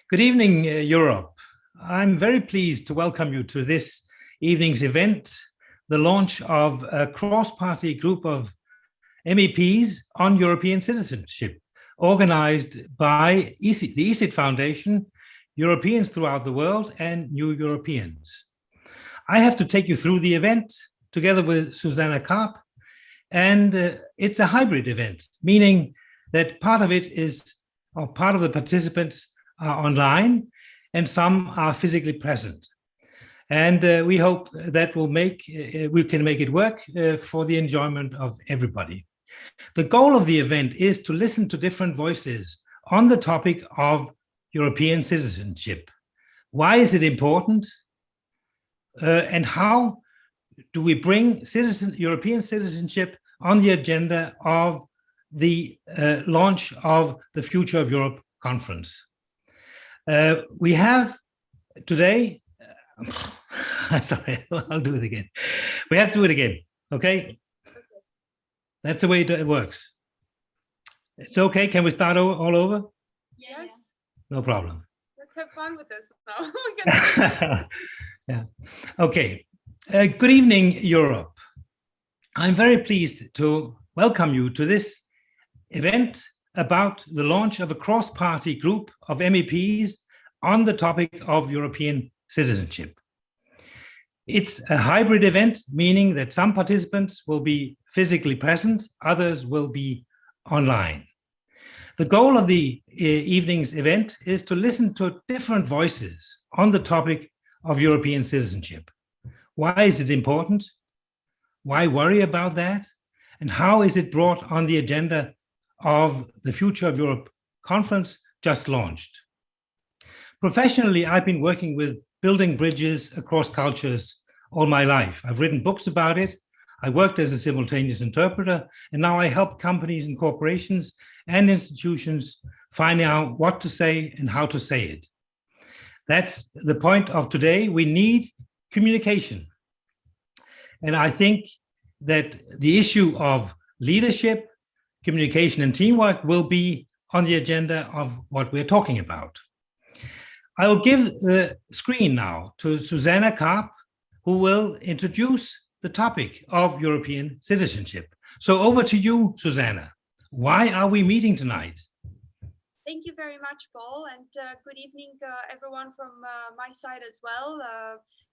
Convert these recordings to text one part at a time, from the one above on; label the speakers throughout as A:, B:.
A: Good evening, Europe. I'm very pleased to welcome you to this evening's event, the launch of a cross-party group of MEPs on European citizenship, organized by the ECIT Foundation, Europeans throughout the world, and New Europeans. I have to take you through the event together with Susanna Karp, and it's a hybrid event, meaning that part of the participants are online and some are physically present. And we hope that we can make it work for the enjoyment of everybody. The goal of the event is to listen to different voices on the topic of European citizenship. Why is it important? And how do we bring European citizenship on the agenda of the launch of the Future of Europe conference? We have today, sorry, I'll do it again. We have to do it again, okay? That's the way it works. It's okay, can we start all over?
B: Yes.
A: No problem.
B: Let's have fun with this now.
A: Yeah. Okay. Good evening, Europe. I'm very pleased to welcome you to this event about the launch of a cross-party group of MEPs on the topic of European citizenship. It's a hybrid event, meaning that some participants will be physically present, others will be online. The goal of the evening's event is to listen to different voices on the topic of European citizenship. Why is it important? Why worry about that? And how is it brought on the agenda of the Future of Europe conference just launched? Professionally, I've been working with building bridges across cultures all my life. I've written books about it. I worked as a simultaneous interpreter, and now I help companies and corporations and institutions find out what to say and how to say it. That's the point of today. We need communication. And I think that the issue of leadership, communication, and teamwork will be on the agenda of what we're talking about. I will give the screen now to Susanna Karp, who will introduce the topic of European citizenship. So over to you, Susanna. Why are we meeting tonight?
B: Thank you very much, Paul, and good evening, everyone from my side as well,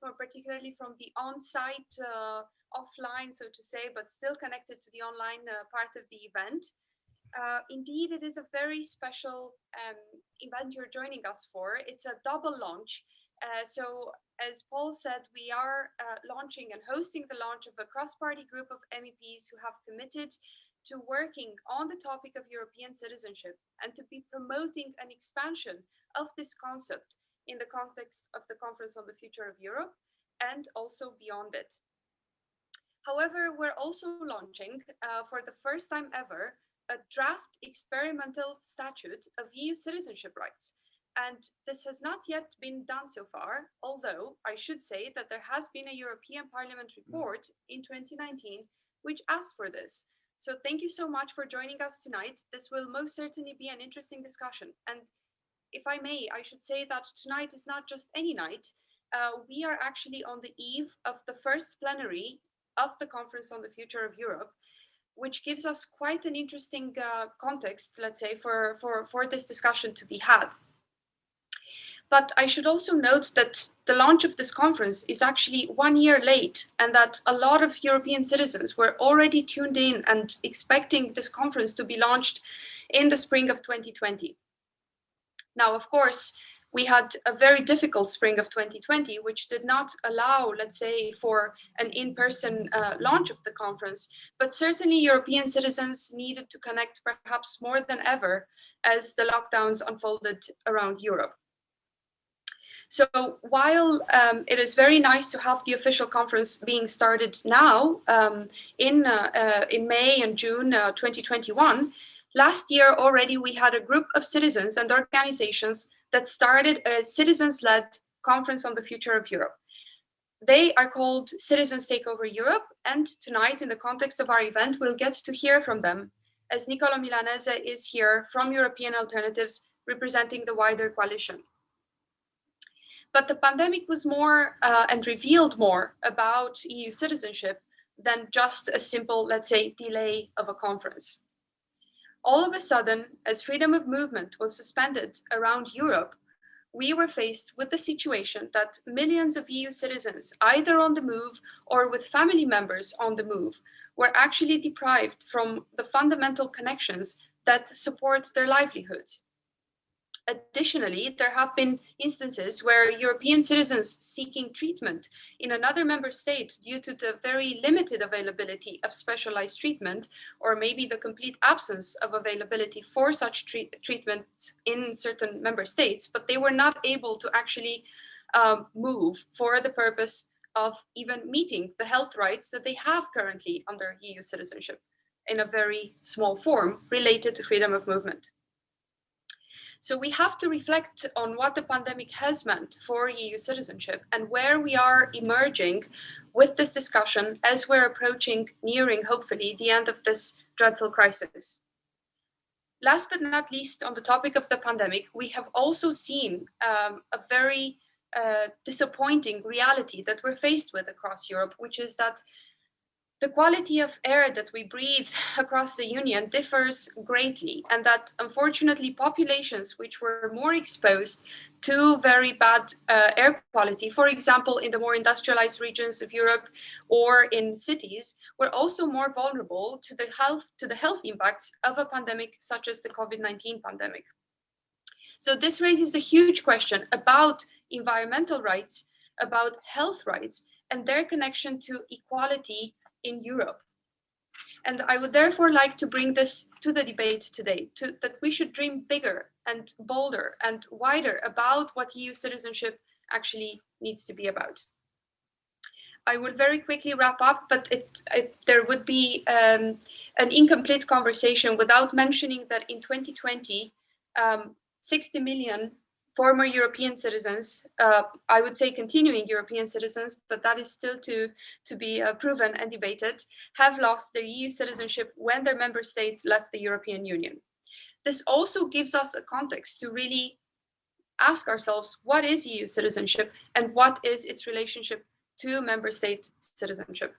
B: more particularly from the on-site, offline, so to say, but still connected to the online part of the event. Indeed, it is a very special event you're joining us for. It's a double launch. So as Paul said, we are launching and hosting the launch of a cross-party group of MEPs who have committed to working on the topic of European citizenship and to be promoting an expansion of this concept in the context of the Conference on the Future of Europe and also beyond it. However, we're also launching for the first time ever a draft experimental statute of EU citizenship rights. And this has not yet been done so far, although I should say that there has been a European Parliament report in 2019 which asked for this. So thank you so much for joining us tonight. This will most certainly be an interesting discussion. And if I may, I should say that tonight is not just any night. We are actually on the eve of the first plenary of the Conference on the Future of Europe, which gives us quite an interesting context, let's say, for this discussion to be had. But I should also note that the launch of this conference is actually 1 year late, and that a lot of European citizens were already tuned in and expecting this conference to be launched in the spring of 2020. Now, of course, we had a very difficult spring of 2020, which did not allow, let's say, for an in-person launch of the conference. But certainly European citizens needed to connect perhaps more than ever as the lockdowns unfolded around Europe. So while it is very nice to have the official conference being started now in May and June 2021, last year already we had a group of citizens and organizations that started a citizens-led conference on the future of Europe. They are called Citizens Take Over Europe, and tonight in the context of our event, we'll get to hear from them, as Niccolo Milanese is here from European Alternatives representing the wider coalition. But the pandemic was more and revealed more about EU citizenship than just a simple, let's say, delay of a conference. All of a sudden, as freedom of movement was suspended around Europe, we were faced with the situation that millions of EU citizens, either on the move or with family members on the move, were actually deprived from the fundamental connections that support their livelihoods. Additionally, there have been instances where European citizens seeking treatment in another member state due to the very limited availability of specialized treatment, or maybe the complete absence of availability for such treatment in certain member states, but they were not able to actually move for the purpose of even meeting the health rights that they have currently under EU citizenship in a very small form related to freedom of movement. So we have to reflect on what the pandemic has meant for EU citizenship and where we are emerging with this discussion as we're nearing, hopefully, the end of this dreadful crisis. Last but not least, on the topic of the pandemic, we have also seen a very disappointing reality that we're faced with across Europe, which is that the quality of air that we breathe across the Union differs greatly, and that unfortunately populations which were more exposed to very bad air quality, for example, in the more industrialized regions of Europe or in cities, were also more vulnerable to the health impacts of a pandemic such as the COVID-19 pandemic. So this raises a huge question about environmental rights, about health rights, and their connection to equality in Europe. And I would therefore like to bring this to the debate today, that we should dream bigger and bolder and wider about what EU citizenship actually needs to be about. I will very quickly wrap up, but there would be an incomplete conversation without mentioning that in 2020, 60 million former European citizens, I would say continuing European citizens, but that is still to be proven and debated, have lost their EU citizenship when their member state left the European Union. This also gives us a context to really ask ourselves, what is EU citizenship and what is its relationship to member state citizenship?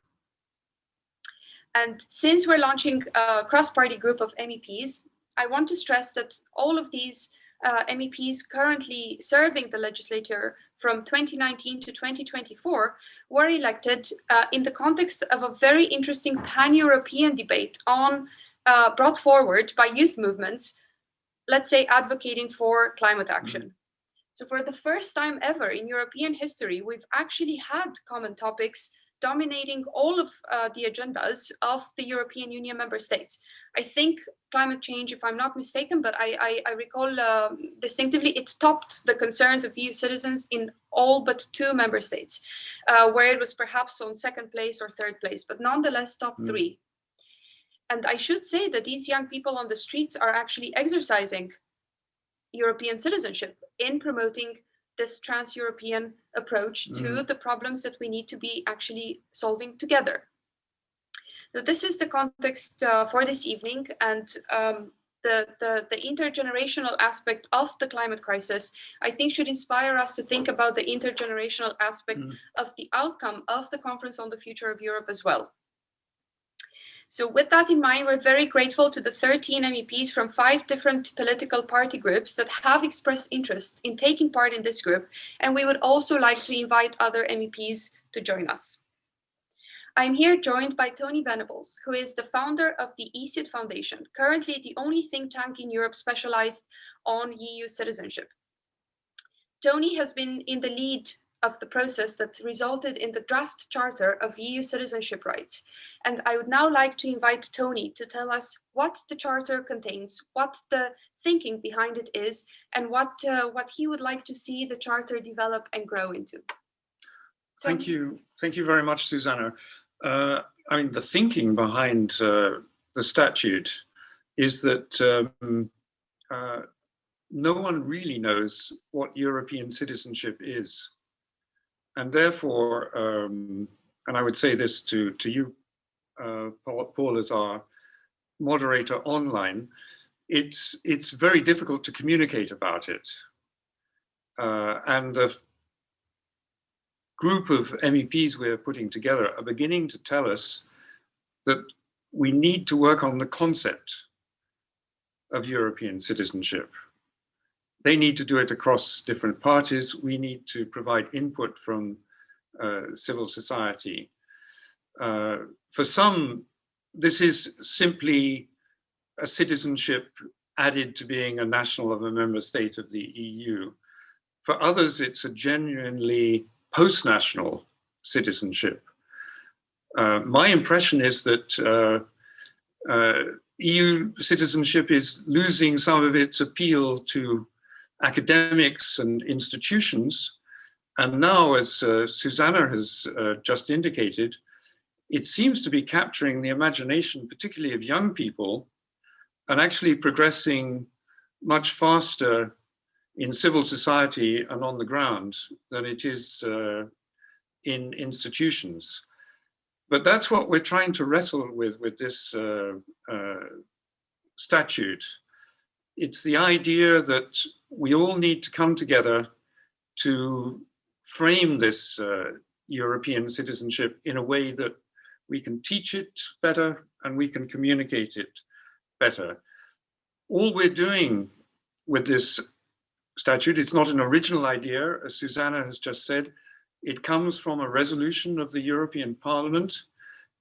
B: And since we're launching a cross-party group of MEPs, I want to stress that all of these MEPs currently serving the legislature from 2019 to 2024 were elected in the context of a very interesting pan-European debate brought forward by youth movements, let's say advocating for climate action. So for the first time ever in European history, we've actually had common topics dominating all of the agendas of the European Union member states. I think climate change, if I'm not mistaken, but I recall distinctively, it topped the concerns of EU citizens in all but 2 member states, where it was perhaps on 2nd place or 3rd place, but nonetheless top 3. And I should say that these young people on the streets are actually exercising European citizenship in promoting this trans-European approach to the problems that we need to be actually solving together. So this is the context for this evening, and the intergenerational aspect of the climate crisis, I think, should inspire us to think about the intergenerational aspect of the outcome of the Conference on the Future of Europe as well. So with that in mind, we're very grateful to the 13 MEPs from 5 different political party groups that have expressed interest in taking part in this group, and we would also like to invite other MEPs to join us. I'm here joined by Tony Venables, who is the founder of the ECID Foundation, currently the only think tank in Europe specialized on EU citizenship. Tony has been in the lead of the process that resulted in the draft charter of EU citizenship rights. And I would now like to invite Tony to tell us what the charter contains, what the thinking behind it is, and what he would like to see the charter develop and grow into.
C: Thank you very much, Susanna. I mean, the thinking behind the statute is that no one really knows what European citizenship is. And therefore, and I would say this to you, Paul, as our moderator online, it's very difficult to communicate about it. And group of MEPs we're putting together are beginning to tell us that we need to work on the concept of European citizenship. They need to do it across different parties. We need to provide input from civil society. For some, this is simply a citizenship added to being a national of a member state of the EU. For others, it's a genuinely post-national citizenship. My impression is that EU citizenship is losing some of its appeal to academics and institutions. And now, as Susanna has just indicated, it seems to be capturing the imagination, particularly of young people, and actually progressing much faster in civil society and on the ground than it is in institutions. But that's what we're trying to wrestle with this statute. It's the idea that we all need to come together to frame this European citizenship in a way that we can teach it better and we can communicate it better. All we're doing with this statute, it's not an original idea, as Susanna has just said. It comes from a resolution of the European Parliament,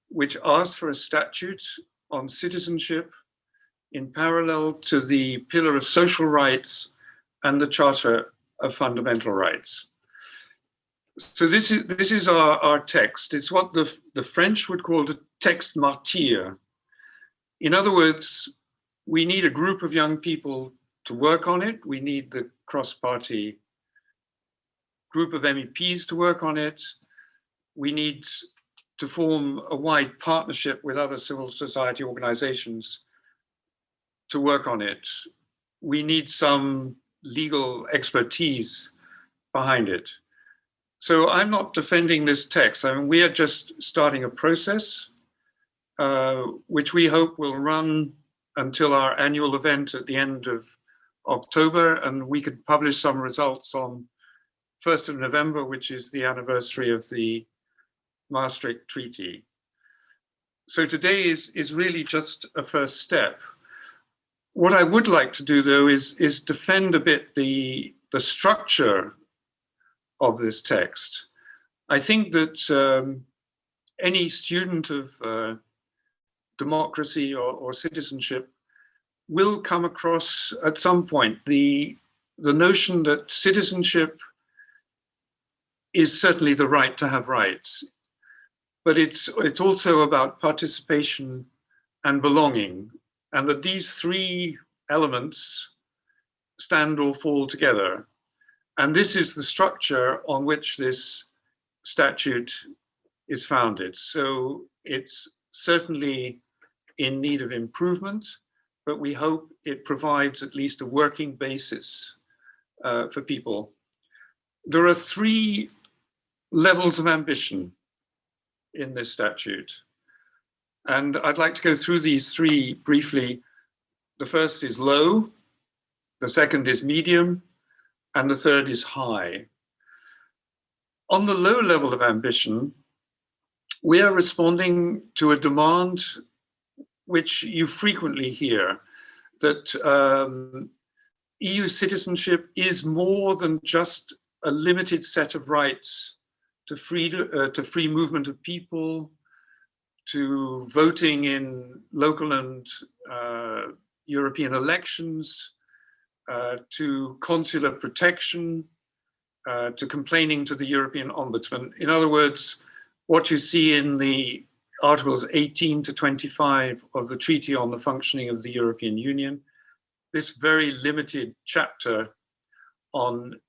C: which asks for a statute on citizenship in parallel to the Pillar of Social Rights and the Charter of Fundamental Rights. So this is our text. It's what the French would call the texte martyr. In other words, we need a group of young people to work on it. We need the cross-party group of MEPs to work on it. We need to form a wide partnership with other civil society organizations to work on it. We need some legal expertise behind it. So I'm not defending this text. I mean, we are just starting a process which we hope will run until our annual event at the end of October, and we could publish some results on 1st of November, which is the anniversary of the Maastricht Treaty. So today is really just a first step. What I would like to do, though, is defend a bit the structure of this text. I think that any student of democracy or citizenship will come across at some point the notion that citizenship is certainly the right to have rights, but it's also about participation and belonging, and that these three elements stand or fall together. And this is the structure on which this statute is founded. So it's certainly in need of improvement, but we hope it provides at least a working basis for people. There are three levels of ambition in this statute. And I'd like to go through these three briefly. The first is low, the second is medium, and the third is high. On the low level of ambition, we are responding to a demand which you frequently hear, that EU citizenship is more than just a limited set of rights to free movement of people, to voting in local and European elections, to consular protection, to complaining to the European Ombudsman. In other words, what you see in the Articles 18 to 25 of the Treaty on the Functioning of the European Union, this very limited chapter on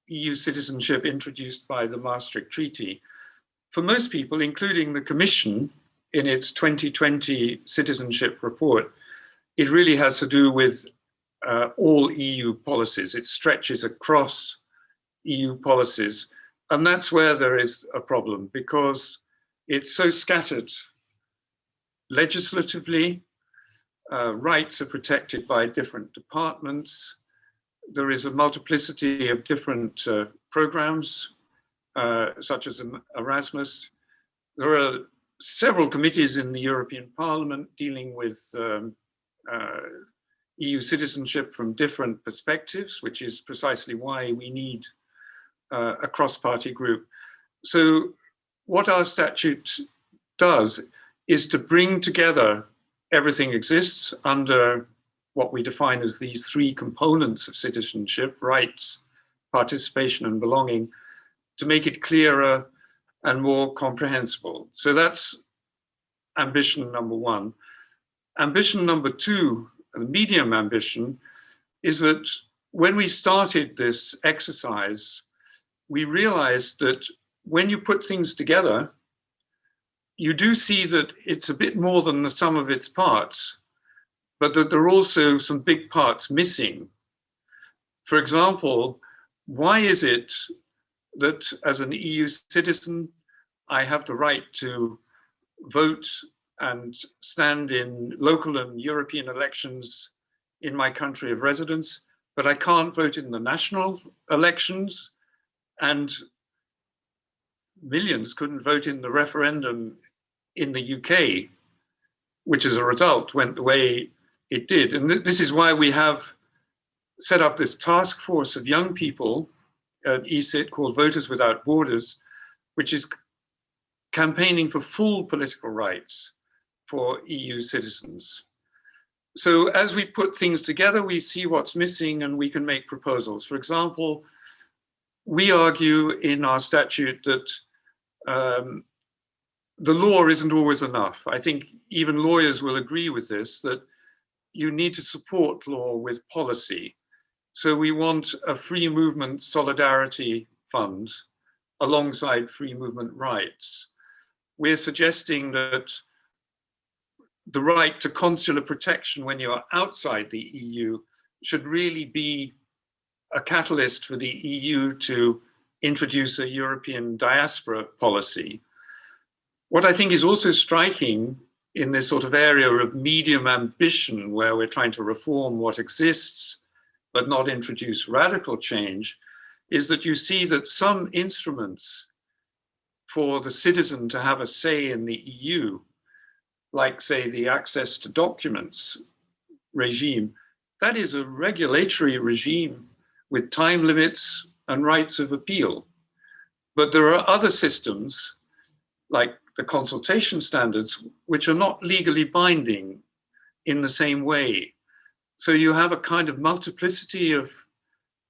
C: EU citizenship introduced by the Maastricht Treaty. For most people, including the Commission in its 2020 citizenship report, it really has to do with all EU policies. It stretches across EU policies. And that's where there is a problem, because it's so scattered legislatively. Rights are protected by different departments. There is a multiplicity of different programs such as Erasmus. There are several committees in the European Parliament dealing with EU citizenship from different perspectives, which is precisely why we need a cross-party group. So what our statute does is to bring together everything exists under what we define as these three components of citizenship: rights, participation, and belonging, to make it clearer and more comprehensible. So that's ambition number one. Ambition number two, the medium ambition, is that when we started this exercise, we realized that when you put things together, you do see that it's a bit more than the sum of its parts, but that there are also some big parts missing. For example, why is it that as an EU citizen, I have the right to vote and stand in local and European elections in my country of residence, but I can't vote in the national elections, and millions couldn't vote in the referendum in the UK, which as a result went the way it did. And this is why we have set up this task force of young people at ECIT called Voters Without Borders, which is campaigning for full political rights for EU citizens. So as we put things together, we see what's missing and we can make proposals. For example, we argue in our statute that the law isn't always enough. I think even lawyers will agree with this, that you need to support law with policy. So we want a free movement solidarity fund alongside free movement rights. We're suggesting that the right to consular protection when you are outside the EU should really be a catalyst for the EU to introduce a European diaspora policy. What I think is also striking in this sort of area of medium ambition, where we're trying to reform what exists, but not introduce radical change, is that you see that some instruments for the citizen to have a say in the EU, like say the access to documents regime, that is a regulatory regime with time limits and rights of appeal. But there are other systems, like the consultation standards, which are not legally binding in the same way. So you have a kind of multiplicity of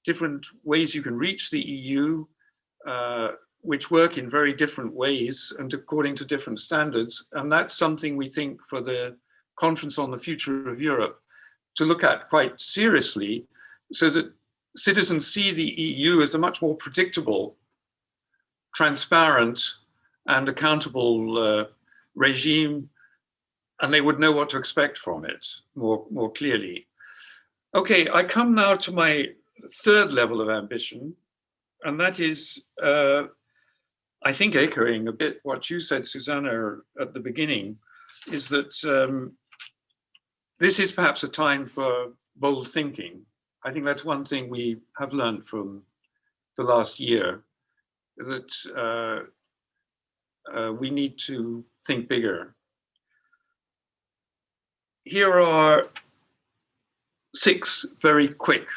C: different ways you can reach the EU, which work in very different ways and according to different standards. And that's something we think for the Conference on the Future of Europe to look at quite seriously, so that citizens see the EU as a much more predictable, transparent, and accountable regime, and they would know what to expect from it more clearly. Okay, I come now to my third level of ambition, and that is, I think echoing a bit what you said, Susanna, at the beginning, is that this is perhaps a time for bold thinking. I think that's one thing we have learned from the last year, that we need to think bigger. Here are 6 very quick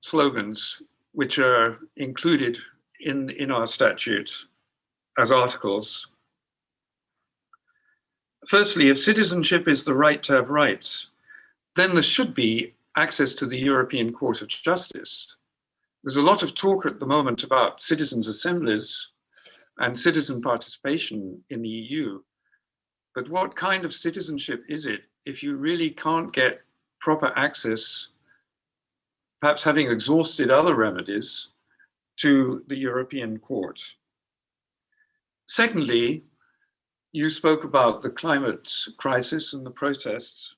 C: slogans which are included in our statute as articles. Firstly, if citizenship is the right to have rights, then there should be access to the European Court of Justice. There's a lot of talk at the moment about citizens' assemblies and citizen participation in the EU. But what kind of citizenship is it if you really can't get proper access, perhaps having exhausted other remedies, to the European Court? Secondly, you spoke about the climate crisis and the protests.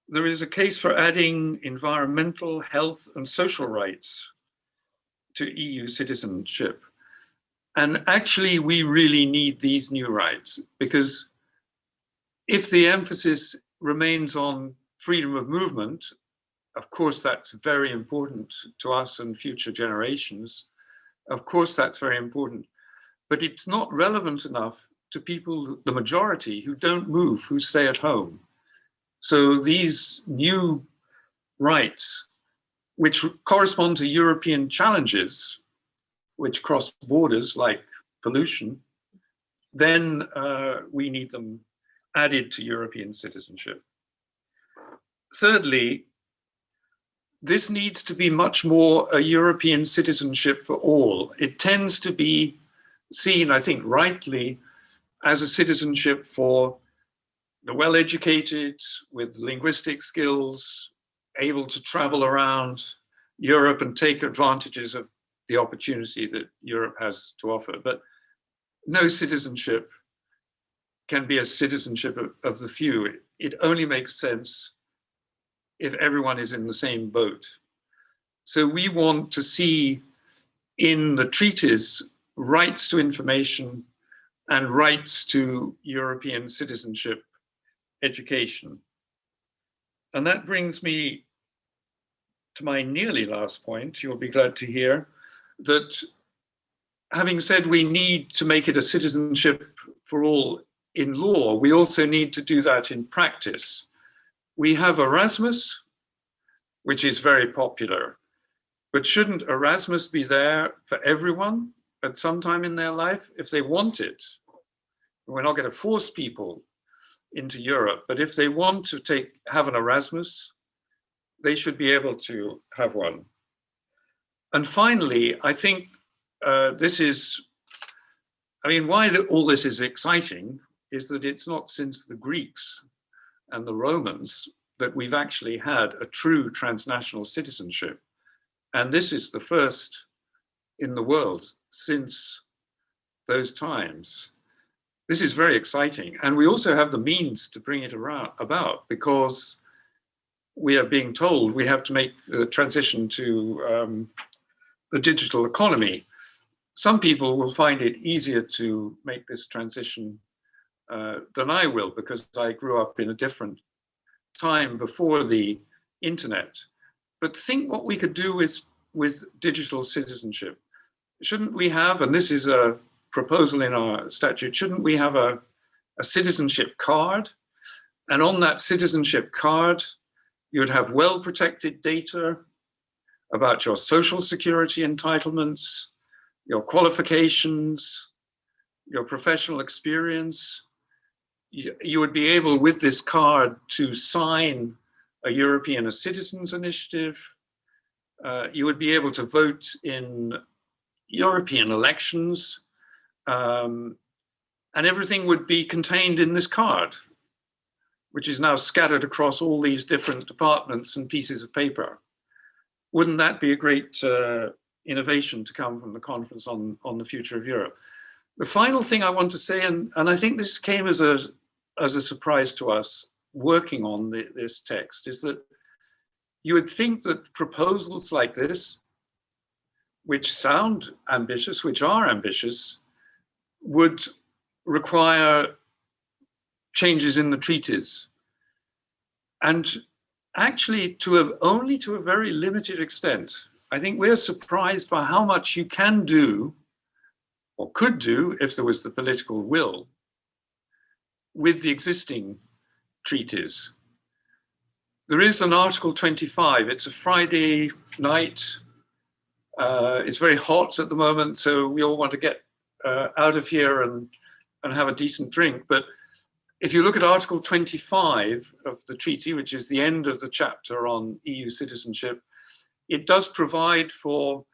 C: There is a case for adding environmental, health, and social rights to EU citizenship. And actually, we really need these new rights, because if the emphasis remains on freedom of movement, of course, that's very important to us and future generations. Of course, that's very important. but it's not relevant enough to people, the majority, who don't move, who stay at home. So these new rights, which correspond to European challenges, which cross borders like pollution, then we need them added to European citizenship. Thirdly, this needs to be much more a European citizenship for all. It tends to be seen, I think rightly, as a citizenship for the well-educated with linguistic skills, able to travel around Europe and take advantages of the opportunity that Europe has to offer. But no citizenship can be a citizenship of the few. It only makes sense if everyone is in the same boat. So we want to see in the treaties rights to information and rights to European citizenship education. And that brings me to my nearly last point. You'll be glad to hear that, having said we need to make it a citizenship for all in law, we also need to do that in practice. We have Erasmus, which is very popular, but shouldn't Erasmus be there for everyone at some time in their life if they want it? We're not going to force people into Europe, but if they want to have an Erasmus, they should be able to have one. And finally, I think why all this is exciting is that it's not since the Greeks and the Romans that we've actually had a true transnational citizenship. And this is the first in the world since those times. This is very exciting. And we also have the means to bring it about, because we are being told we have to make the transition to the digital economy. Some people will find it easier to make this transition than I will, because I grew up in a different time before the internet. But think what we could do with digital citizenship. Shouldn't we have, and this is a proposal in our statute, shouldn't we have a citizenship card? And on that citizenship card, you'd have well-protected data about your social security entitlements, your qualifications, your professional experience. You would be able, with this card, to sign a European Citizens Initiative. You would be able to vote in European elections, and everything would be contained in this card, which is now scattered across all these different departments and pieces of paper. Wouldn't that be a great innovation to come from the conference on the future of Europe? The final thing I want to say, and I think this came as a surprise to us working on this text, is that you would think that proposals like this, which sound ambitious, which are ambitious, would require changes in the treaties. And actually, only to a very limited extent. I think we're surprised by how much you can do, or could do, if there was the political will, with the existing treaties. There is an Article 25. It's a Friday night. It's very hot at the moment, so we all want to get out of here and have a decent drink. But if you look at Article 25 of the treaty, which is the end of the chapter on EU citizenship, it does provide for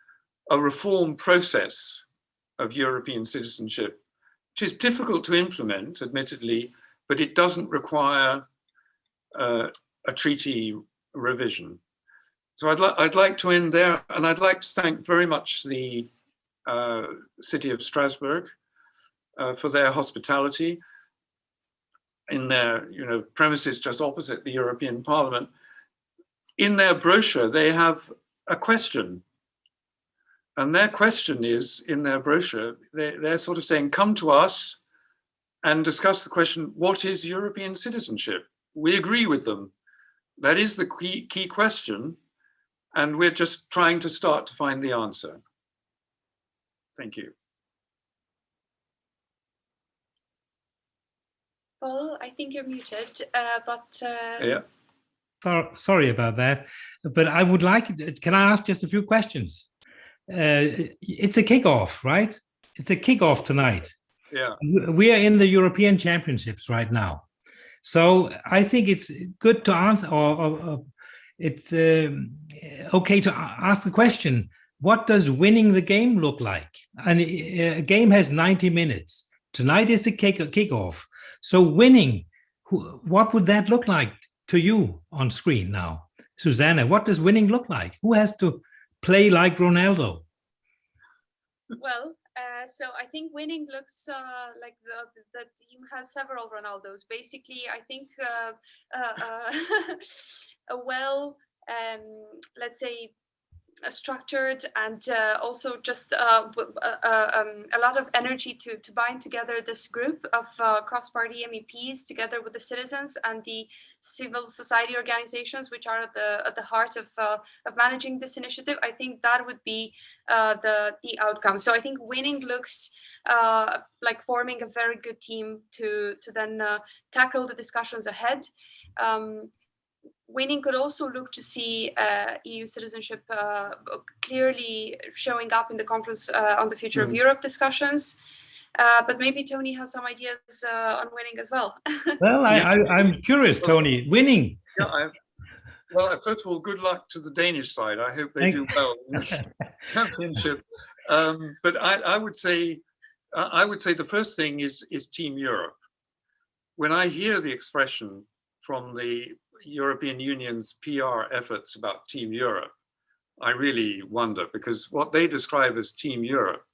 C: a reform process of European citizenship, which is difficult to implement, admittedly, but it doesn't require a treaty revision. So I'd like to end there, and I'd like to thank very much the city of Strasbourg for their hospitality in their premises just opposite the European Parliament. In their brochure, they have a question. And their question is, in their brochure, they're sort of saying, come to us and discuss the question, what is European citizenship? We agree with them. That is the key question. And we're just trying to start to find the answer. Thank you.
B: Paul, I think you're muted, but
C: Yeah.
A: Sorry about that, but I would like, can I ask just a few questions? It's a kickoff, right? It's a kickoff tonight.
C: Yeah.
A: We are in the European Championships right now. So I think it's good to answer, or it's okay to ask the question, what does winning the game look like? And a game has 90 minutes. Tonight is the kickoff. So winning, what would that look like to you on screen now? Susanna, what does winning look like? Who has to play like Ronaldo?
B: well, so I think winning looks like the team has several Ronaldos. Basically, I think a well, let's say, structured and also just a lot of energy to bind together this group of cross-party MEPs together with the citizens and the civil society organizations, which are at the heart of managing this initiative. I think that would be the outcome. So I think winning looks like forming a very good team to then tackle the discussions ahead. Winning could also look to see EU citizenship clearly showing up in the conference on the future of Europe discussions. But maybe Tony has some ideas on winning as well.
A: Well, I'm curious, Tony. Winning.
C: Yeah, well, first of all, good luck to the Danish side. I hope they do well in this championship. But I would say the first thing is Team Europe. When I hear the expression from the European Union's PR efforts about Team Europe, I really wonder, because what they describe as Team Europe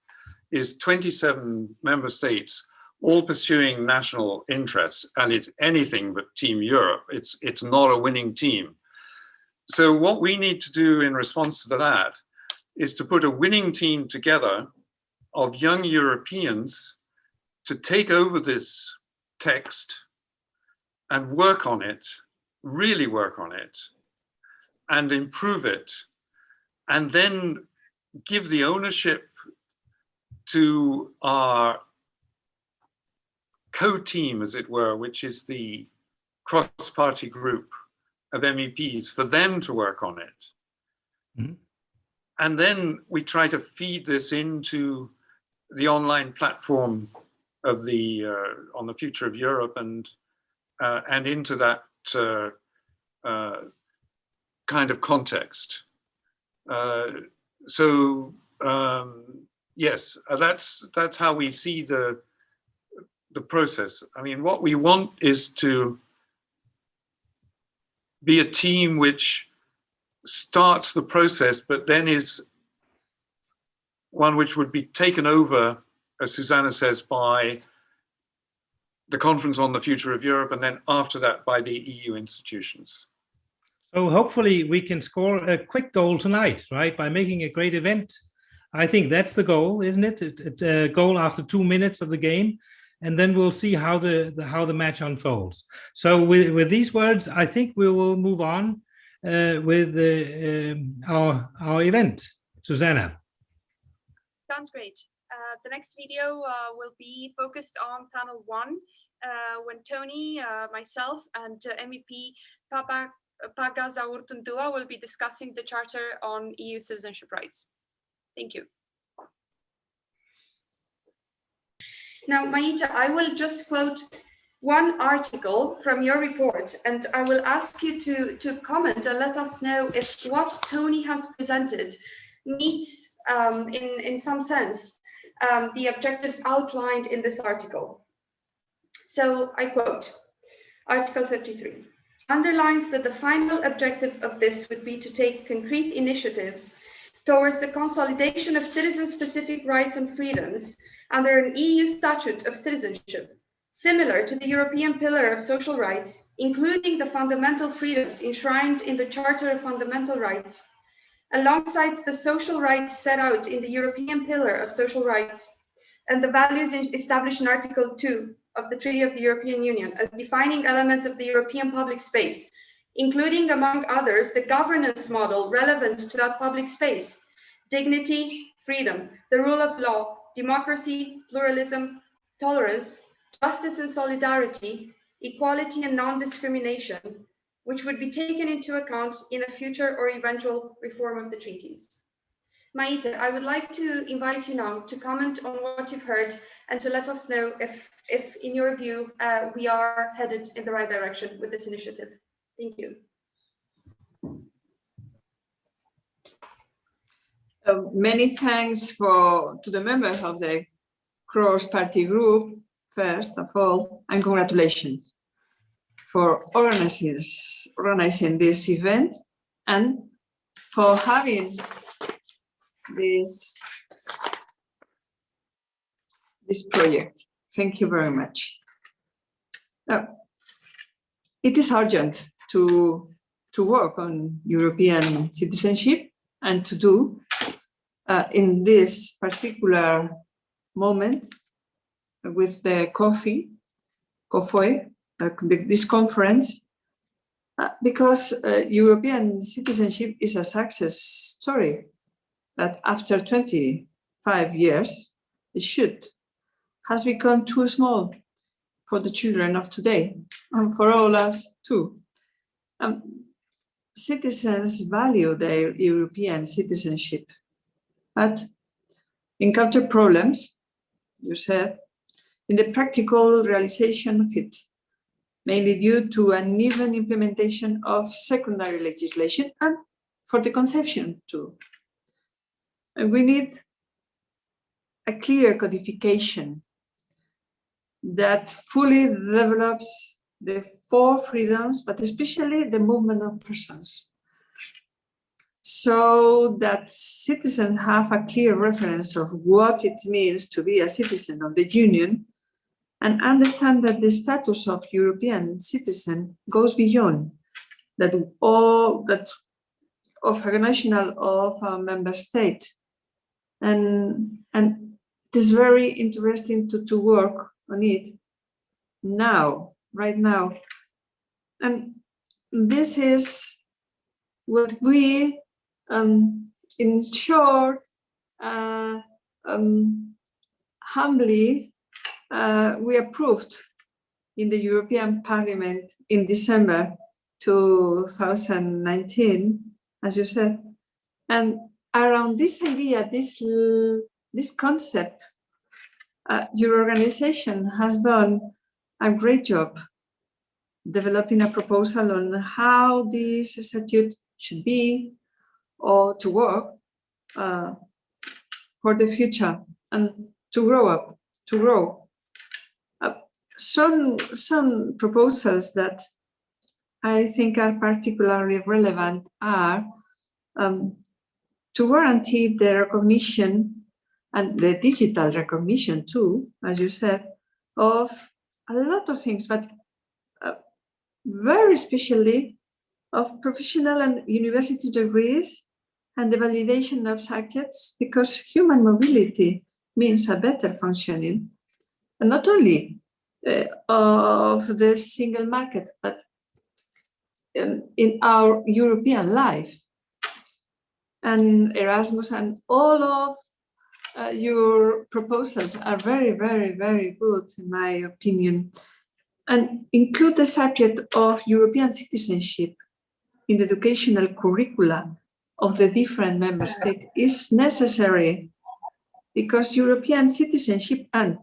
C: is 27 member states all pursuing national interests, and it's anything but Team Europe. It's not a winning team. So what we need to do in response to that is to put a winning team together of young Europeans to take over this text and work on it, really work on it, and improve it, and then give the ownership to our co-team, as it were, which is the cross-party group of MEPs, for them to work on it. Mm-hmm. And then we try to feed this into the online platform of the on the future of Europe, and into that kind of context. Yes, that's how we see the process. I mean, what we want is to be a team which starts the process, but then is one which would be taken over, as Susanna says, by the Conference on the Future of Europe, and then after that by the EU institutions.
A: So hopefully we can score a quick goal tonight, right? By making a great event. I think that's the goal, isn't it? A goal after 2 minutes of the game, and then we'll see how the match unfolds. So with these words, I think we will move on with our event. Susanna.
B: Sounds great. The next video will be focused on panel 1, when Tony, myself, and MEP Pagazaurtundua will be discussing the Charter on EU citizenship rights. Thank you. Now, Maita, I will just quote one article from your report, and I will ask you to comment and let us know if what Tony has presented meets, in some sense, the objectives outlined in this article. So I quote, Article 53, underlines that the final objective of this would be to take concrete initiatives towards the consolidation of citizen-specific rights and freedoms under an EU statute of citizenship, similar to the European Pillar of Social Rights, including the fundamental freedoms enshrined in the Charter of Fundamental Rights, alongside the social rights set out in the European Pillar of Social Rights and the values established in Article 2 of the Treaty of the European Union as defining elements of the European public space, including, among others, the governance model relevant to that public space, dignity, freedom, the rule of law, democracy, pluralism, tolerance, justice and solidarity, equality and non-discrimination, which would be taken into account in a future or eventual reform of the treaties. Maite, I would like to invite you now to comment on what you've heard and to let us know if in your view, we are headed in the right direction with this initiative. Thank you.
D: Many thanks to the members of the cross-party group, first of all, and congratulations for organizing this event and for having this project. Thank you very much. It is urgent to work on European citizenship and to do in this particular moment with the COFOE, this conference, because European citizenship is a success story that after 25 years, it has become too small for the children of today and for all us too. Citizens value their European citizenship, but encounter problems, you said, in the practical realization of it, mainly due to uneven implementation of secondary legislation and for the conception too. And we need a clear codification that fully develops the 4 freedoms, but especially the movement of persons, so that citizens have a clear reference of what it means to be a citizen of the Union and understand that the status of European citizen goes beyond that of a national of a member state. And it is very interesting to work on it now, right now. And this is what we, in short, humbly, we approved in the European Parliament in December 2019, as you said. And around this idea, this concept, your organization has done a great job developing a proposal on how this statute should be or to work for the future and to grow. Some proposals that I think are particularly relevant are to guarantee the recognition and the digital recognition too, as you said, of a lot of things, but very especially of professional and university degrees and the validation of subjects, because human mobility means a better functioning, and not only of the single market, but in our European life. And Erasmus and all of your proposals are very, very, very good, in my opinion, and include the subject of European citizenship in the educational curricula of the different member states is necessary, because European citizenship and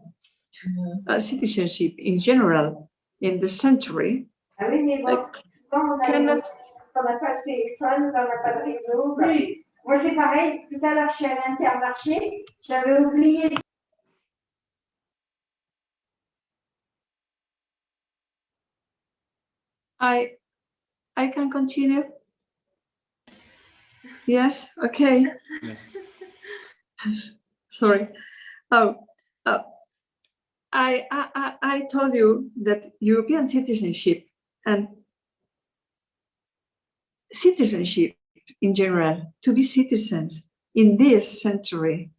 D: citizenship in general in the century cannot.
E: Moi, c'est pareil, tout à l'heure, je suis à l'Intermarché, j'avais oublié.
D: I can continue? Yes, okay.
A: Yes.
D: Sorry. I told you that European citizenship and citizenship in general, to be citizens in this century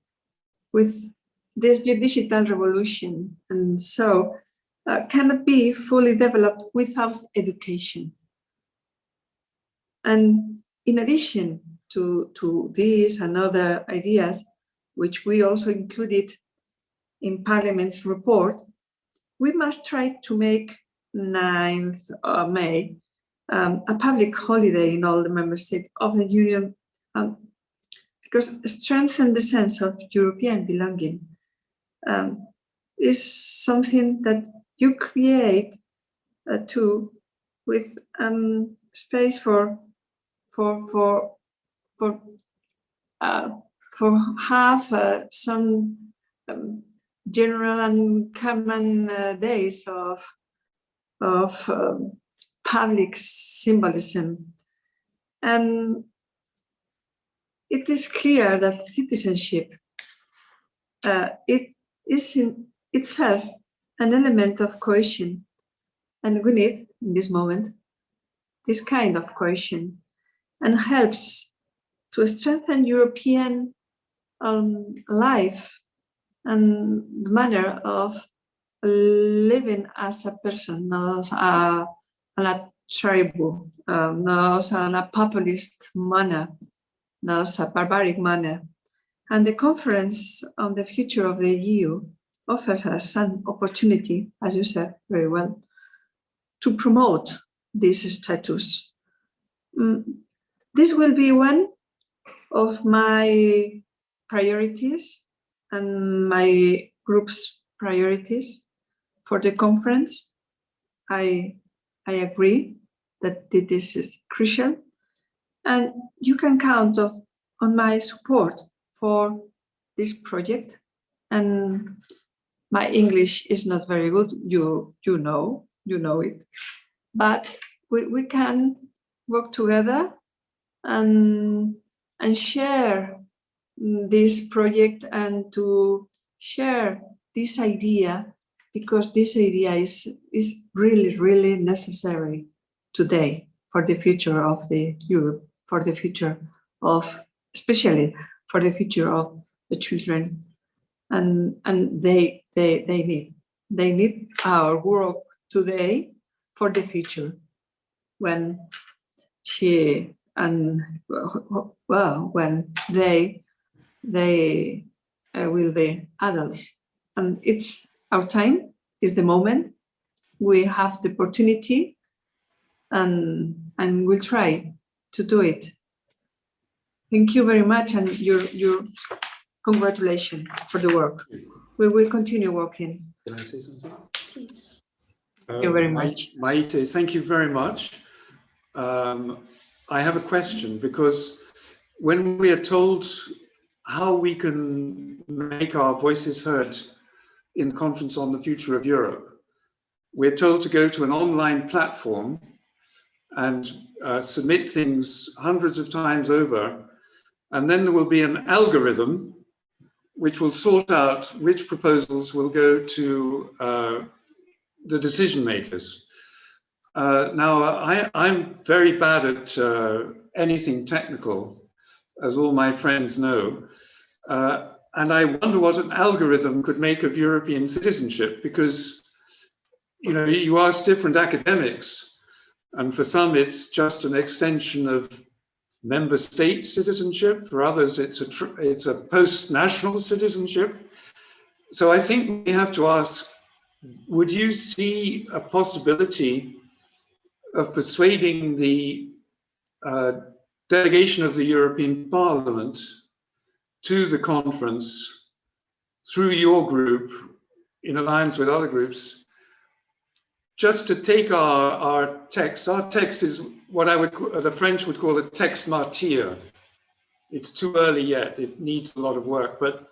D: with this digital revolution, and so cannot be fully developed without education. And in addition to these and other ideas, which we also included in Parliament's report, we must try to make 9th of May, a public holiday in all the member states of the Union, because strengthen the sense of European belonging is something that you create too, with space for have some general and common days of public symbolism. And it is clear that citizenship it is in itself an element of cohesion, and we need in this moment this kind of cohesion, and helps to strengthen European life and the manner of living as a person, not on a tribe, not on a populist manner, not a barbaric manner. And the conference on the future of the EU offers us an opportunity, as you said very well, to promote this status. This will be one of my priorities and my group's priorities for the conference. I agree that this is crucial, and you can count on my support for this project. And my English is not very good, you know it, but we can work together and share this project, and to share this idea, because this idea is really necessary today for the future of the Europe, for the future of, especially for the future of the children, and they need our work today for the future, when she and when they will be adults. And it's our time, is the moment. We have the opportunity, and we'll try to do it. Thank you very much, and your congratulations for the work. We will continue working.
C: Can I say something?
B: Please.
D: Thank you very much.
C: Maite, thank you very much. I have a question, because when we are told how we can make our voices heard in Conference on the Future of Europe, we're told to go to an online platform and submit things hundreds of times over, and then there will be an algorithm which will sort out which proposals will go to the decision makers. Now, I'm very bad at anything technical, as all my friends know, and I wonder what an algorithm could make of European citizenship, because you ask different academics, and for some it's just an extension of member state citizenship. For others, it's a post-national citizenship. So I think we have to ask, would you see a possibility of persuading the delegation of the European Parliament to the conference through your group, in alliance with other groups, just to take our text? Our text is what the French would call a texte martyr. It's too early yet, it needs a lot of work, but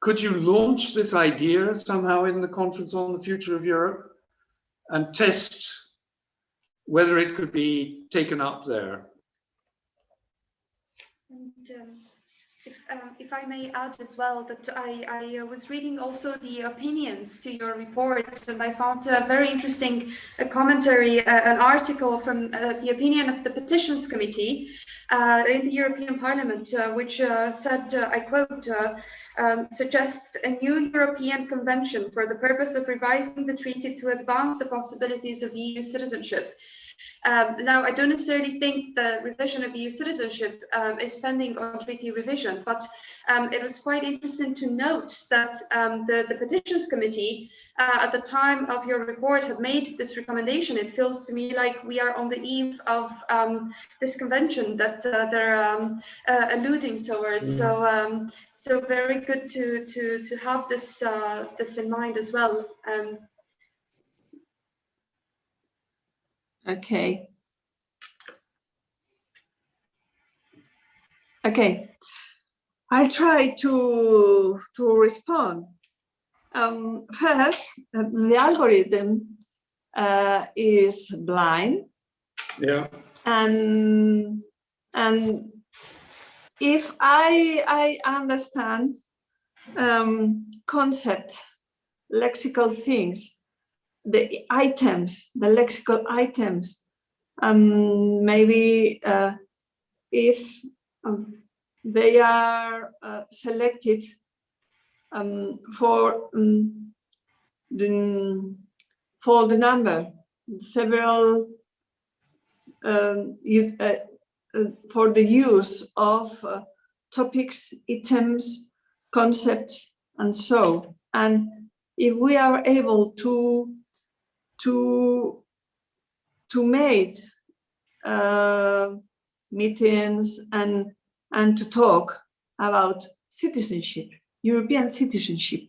C: could you launch this idea somehow in the Conference on the Future of Europe and test whether it could be taken up there?
B: And if I may add as well, that I was reading also the opinions to your report, and I found a very interesting commentary, an article from the opinion of the Petitions Committee in the European Parliament, which said, I quote, suggests a new European Convention for the purpose of revising the treaty to advance the possibilities of EU citizenship. Now, I don't necessarily think the revision of EU citizenship is pending on treaty revision, but it was quite interesting to note that the Petitions Committee at the time of your report had made this recommendation. It feels to me like we are on the eve of this convention that they're alluding towards. So very good to have this this in mind as well.
D: Okay. Okay. I'll try to respond. First, the algorithm is blind.
C: Yeah.
D: And if I understand concepts, lexical things, the items, the lexical items, maybe if they are selected for the number, several for the use of topics, items, concepts, and so. And if we are able to make meetings and to talk about citizenship, European citizenship,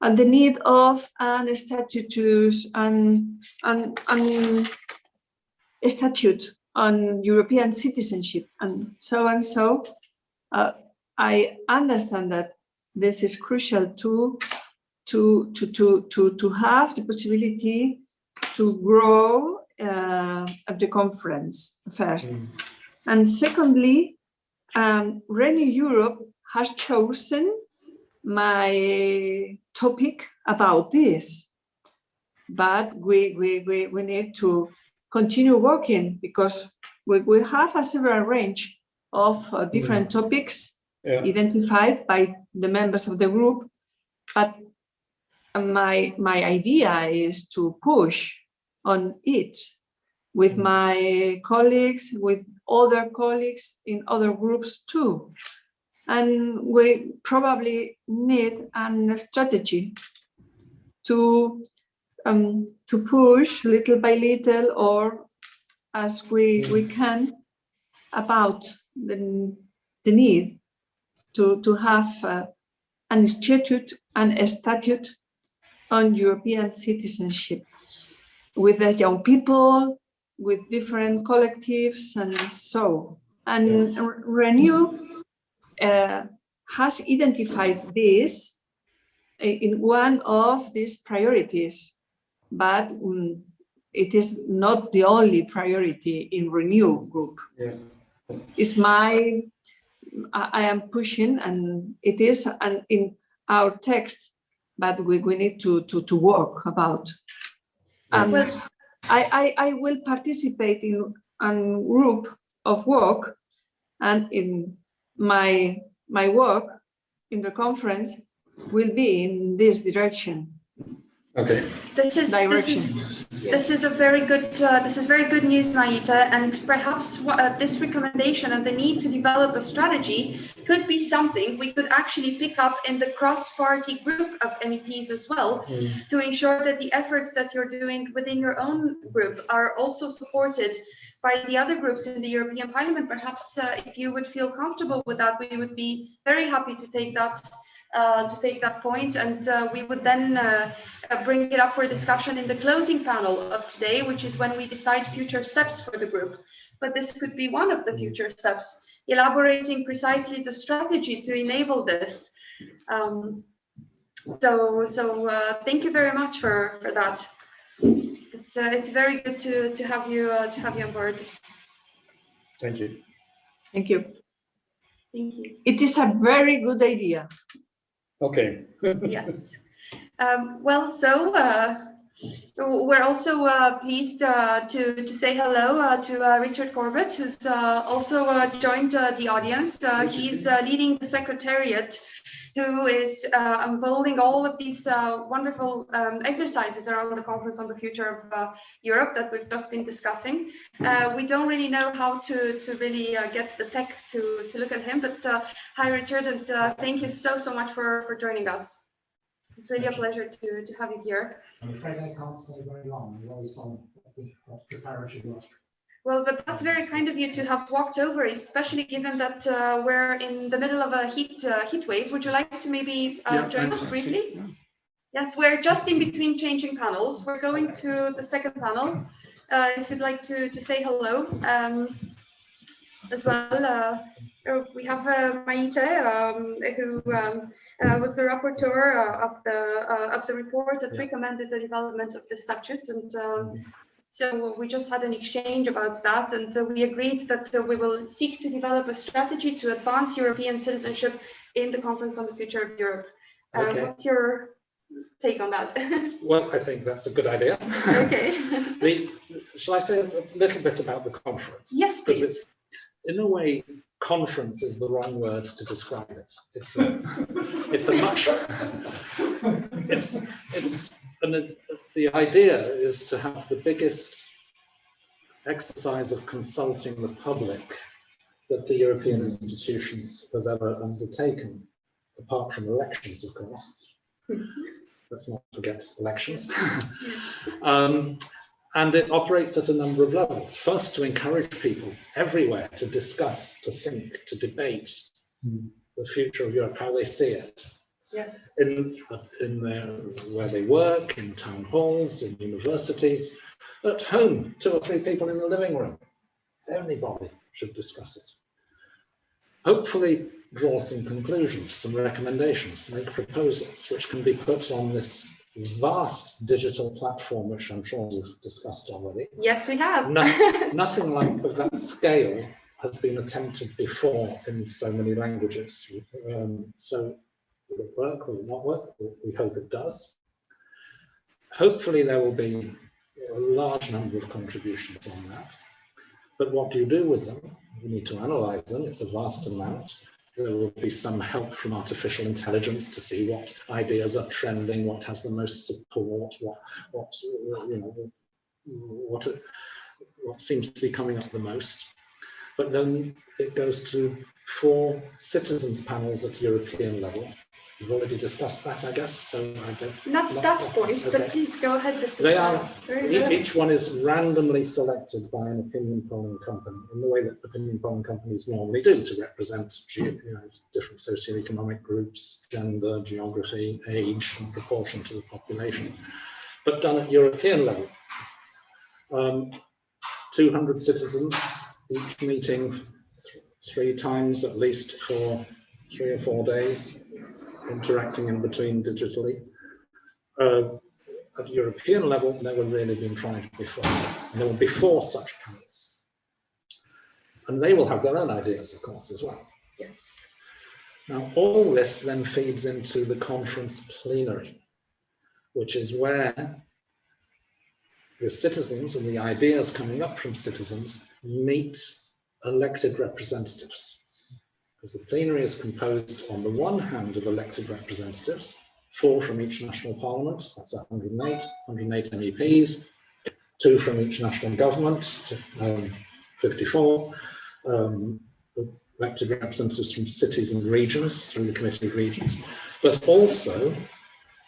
D: and the need of an statutes and a statute on European citizenship and so. I understand that this is crucial to have the possibility to grow at the conference first. And secondly, Renew Europe has chosen my topic about this, but we need to continue working because we have a several range of different topics identified by the members of the group, but my idea is to push on it with my colleagues, with other colleagues in other groups too. And we probably need a strategy to push little by little or as we can about the need to have an institute and a statute on European citizenship with the young people, with different collectives and so. And Renew has identified this in one of these priorities, but it is not the only priority in Renew group. It's I am pushing, and it is in our text, but we need to work about. I will participate in a group of work, and in my work in the conference will be in this direction.
C: Okay.
B: This is a very good. This is very good news, Maita, and perhaps this recommendation and the need to develop a strategy could be something we could actually pick up in the cross-party group of MEPs as well, to ensure that the efforts that you're doing within your own group are also supported by the other groups in the European Parliament. Perhaps if you would feel comfortable with that, we would be very happy to take that point, and we would then bring it up for discussion in the closing panel of today, which is when we decide future steps for the group. But this could be one of the future steps, elaborating precisely the strategy to enable this. So thank you very much for that. It's very good to have you on board.
C: Thank you.
D: Thank you.
B: Thank you.
D: It is a very good idea.
C: Okay.
B: Yes. Well, so we're also pleased to say hello to Richard Corbett, who's also joined the audience. He's leading the secretariat who is unfolding all of these wonderful exercises around the Conference on the Future of Europe that we've just been discussing. We don't really know how to really get the tech to look at him, but hi Richard, and thank you so much for joining us. It's really a pleasure to have you here.
F: I'm afraid I can't stay very long. I'm always on preparatory work.
B: Well, but that's very kind of you to have walked over, especially given that we're in the middle of a heat wave. Would you like to maybe join us briefly? Yeah. Yes, we're just in between changing panels. We're going to the second panel. If you'd like to say hello as well. We have Maite, who was the rapporteur of the report that recommended the development of the statute, and so we just had an exchange about that, and we agreed that we will seek to develop a strategy to advance European citizenship in the Conference on the Future of Europe.
F: Okay.
B: What's your take on that?
F: Well, I think that's a good idea.
B: Okay.
F: Shall I say a little bit about the conference?
B: Yes, please. Because
F: it's, in a way, conference is the wrong word to describe it. The idea is to have the biggest exercise of consulting the public that the European institutions have ever undertaken, apart from elections, of course. Let's not forget elections. And it operates at a number of levels. First, to encourage people everywhere to discuss, to think, to debate the future of Europe, how they see it.
B: Yes.
F: Where they work, in town halls, in universities, at home, 2 or 3 people in the living room. Anybody should discuss it. Hopefully draw some conclusions, some recommendations, make proposals, which can be put on this vast digital platform, which I'm sure you've discussed already.
B: Yes, we have.
F: Nothing like of that scale has been attempted before in so many languages. So will it work, will it not work? We hope it does. Hopefully there will be a large number of contributions on that. But what do you do with them? You need to analyze them. It's a vast amount. There will be some help from artificial intelligence to see what ideas are trending, what has the most support, what seems to be coming up the most. But then it goes to 4 citizens panels at European level. We've already discussed that, I guess. So I don't.
B: Not that point, okay. But please go ahead. This
F: they
B: is
F: are.
B: Very good.
F: Each one is randomly selected by an opinion polling company in the way that opinion polling companies normally do to represent different socioeconomic groups, gender, geography, age, in proportion to the population. But done at European level. 200 citizens, each meeting 3 times at least for 3 or 4 days, interacting in between digitally. At European level, never really been tried before. And there will be 4 such panels. And they will have their own ideas, of course, as well.
B: Yes.
F: Now, all this then feeds into the conference plenary, which is where the citizens and the ideas coming up from citizens meet elected representatives. Because the plenary is composed on the one hand of elected representatives, 4 from each national parliament, that's 108 MEPs, 2 from each national government, 54, elected representatives from cities and regions through the Committee of Regions, but also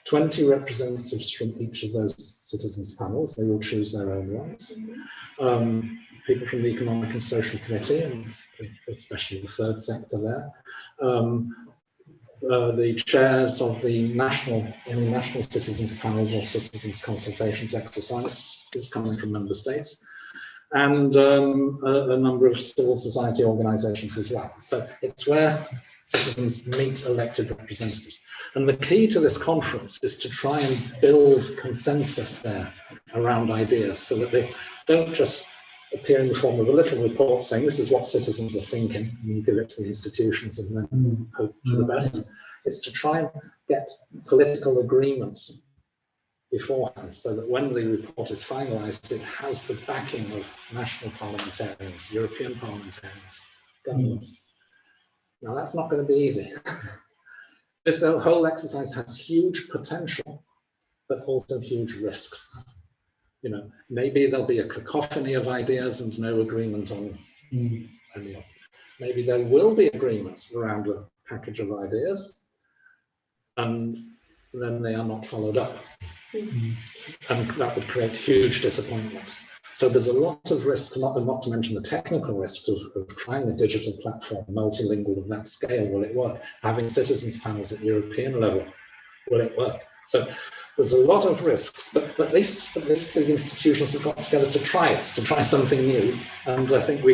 F: 20 representatives from each of those citizens' panels. They will choose their own ones. People from the Economic and Social Committee, and especially the third sector there. The chairs of the any national citizens panels or citizens consultations exercise is coming from member states, and a number of civil society organizations as well. So it's where citizens meet elected representatives. And the key to this conference is to try and build consensus there around ideas so that they don't just appear in the form of a little report saying this is what citizens are thinking, and you give it to the institutions and then hope for the best. It's to try and get political agreement beforehand so that when the report is finalized, it has the backing of national parliamentarians, European parliamentarians, governments. Now that's not going to be easy. This whole exercise has huge potential, but also huge risks. You know, maybe there'll be a cacophony of ideas and no agreement on any of them. Maybe there will be agreements around a package of ideas, and then they are not followed up. And that would create huge disappointment. So there's a lot of risks, not to mention the technical risks of trying a digital platform, multilingual of that scale. Will it work? Having citizens panels at European level, will it work? So there's a lot of risks, but at least the institutions have got together to try something new. And I think we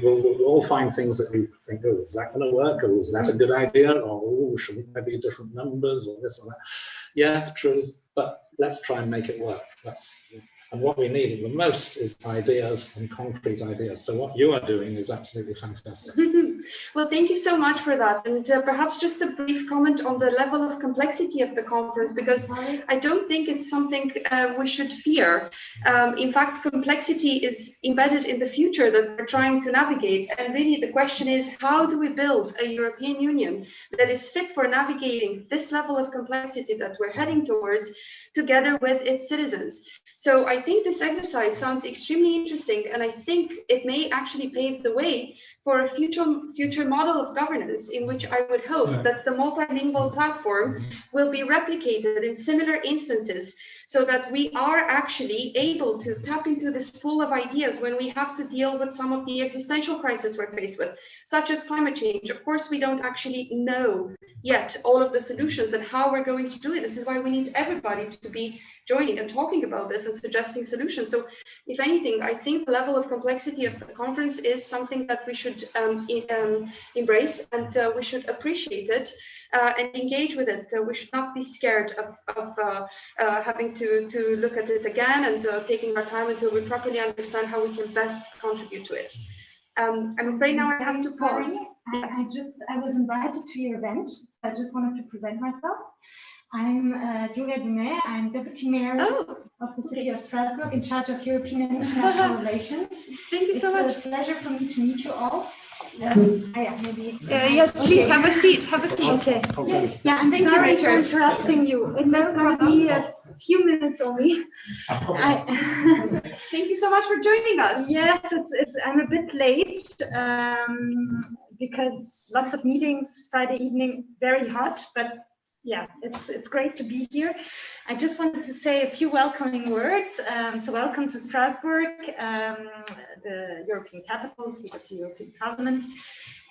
F: will all find things that we think, oh, is that going to work? Or is that a good idea? Or oh, shouldn't there be different numbers or this or that? Yeah, true, but let's try and make it work. And what we need the most is ideas and concrete ideas. So what you are doing is absolutely fantastic.
B: Well, thank you so much for that. And perhaps just a brief comment on the level of complexity of the conference, because I don't think it's something we should fear. In fact, complexity is embedded in the future that we're trying to navigate. And really the question is, how do we build a European Union that is fit for navigating this level of complexity that we're heading towards together with its citizens? So I think this exercise sounds extremely interesting, and I think it may actually pave the way for a future model of governance in which I would hope that the multilingual platform will be replicated in similar instances, so that we are actually able to tap into this pool of ideas when we have to deal with some of the existential crises we're faced with, such as climate change. Of course, we don't actually know yet all of the solutions and how we're going to do it. This is why we need everybody to be joining and talking about this and suggesting solutions. So if anything, I think the level of complexity of the conference is something that we should embrace, and we should appreciate it and engage with it. We should not be scared of having to look at it again and taking our time until we properly understand how we can best contribute to it. I'm afraid now I have to pause.
G: Yes. I was invited to your event, so I just wanted to present myself. I'm Julia Dumais. I'm Deputy Mayor of the City of Strasbourg, in charge of European and international relations.
B: Thank you so much.
G: It's a pleasure for me to meet you all. Yes,
B: please have a seat. Have a seat.
G: Okay. Yes. Yeah, I'm sorry for interrupting you. It's going to be a few minutes only.
B: Thank you so much for joining us.
G: Yes, I'm a bit late because lots of meetings Friday evening, very hot, but yeah, it's great to be here. I just wanted to say a few welcoming words. So welcome to Strasbourg, the European capital, seat of the European Parliament.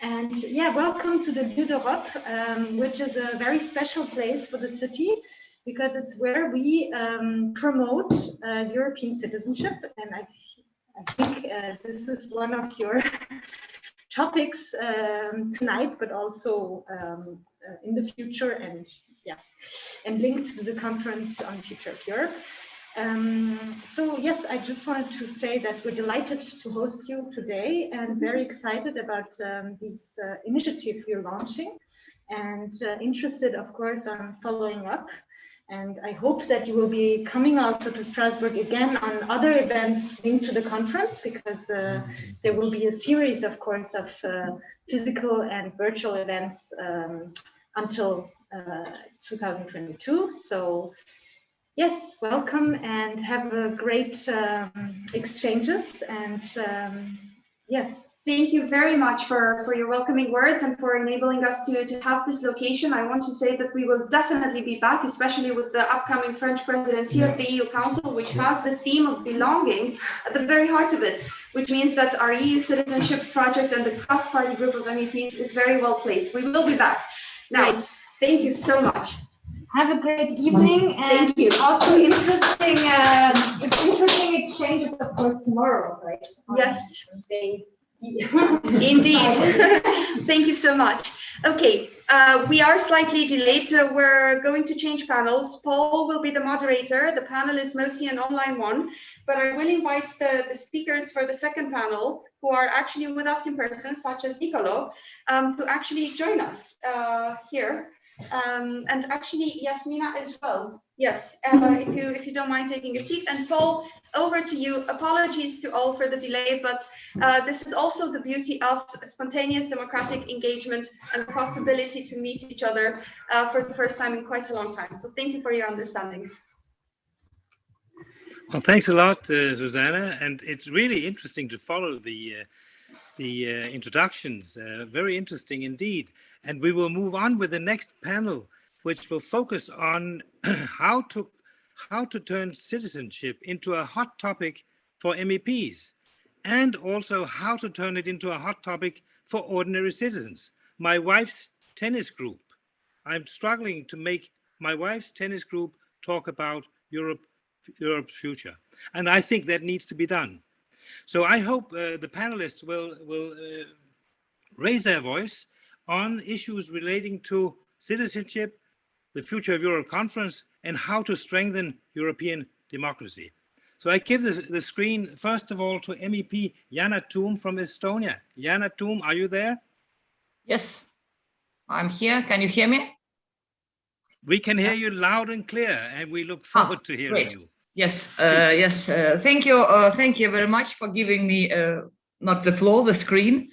G: And yeah, welcome to the Lieu d'Europe, which is a very special place for the city, because it's where we promote European citizenship. And I think this is one of your topics tonight, but also in the future, and linked to the conference on the future of Europe. So yes, I just wanted to say that we're delighted to host you today and very excited about this initiative you're launching, and interested, of course, on following up. And I hope that you will be coming also to Strasbourg again on other events linked to the conference, because there will be a series, of course, of physical and virtual events until 2022. So yes, welcome and have a great exchanges. And yes.
B: Thank you very much for your welcoming words and for enabling us to have this location. I want to say that we will definitely be back, especially with the upcoming French presidency of the EU Council, which has the theme of belonging at the very heart of it, which means that our EU citizenship project and the cross-party group of MEPs is very well placed. We will be back. Now, thank you so much.
G: Have a great evening, and
B: thank you.
G: Also interesting exchanges, of course, tomorrow, right?
B: Yes. Indeed. Thank you so much. Okay, we are slightly delayed. We're going to change panels. Paul will be the moderator. The panel is mostly an online one, but I will invite the speakers for the second panel, who are actually with us in person, such as Nicolo, to actually join us here. And actually, Yasmina as well. Yes, if you don't mind taking a seat. And Paul, over to you. Apologies to all for the delay, but this is also the beauty of spontaneous democratic engagement and the possibility to meet each other for the first time in quite a long time. So thank you for your understanding.
A: Well, thanks a lot, Susanna. And it's really interesting to follow the introductions. Very interesting indeed. And we will move on with the next panel, which will focus on how to turn citizenship into a hot topic for MEPs, and also how to turn it into a hot topic for ordinary citizens. My wife's tennis group. I'm struggling to make my wife's tennis group talk about Europe's future. And I think that needs to be done. So I hope the panelists will raise their voice on issues relating to citizenship, the Future of Europe conference, and how to strengthen European democracy. So I give the screen, first of all, to MEP Yana Toom from Estonia. Yana Toom, are you there?
H: Yes, I'm here. Can you hear me?
A: We can hear you loud and clear, and we look forward to hearing you.
H: Yes, yes. Thank you. Thank you very much for giving me not the floor, the screen.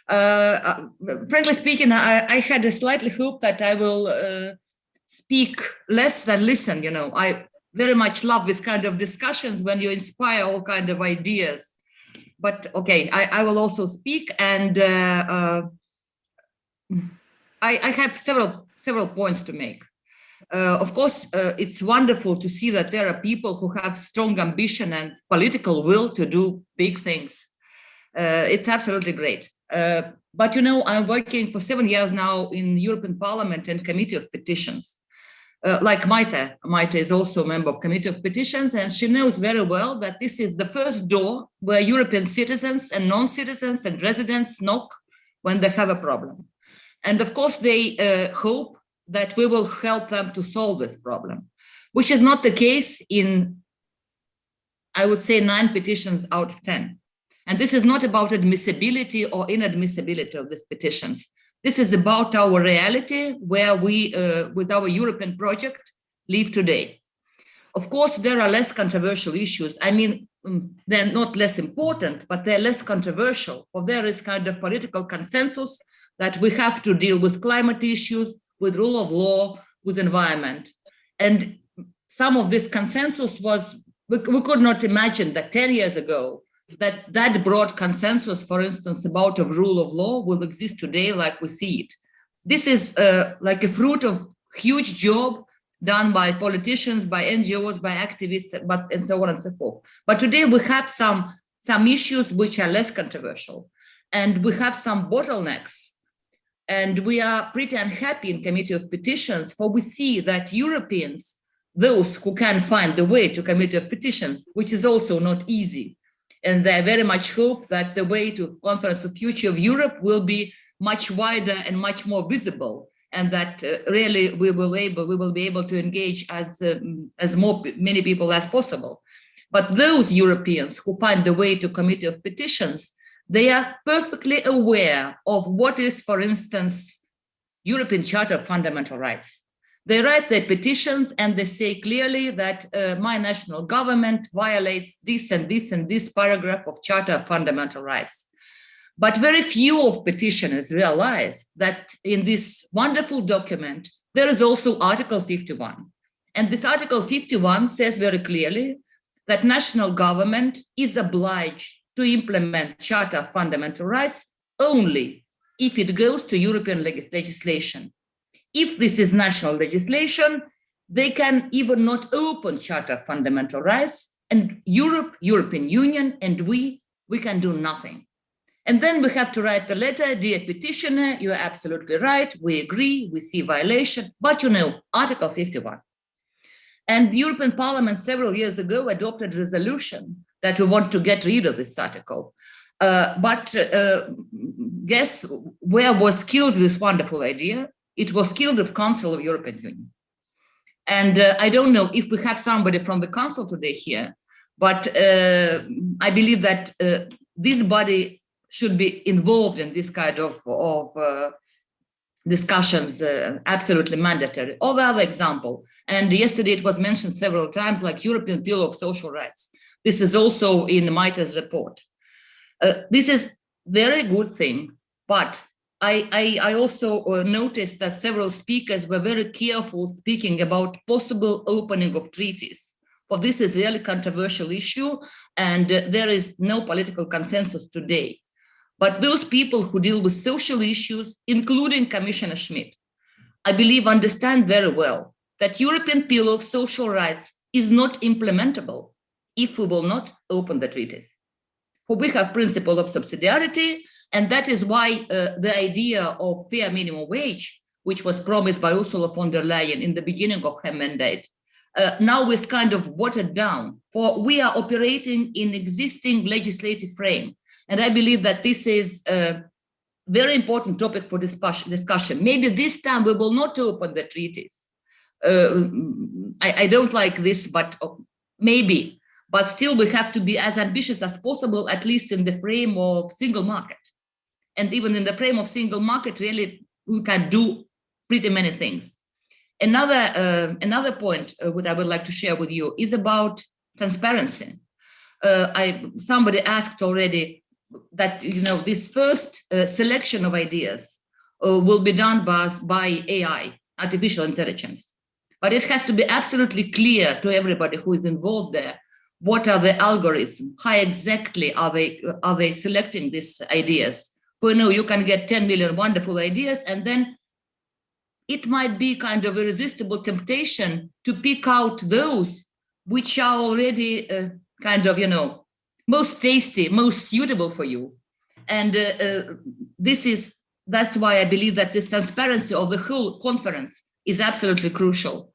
H: Frankly speaking, I had a slightly hope that I will speak less than listen. You know, I very much love this kind of discussions when you inspire all kind of ideas. But okay, I will also speak, and I have several points to make. Of course, it's wonderful to see that there are people who have strong ambition and political will to do big things. It's absolutely great. But you know, I'm working for 7 years now in European Parliament and Committee of Petitions. Like Maite is also a member of Committee of Petitions, and she knows very well that this is the first door where European citizens and non-citizens and residents knock when they have a problem. And of course, they hope that we will help them to solve this problem, which is not the case in, I would say, 9 petitions out of 10. And this is not about admissibility or inadmissibility of these petitions. This is about our reality where we, with our European project, live today. Of course, there are less controversial issues. I mean, they're not less important, but they're less controversial. For there is kind of political consensus that we have to deal with climate issues, with rule of law, with environment. And some of this consensus was, we could not imagine that 10 years ago, that broad consensus, for instance, about the rule of law will exist today like we see it. This is like a fruit of huge job done by politicians, by NGOs, by activists, and so on and so forth. But today we have some issues which are less controversial, and we have some bottlenecks. And we are pretty unhappy in Committee of Petitions, for we see that Europeans, those who can find the way to Committee of Petitions, which is also not easy, and they very much hope that the way to Conference of Future of Europe will be much wider and much more visible, and that really we will be able to engage as many people as possible. But those Europeans who find the way to Committee of Petitions, they are perfectly aware of what is, for instance, European Charter of Fundamental Rights. They write their petitions and they say clearly that my national government violates this and this and this paragraph of Charter of Fundamental Rights. But very few of petitioners realize that in this wonderful document, there is also Article 51. And this Article 51 says very clearly that national government is obliged to implement Charter of Fundamental Rights only if it goes to European legislation. If this is national legislation, they can even not open Charter of Fundamental Rights, and European Union, and we can do nothing. And then we have to write the letter, dear petitioner, you are absolutely right, we agree, we see violation, but you know, Article 51. And the European Parliament several years ago adopted a resolution that we want to get rid of this article. But guess where was killed this wonderful idea? It was killed at Council of European Union. And I don't know if we have somebody from the Council today here, but I believe that this body should be involved in this kind of discussions absolutely mandatory. Or the other example, and yesterday it was mentioned several times, like European Pillar of Social Rights. This is also in Maita's report. This is very good thing, but I also noticed that several speakers were very careful speaking about possible opening of treaties. For this is really controversial issue, and there is no political consensus today. But those people who deal with social issues, including Commissioner Schmidt, I believe understand very well that European Pillar of Social Rights is not implementable if we will not open the treaties. For we have principle of subsidiarity, and that is why the idea of fair minimum wage, which was promised by Ursula von der Leyen in the beginning of her mandate, now is kind of watered down. For we are operating in existing legislative frame. And I believe that this is a very important topic for discussion. Maybe this time we will not open the treaties. I don't like this, but maybe. But still we have to be as ambitious as possible, at least in the frame of single market. And even in the frame of single market, really, we can do pretty many things. Another point what I would like to share with you is about transparency. Somebody asked already that, you know, this first selection of ideas will be done by AI, artificial intelligence. But it has to be absolutely clear to everybody who is involved there, what are the algorithms, how exactly are they selecting these ideas. For you know, you can get 10 million wonderful ideas, and then it might be kind of a irresistible temptation to pick out those which are already kind of, you know, most tasty, most suitable for you. And that's why I believe that this transparency of the whole conference is absolutely crucial.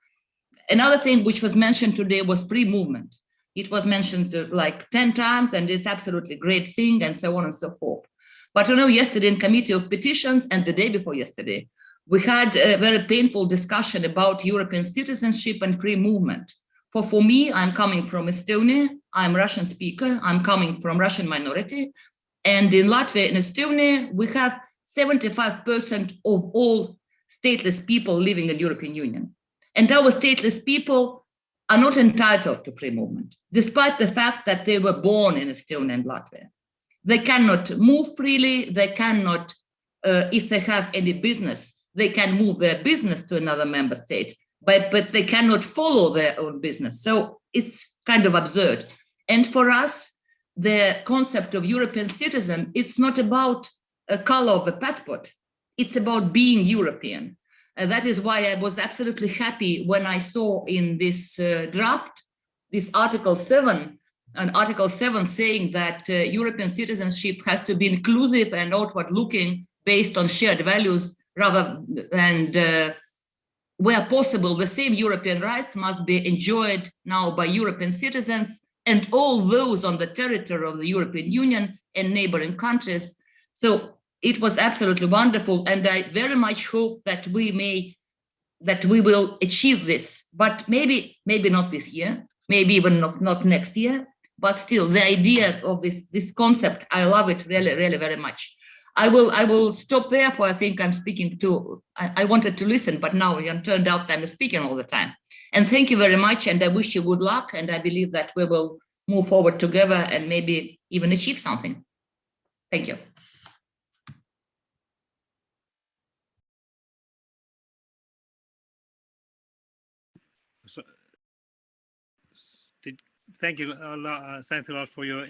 H: Another thing which was mentioned today was free movement. It was mentioned like 10 times, and it's absolutely great thing, and so on and so forth. But you know, yesterday in Committee of Petitions and the day before yesterday, we had a very painful discussion about European citizenship and free movement. For me, I'm coming from Estonia, I'm Russian speaker, I'm coming from Russian minority. And in Latvia and Estonia, we have 75% of all stateless people living in the European Union. And our stateless people are not entitled to free movement, despite the fact that they were born in Estonia and Latvia. They cannot move freely, they cannot, if they have any business, they can move their business to another member state, but they cannot follow their own business. So it's kind of absurd. And for us, the concept of European citizen, it's not about a color of a passport. It's about being European. And that is why I was absolutely happy when I saw in this draft, this Article 7, and Article 7 saying that European citizenship has to be inclusive and outward looking based on shared values, rather, and where possible, the same European rights must be enjoyed now by European citizens and all those on the territory of the European Union and neighboring countries. So it was absolutely wonderful, and I very much hope that we will achieve this, but maybe not this year, maybe even not next year, but still the idea of this concept, I love it really, really very much. I will stop there, for I think I'm speaking to, I wanted to listen, but now it turned out I'm speaking all the time. And thank you very much, and I wish you good luck, and I believe that we will move forward together and maybe even achieve something. Thank you.
A: So, thank you thanks a lot for your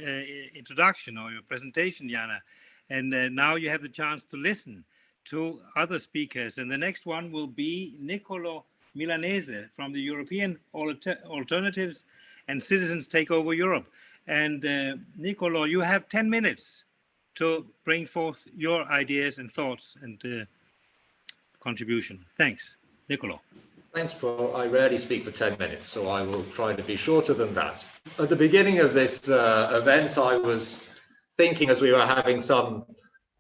A: introduction or your presentation, Jana. And now you have the chance to listen to other speakers. And the next one will be Niccolò Milanese from the European Alternatives and Citizens Take Over Europe. And Niccolò, you have 10 minutes to bring forth your ideas and thoughts and contribution. Thanks, Niccolò.
I: Thanks, Paul. I rarely speak for 10 minutes, so I will try to be shorter than that. At the beginning of this event, I was thinking, as we were having some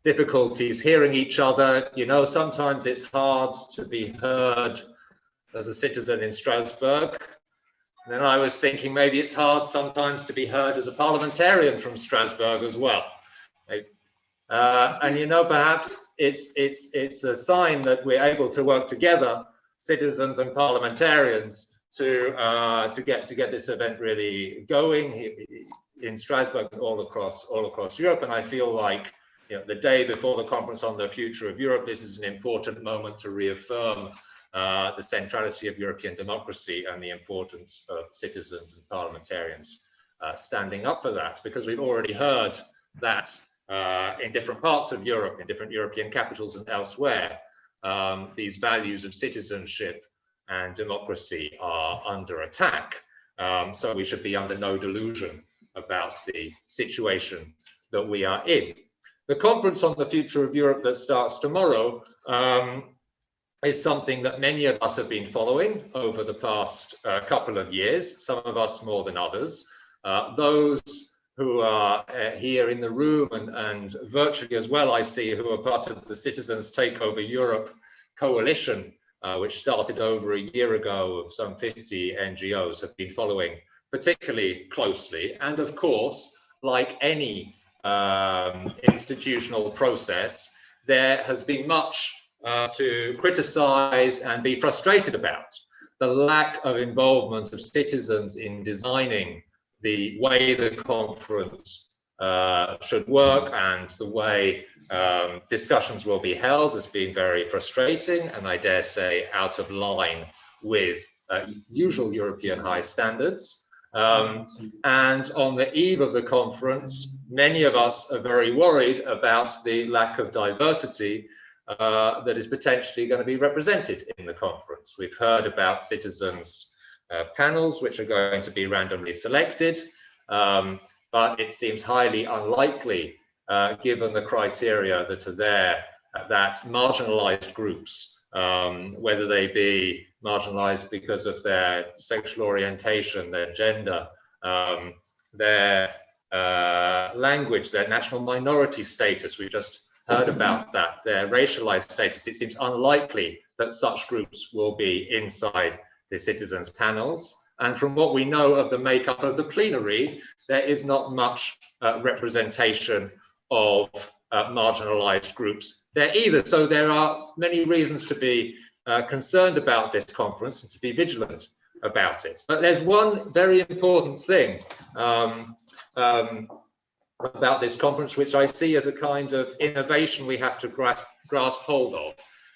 I: difficulties hearing each other, you know, sometimes it's hard to be heard as a citizen in Strasbourg. And then I was thinking maybe it's hard sometimes to be heard as a parliamentarian from Strasbourg as well. And you know, perhaps it's a sign that we're able to work together, citizens and parliamentarians, to get this event really going in Strasbourg and all across Europe. And I feel like, you know, the day before the conference on the future of Europe, this is an important moment to reaffirm the centrality of European democracy and the importance of citizens and parliamentarians standing up for that, because we've already heard that in different parts of Europe, in different European capitals and elsewhere, these values of citizenship and democracy are under attack. So we should be under no delusion about the situation that we are in. The conference on the future of Europe that starts tomorrow is something that many of us have been following over the past couple of years, some of us more than others. Those who are here in the room and virtually as well, I see, who are part of the Citizens Take Over Europe coalition, which started over a year ago of some 50 NGOs, have been following particularly closely. And of course, like any institutional process, there has been much to criticize and be frustrated about. The lack of involvement of citizens in designing the way the conference should work and the way discussions will be held has been very frustrating, and I dare say out of line with usual European high standards. And on the eve of the conference, many of us are very worried about the lack of diversity that is potentially going to be represented in the conference. We've heard about citizens panels which are going to be randomly selected, but it seems highly unlikely, given the criteria that are there, that marginalized groups, whether they be marginalized because of their sexual orientation, their gender, their language, their national minority status, we just heard about that, their racialized status, it seems unlikely that such groups will be inside the citizens panels. And from what we know of the makeup of the plenary, there is not much representation of marginalized groups there either. So there are many reasons to be concerned about this conference and to be vigilant about it. But there's one very important thing about this conference, which I see as a kind of innovation we have to grasp hold of.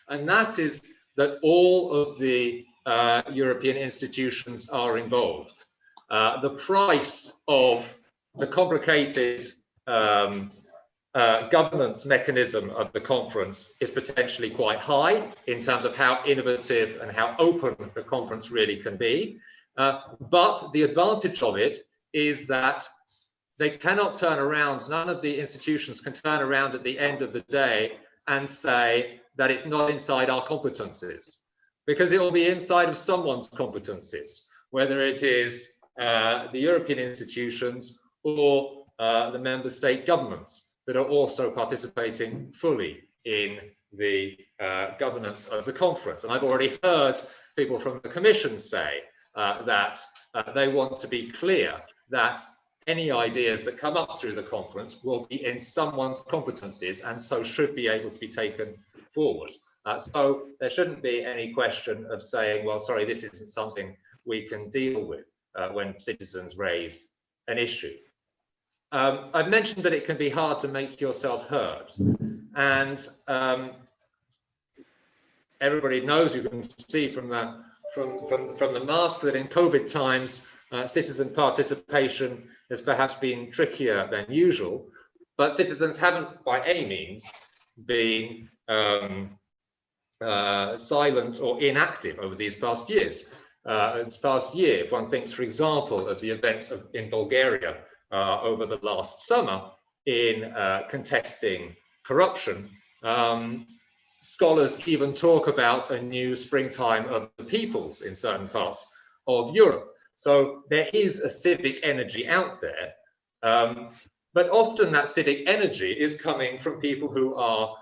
I: And that is that all of the European institutions are involved. The price of the complicated governance mechanism of the conference is potentially quite high in terms of how innovative and how open the conference really can be. But the advantage of it is that they cannot turn around, none of the institutions can turn around at the end of the day and say that it's not inside our competencies, because it will be inside of someone's competencies, whether it is the European institutions or the member state governments that are also participating fully in the governance of the conference. And I've already heard people from the Commission say that they want to be clear that any ideas that come up through the conference will be in someone's competencies and so should be able to be taken forward. So there shouldn't be any question of saying, well, sorry, this isn't something we can deal with when citizens raise an issue. I've mentioned that it can be hard to make yourself heard. And everybody knows, you can see from the mask that in COVID times, citizen participation has perhaps been trickier than usual, but citizens haven't by any means been silent or inactive over these past years. This past year, if one thinks, for example, of the events in Bulgaria over the last summer in contesting corruption, scholars even talk about a new springtime of the peoples in certain parts of Europe. So there is a civic energy out there, but often that civic energy is coming from people who are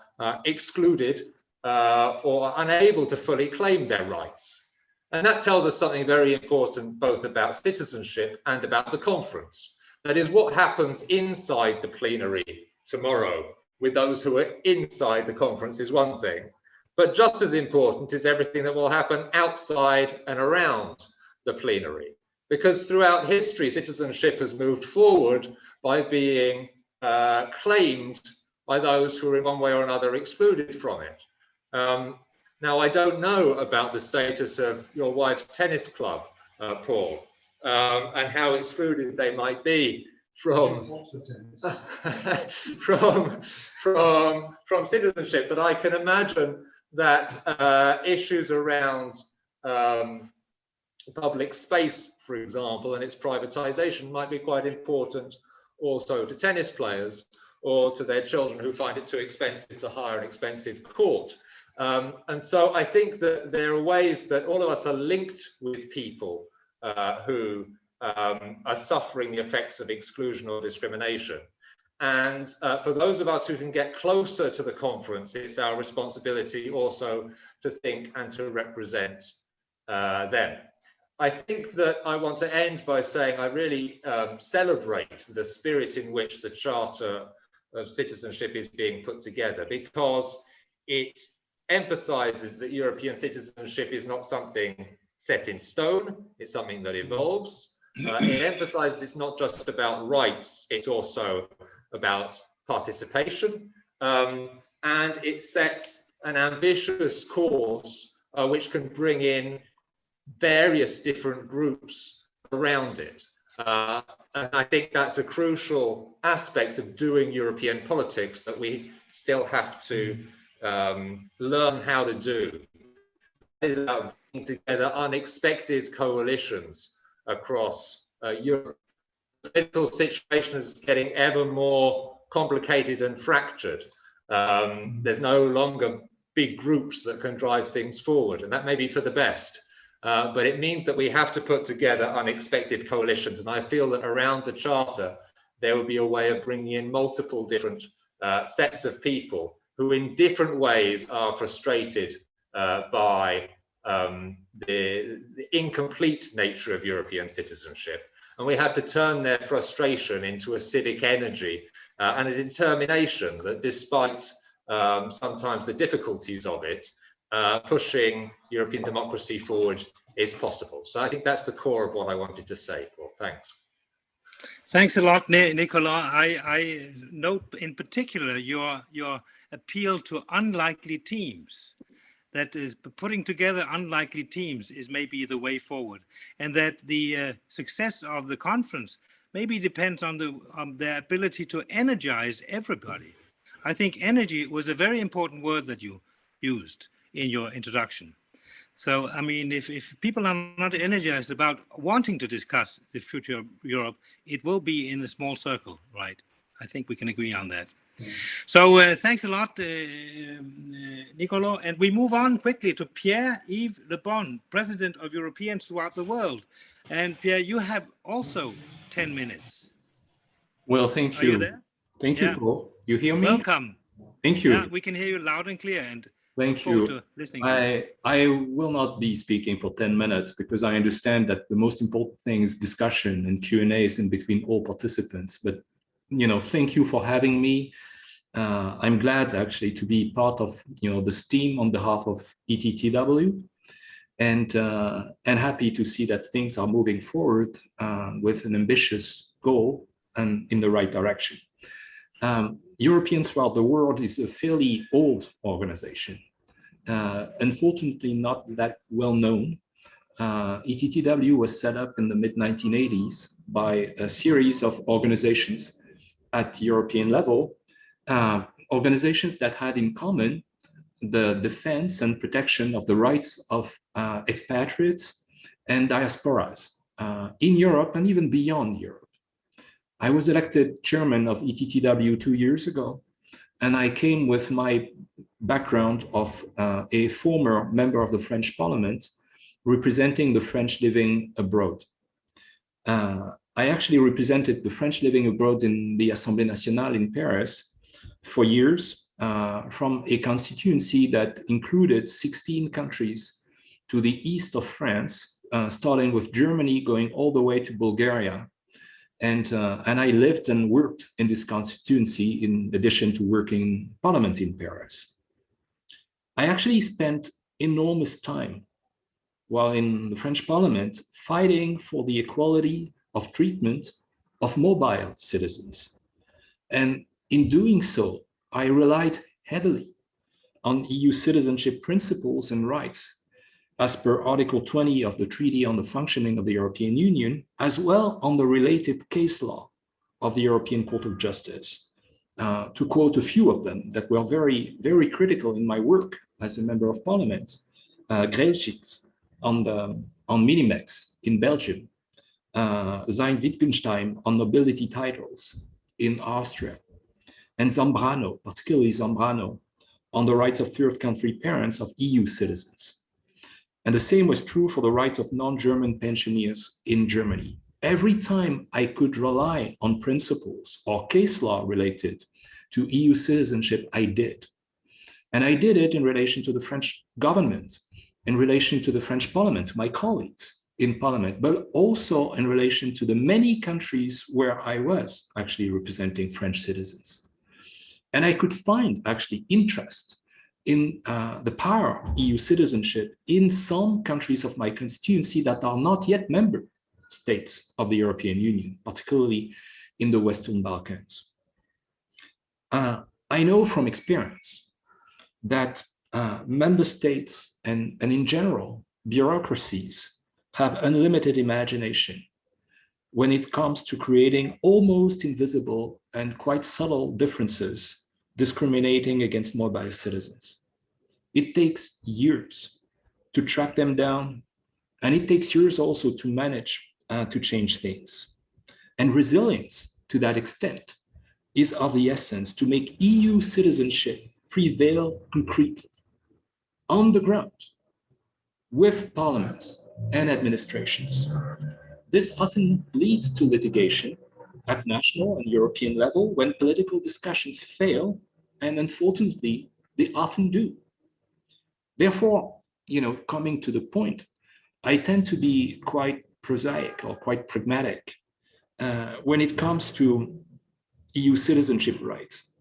I: excluded or unable to fully claim their rights. And that tells us something very important, both about citizenship and about the conference. That is, what happens inside the plenary tomorrow with those who are inside the conference is one thing, but just as important is everything that will happen outside and around the plenary. Because throughout history, citizenship has moved forward by being claimed by those who are in one way or another excluded from it. Now, I don't know about the status of your wife's tennis club, Paul, and how excluded they might be from from citizenship, but I can imagine that issues around public space, for example, and its privatization might be quite important also to tennis players or to their children who find it too expensive to hire an expensive court. And so I think that there are ways that all of us are linked with people who are suffering the effects of exclusion or discrimination. And for those of us who can get closer to the conference, it's our responsibility also to think and to represent them. I think that I want to end by saying I really celebrate the spirit in which the Charter of Citizenship is being put together, because it emphasizes that European citizenship is not something set in stone, it's something that evolves. It emphasizes it's not just about rights, it's also about participation. And it sets an ambitious course which can bring in various different groups around it. And I think that's a crucial aspect of doing European politics that we still have to learn how to do. It is about bringing together unexpected coalitions across Europe. The political situation is getting ever more complicated and fractured. There's no longer big groups that can drive things forward, and that may be for the best. But it means that we have to put together unexpected coalitions. And I feel that around the Charter, there will be a way of bringing in multiple different sets of people who in different ways are frustrated by the incomplete nature of European citizenship. And we have to turn their frustration into a civic energy and a determination that despite sometimes the difficulties of it, pushing European democracy forward is possible. So I think that's the core of what I wanted to say, Paul. Thanks.
A: Thanks a lot, Nicolas. I note in particular your appeal to unlikely teams. That is, putting together unlikely teams is maybe the way forward, and that the success of the conference maybe depends on the ability to energize everybody. I think energy was a very important word that you used in your introduction. So, I mean, if people are not energized about wanting to discuss the future of Europe, it will be in a small circle, right? I think we can agree on that. So thanks a lot, Nicolas. And we move on quickly to Pierre-Yves Le Bon, President of Europeans throughout the world. And Pierre, you have also 10 minutes.
J: Well, thank you.
A: Are you there?
J: Thank you, Paul. You hear me?
A: Welcome.
J: Thank you.
A: Yeah, we can hear you loud and clear. And
J: thank you.
A: To listening
J: I will not be speaking for 10 minutes because I understand that the most important thing is discussion and Q&As in between all participants. But, you know, thank you for having me. I'm glad actually to be part of, this team on behalf of ETTW, and happy to see that things are moving forward with an ambitious goal and in the right direction. Europeans throughout the world is a fairly old organization, unfortunately not that well known. ETTW was set up in the mid-1980s by a series of organizations at European level, organizations that had in common the defense and protection of the rights of expatriates and diasporas in Europe and even beyond Europe. I was elected chairman of ETTW 2 years ago, and I came with my background of a former member of the French Parliament representing the French living abroad. I actually represented the French living abroad in the Assemblée Nationale in Paris for years, from a constituency that included 16 countries to the east of France, starting with Germany, going all the way to Bulgaria. And I lived and worked in this constituency in addition to working in parliament in Paris. I actually spent enormous time while in the French parliament fighting for the equality of treatment of mobile citizens. And in doing so, I relied heavily on EU citizenship principles and rights as per Article 20 of the Treaty on the Functioning of the European Union, as well on the related case law of the European Court of Justice. To quote a few of them that were very, very critical in my work as a member of parliament, Grelchits on Minimex in Belgium, Sein-Wittgenstein on nobility titles in Austria, and Zambrano, particularly Zambrano, on the rights of third country parents of EU citizens. And the same was true for the rights of non-German pensioners in Germany. Every time I could rely on principles or case law related to EU citizenship, I did. And I did it in relation to the French government, in relation to the French parliament, my colleagues in parliament, but also in relation to the many countries where I was actually representing French citizens. And I could find actually interest in the power of EU citizenship in some countries of my constituency that are not yet member states of the European Union, particularly in the Western Balkans. I know from experience that member states and in general, bureaucracies have unlimited imagination when it comes to creating almost invisible and quite subtle differences discriminating against mobile citizens. It takes years to track them down, and it takes years also to manage to change things. And resilience to that extent is of the essence to make EU citizenship prevail concretely on the ground with parliaments and administrations. This often leads to litigation at national and European level when political discussions fail, and unfortunately, they often do. Therefore, coming to the point, I tend to be quite prosaic or quite pragmatic when it comes to EU citizenship rights.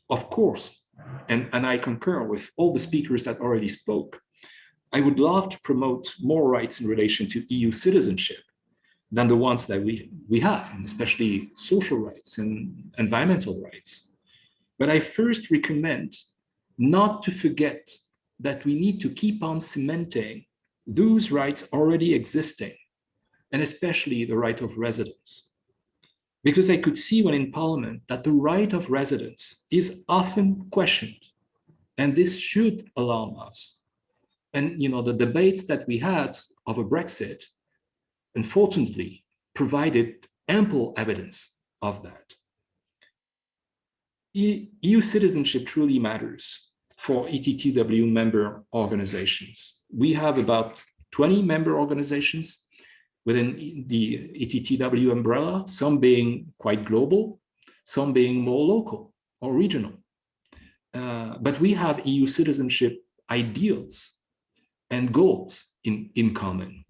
J: Of course, and I concur with all the speakers that already spoke, I would love to promote more rights in relation to EU citizenship than the ones that we have, and especially social rights and environmental rights. But I first recommend not to forget that we need to keep on cementing those rights already existing, and especially the right of residence. Because I could see when in Parliament that the right of residence is often questioned, and this should alarm us. And the debates that we had over Brexit, unfortunately, provided ample evidence of that. EU citizenship truly matters for ETTW member organizations. We have about 20 member organizations within the ETTW umbrella, some being quite global, some being more local or regional. But we have EU citizenship ideals and goals in common.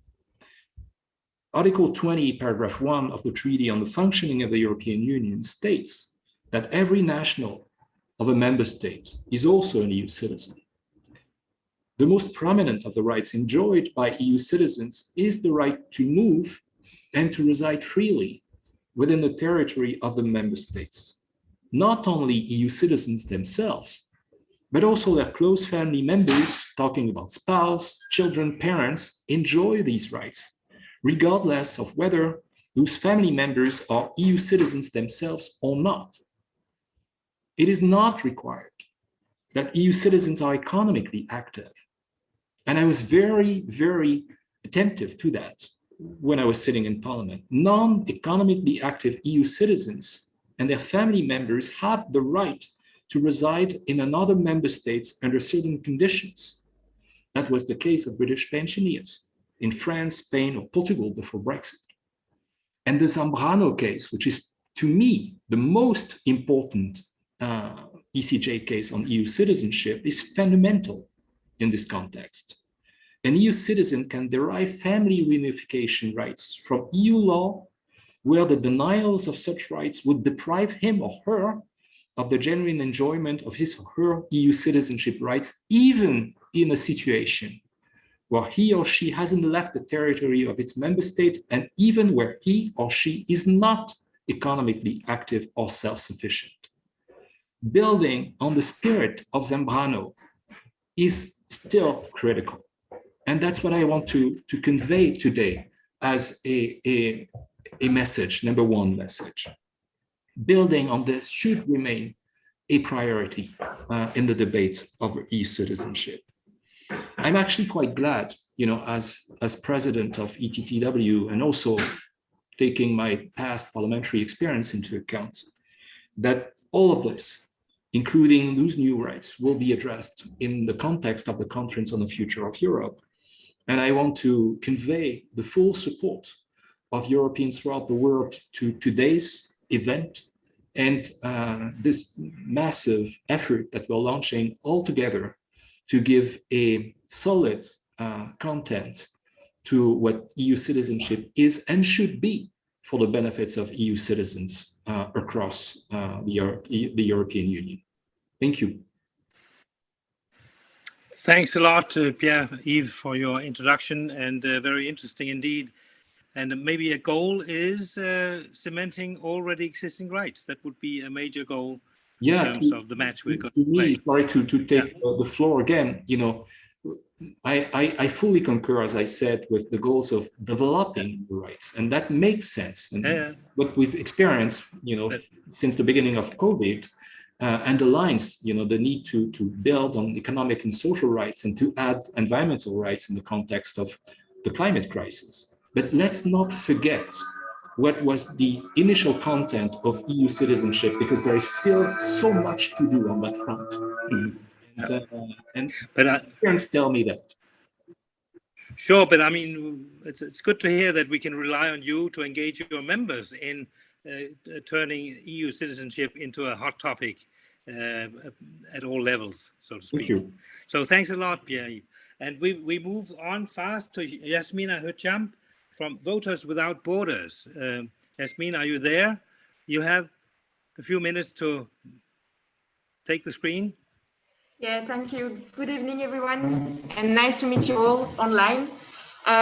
J: Article 20, paragraph 1 of the Treaty on the Functioning of the European Union states that every national of a member state is also an EU citizen. The most prominent of the rights enjoyed by EU citizens is the right to move and to reside freely within the territory of the member states. Not only EU citizens themselves, but also their close family members, talking about spouse, children, parents, enjoy these rights, regardless of whether those family members are EU citizens themselves or not. It is not required that EU citizens are economically active. And I was very, very attentive to that when I was sitting in Parliament. Non-economically active EU citizens and their family members have the right to reside in another member state under certain conditions. That was the case of British pensioners in France, Spain, or Portugal before Brexit. And the Zambrano case, which is to me the most important ECJ case on EU citizenship, is fundamental in this context. An EU citizen can derive family reunification rights from EU law where the denials of such rights would deprive him or her of the genuine enjoyment of his or her EU citizenship rights, even in a situation where he or she hasn't left the territory of its member state, and even where he or she is not economically active or self-sufficient. Building on the spirit of Zambrano is still critical. And that's what I want to convey today as a message, number one message. Building on this should remain a priority in the debate of EU citizenship. I'm actually quite glad, as president of ETTW, and also taking my past parliamentary experience into account, that all of this, including those new rights, will be addressed in the context of the Conference on the Future of Europe. And I want to convey the full support of Europeans throughout the world to today's event and this massive effort that we're launching all together to give a solid content to what EU citizenship is and should be for the benefits of EU citizens across the European Union. Thank you.
A: Thanks a lot, Pierre-Yves, for your introduction, and very interesting indeed. And maybe a goal is cementing already existing rights. That would be a major goal in terms of the match we're going to play.
J: Sorry to take the floor again. I fully concur, as I said, with the goals of developing the rights, and that makes sense. And what we've experienced, since the beginning of COVID, underlines, the need to build on economic and social rights and to add environmental rights in the context of the climate crisis. But let's not forget what was the initial content of EU citizenship, because there is still so much to do on that front. And parents tell me that.
A: Sure, but I mean, it's good to hear that we can rely on you to engage your members in turning EU citizenship into a hot topic at all levels, so to speak.
J: Thank you.
A: So thanks a lot, Pierre. And we move on fast to Yasmina Hujamp from Voters Without Borders. Yasmin, are you there? You have a few minutes to take the screen.
K: Yeah, thank you. Good evening, everyone, and nice to meet you all online.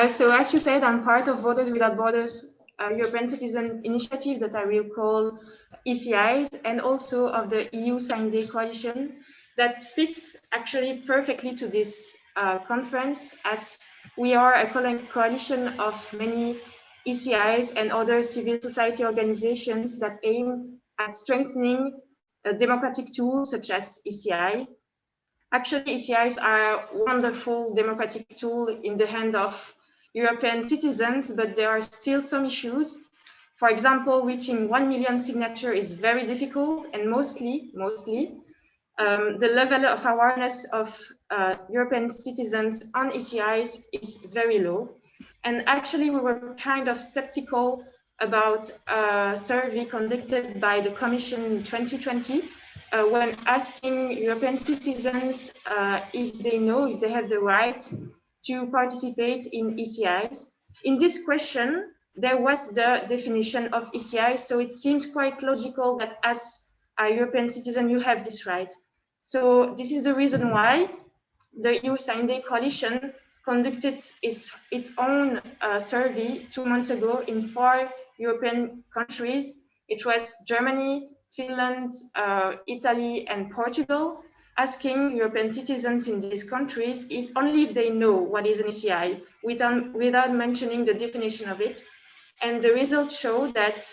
K: So as you said, I'm part of Voters Without Borders, European Citizen Initiative that I will call ECIs, and also of the EU Sign Day Coalition that fits actually perfectly to this conference, as we are a coalition of many ECIs and other civil society organizations that aim at strengthening democratic tools such as ECI. Actually, ECIs are a wonderful democratic tool in the hand of European citizens, but there are still some issues. For example, reaching 1 million signatures is very difficult, and mostly, the level of awareness of European citizens on ECIs is very low. And actually, we were kind of skeptical about a survey conducted by the Commission in 2020 when asking European citizens if they have the right to participate in ECIs. In this question, there was the definition of ECI, so it seems quite logical that as a European citizen, you have this right. So this is the reason why the EU Sign Day Coalition conducted its own survey 2 months ago in 4 European countries. It was Germany, Finland, Italy, and Portugal, asking European citizens in these countries if they know what is an ECI, without mentioning the definition of it. And the results show that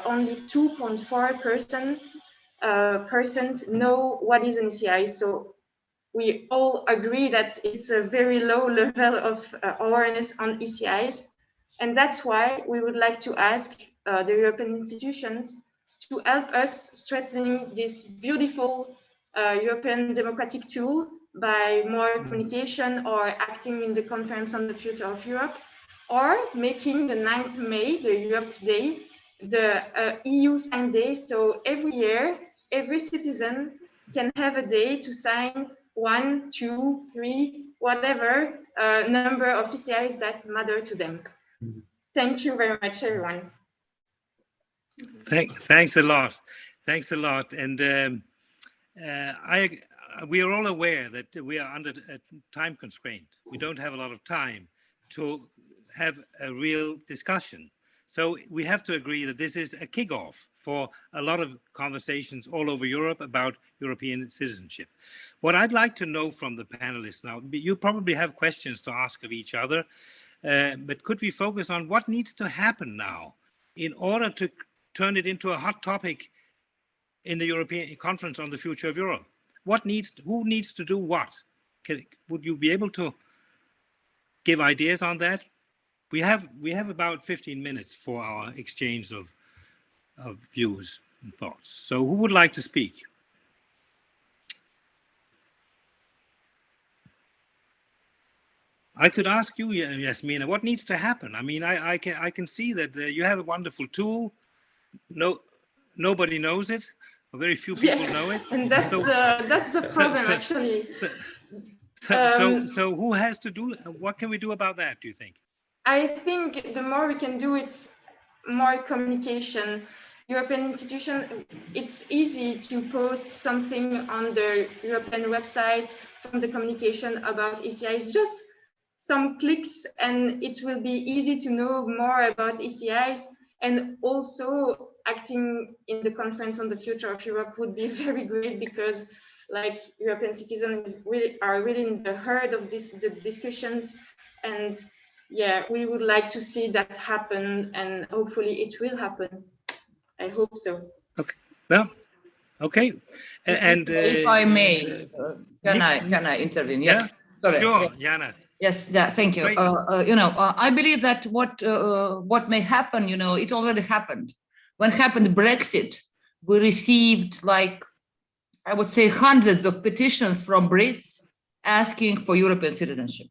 K: only 2.4% know what is an ECI. So we all agree that it's a very low level of awareness on ECIs. And that's why we would like to ask the European institutions to help us strengthening this beautiful European democratic tool by more communication or acting in the Conference on the Future of Europe, or making the 9th May, the Europe Day, the EU Sign Day. So every year, every citizen can have a day to sign 1, 2, 3, whatever number of ECIs that matter to them. Thank you very much, everyone.
A: Thanks a lot. Thanks a lot. And we are all aware that we are under a time constraint. We don't have a lot of time to have a real discussion. So we have to agree that this is a kickoff for a lot of conversations all over Europe about European citizenship. What I'd like to know from the panelists now, you probably have questions to ask of each other, but could we focus on what needs to happen now in order to turn it into a hot topic in the European Conference on the Future of Europe? Who needs to do what? Would you be able to give ideas on that? We have about 15 minutes for our exchange of views and thoughts. So who would like to speak? I could ask you, Yasmina, what needs to happen? I mean, I can see that you have a wonderful tool. Nobody knows it. Very few people know it.
K: And that's the problem, actually.
A: So who has to do? What can we do about that? Do you think?
K: I think the more we can do, it's more communication. European institution, it's easy to post something on the European website from the communication about ECI. It's just some clicks and it will be easy to know more about ECIs, and also acting in the conference on the future of Europe would be very great, because like European citizens are really in the heart of the discussions, and yeah, we would like to see that happen, and hopefully it will happen. I hope so.
A: Okay. Well, okay. And
H: if I may, can I intervene? Yes.
A: Yeah. Sorry. Sure, Jana.
H: Yes. Yeah. Thank you. I believe that what may happen, it already happened. When happened Brexit, we received, like, I would say, hundreds of petitions from Brits asking for European citizenship.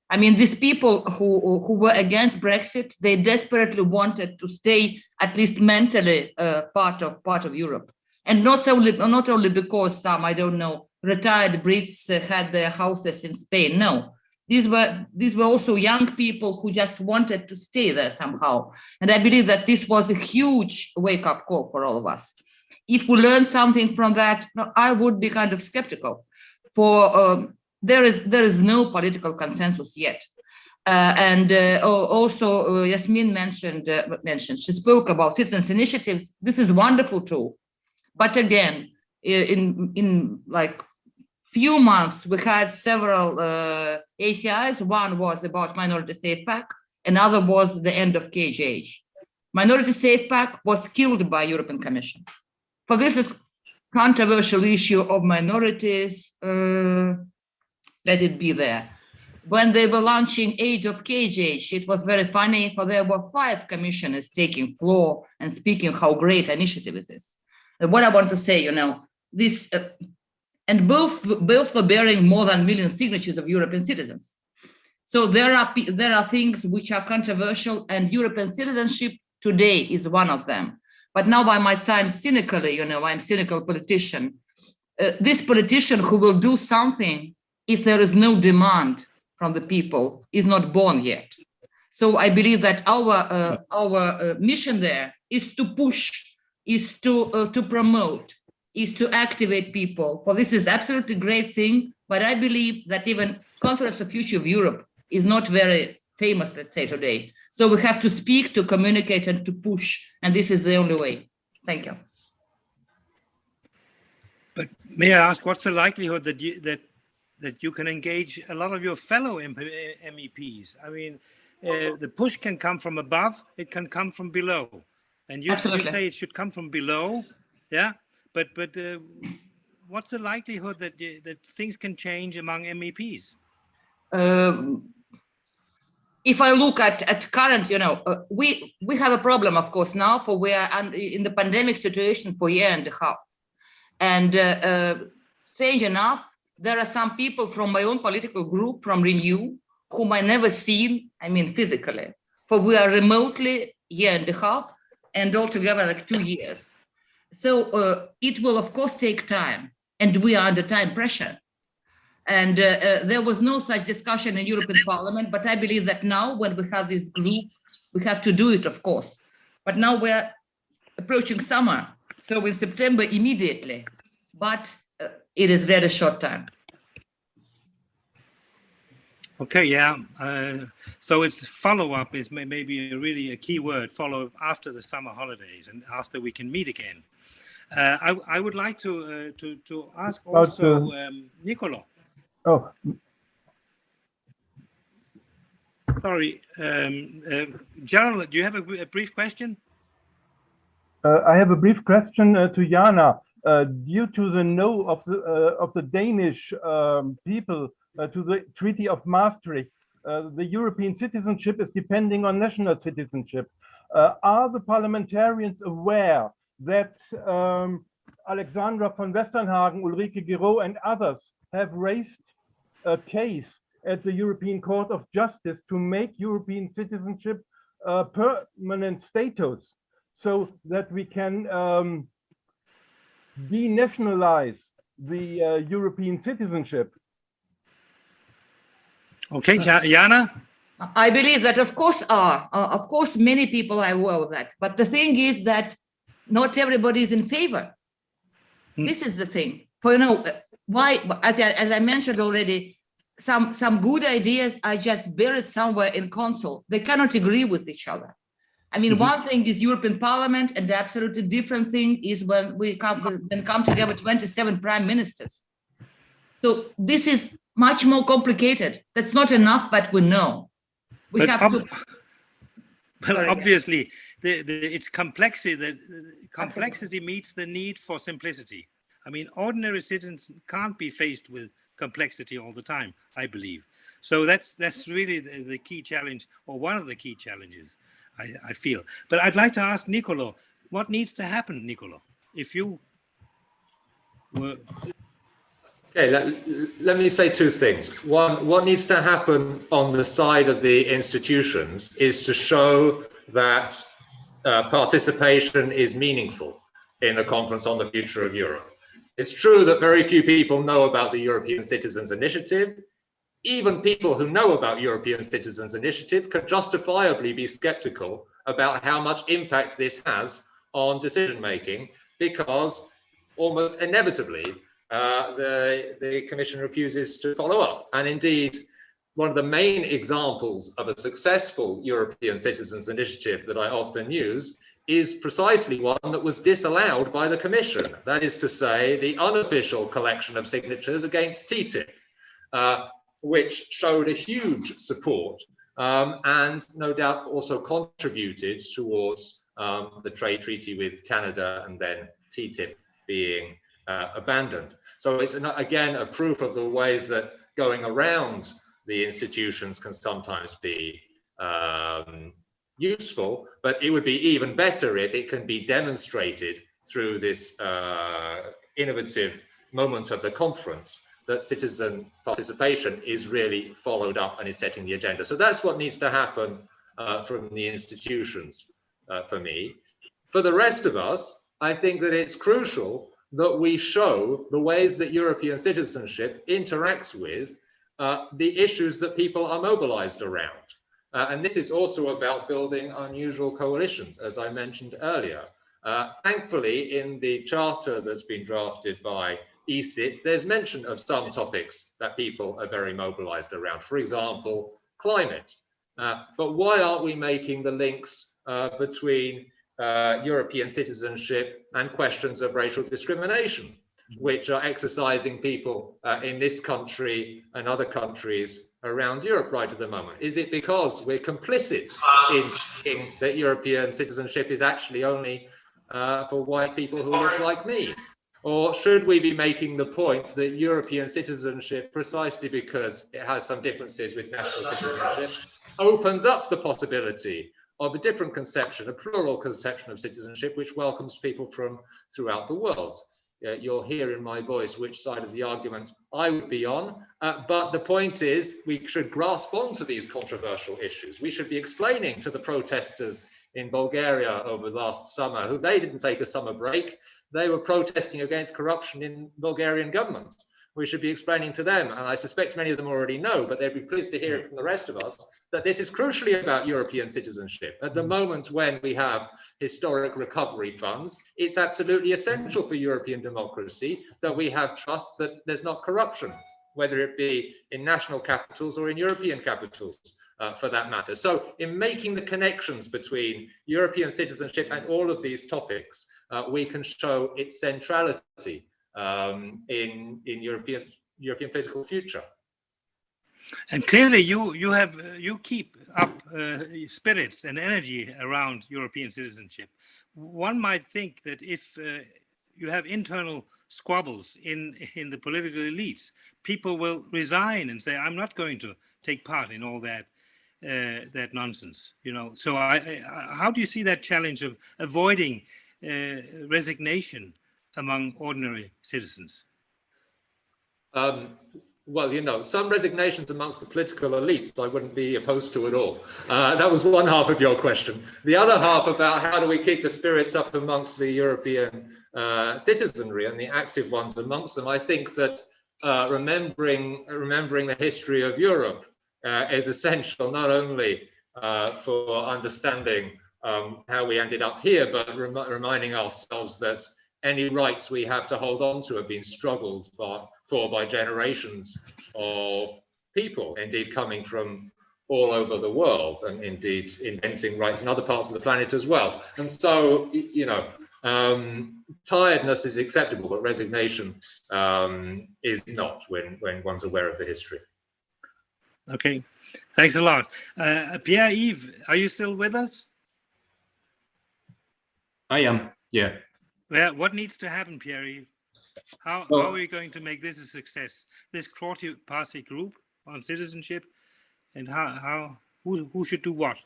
H: I mean, these people who were against Brexit, they desperately wanted to stay, at least mentally, part of Europe, and not only because some, I don't know, retired Brits had their houses in Spain. No, these were also young people who just wanted to stay there somehow. And I believe that this was a huge wake-up call for all of us. If we learn something from that, I would be kind of skeptical. There is no political consensus yet. Also Yasmin mentioned, she spoke about citizens' initiatives. This is a wonderful tool. But again, in like few months, we had several ACIs. One was about Minority Safe Pack, another was the end of KGH. Minority Safe Pack was killed by European Commission. For this is controversial issue of minorities, let it be there. When they were launching Age of KGH, it was very funny, for there were 5 commissioners taking floor and speaking how great initiative is this. And what I want to say, this, and both were bearing more than 1 million signatures of European citizens. So there are things which are controversial, and European citizenship today is one of them. But now I might sound cynically, I'm a cynical politician. This politician who will do something if there is no demand from the people is not born yet. So I believe that our mission there is to push, is to promote, is to activate people. Well, this is absolutely great thing, but I believe that even Conference of Future of Europe is not very famous, let's say, today. So we have to speak, to communicate, and to push, and this is the only way. Thank you.
A: But may I ask, what's the likelihood that you can engage a lot of your fellow MEPs? I mean, the push can come from above, it can come from below. And you say it should come from below, yeah? But what's the likelihood that things can change among MEPs?
H: If I look at current, we have a problem, of course, now, for we are in the pandemic situation for a year and a half. And strange enough, there are some people from my own political group, from Renew, whom I never seen, physically. For we are remotely year and a half, and altogether like 2 years. So it will, of course, take time, and we are under time pressure. And there was no such discussion in European Parliament, but I believe that now when we have this group, we have to do it, of course. But now we're approaching summer, so in September immediately, but it is very short time.
A: Okay, yeah. So it's follow-up is maybe really a key word, follow after the summer holidays and after we can meet again. I would like to ask also Nicolo.
L: Oh,
A: sorry, Gerald, do you have a brief question?
L: I have a brief question to Jana. Due to the no of the Danish people to the Treaty of Maastricht, the European citizenship is depending on national citizenship. Are the parliamentarians aware that Alexandra von Westernhagen, Ulrike Giraud, and others have raised a case at the European Court of Justice to make European citizenship permanent status, so that we can denationalize the European citizenship?
A: Okay, Jana?
H: I believe that of course many people are aware of that, but the thing is that not everybody is in favor. This is the thing. For why, as I mentioned already, some good ideas are just buried somewhere in council. They cannot agree with each other. I mean, one thing is European Parliament, and the absolutely different thing is when we come together 27 prime ministers. So this is much more complicated. That's not enough, but we know. We have to.
A: But obviously, its complexity. The complexity meets the need for simplicity. I mean, ordinary citizens can't be faced with complexity all the time, I believe. So that's really the key challenge, or one of the key challenges, I feel. But I'd like to ask Nicolo, what needs to happen, Nicolo, if you were...
I: Okay, let me say two things. One, what needs to happen on the side of the institutions is to show that participation is meaningful in the Conference on the Future of Europe. It's true that very few people know about the European Citizens Initiative. Even people who know about European Citizens Initiative could justifiably be skeptical about how much impact this has on decision-making, because almost inevitably, the Commission refuses to follow up. And indeed, one of the main examples of a successful European Citizens Initiative that I often use is precisely one that was disallowed by the Commission. That is to say, the unofficial collection of signatures against TTIP, which showed a huge support and no doubt also contributed towards the trade treaty with Canada and then TTIP being abandoned. So it's again a proof of the ways that going around the institutions can sometimes be useful, but it would be even better if it can be demonstrated through this innovative moment of the conference that citizen participation is really followed up and is setting the agenda. So that's what needs to happen from the institutions for me. For the rest of us, I think that it's crucial that we show the ways that European citizenship interacts with the issues that people are mobilized around. And this is also about building unusual coalitions, as I mentioned earlier. Thankfully, in the charter that's been drafted by ECIT, there's mention of some topics that people are very mobilized around. For example, climate. But why aren't we making the links between European citizenship and questions of racial discrimination, which are exercising people in this country and other countries around Europe right at the moment? Is it because we're complicit in thinking that European citizenship is actually only for white people who look like me? Or should we be making the point that European citizenship, precisely because it has some differences with national citizenship, opens up the possibility of a different conception, a plural conception of citizenship, which welcomes people from throughout the world? You'll hear in my voice which side of the argument I would be on, but the point is we should grasp onto these controversial issues. We should be explaining to the protesters in Bulgaria over last summer, who they didn't take a summer break, they were protesting against corruption in Bulgarian government. we should be explaining to them, and I suspect many of them already know, but they'd be pleased to hear it from the rest of us, that this is crucially about European citizenship. At the moment when we have historic recovery funds, it's absolutely essential for European democracy that we have trust that there's not corruption, whether it be in national capitals or in European capitals. For that matter. So in making the connections between European citizenship and all of these topics, we can show its centrality in European political future.
A: And clearly you keep up spirits and energy around European citizenship. One might think that if you have internal squabbles in the political elites, people will resign and say, I'm not going to take part in all that nonsense, you know. So how do you see that challenge of avoiding resignation among ordinary citizens?
I: Well, you know, some resignations amongst the political elites I wouldn't be opposed to at all. That was one half of your question. The other half about how do we keep the spirits up amongst the European citizenry and the active ones amongst them, I think that remembering the history of Europe is essential, not only for understanding how we ended up here, but reminding ourselves that any rights we have to hold on to have been struggled for by generations of people, indeed coming from all over the world, and indeed inventing rights in other parts of the planet as well. And so, you know, tiredness is acceptable, but resignation is not when one's aware of the history.
A: Okay, thanks a lot. Pierre-Yves, are you still with us?
J: I am, yeah.
A: Well, what needs to happen, Pierre-Yves? How are we going to make this a success? This cross-party group on citizenship, and who should do what?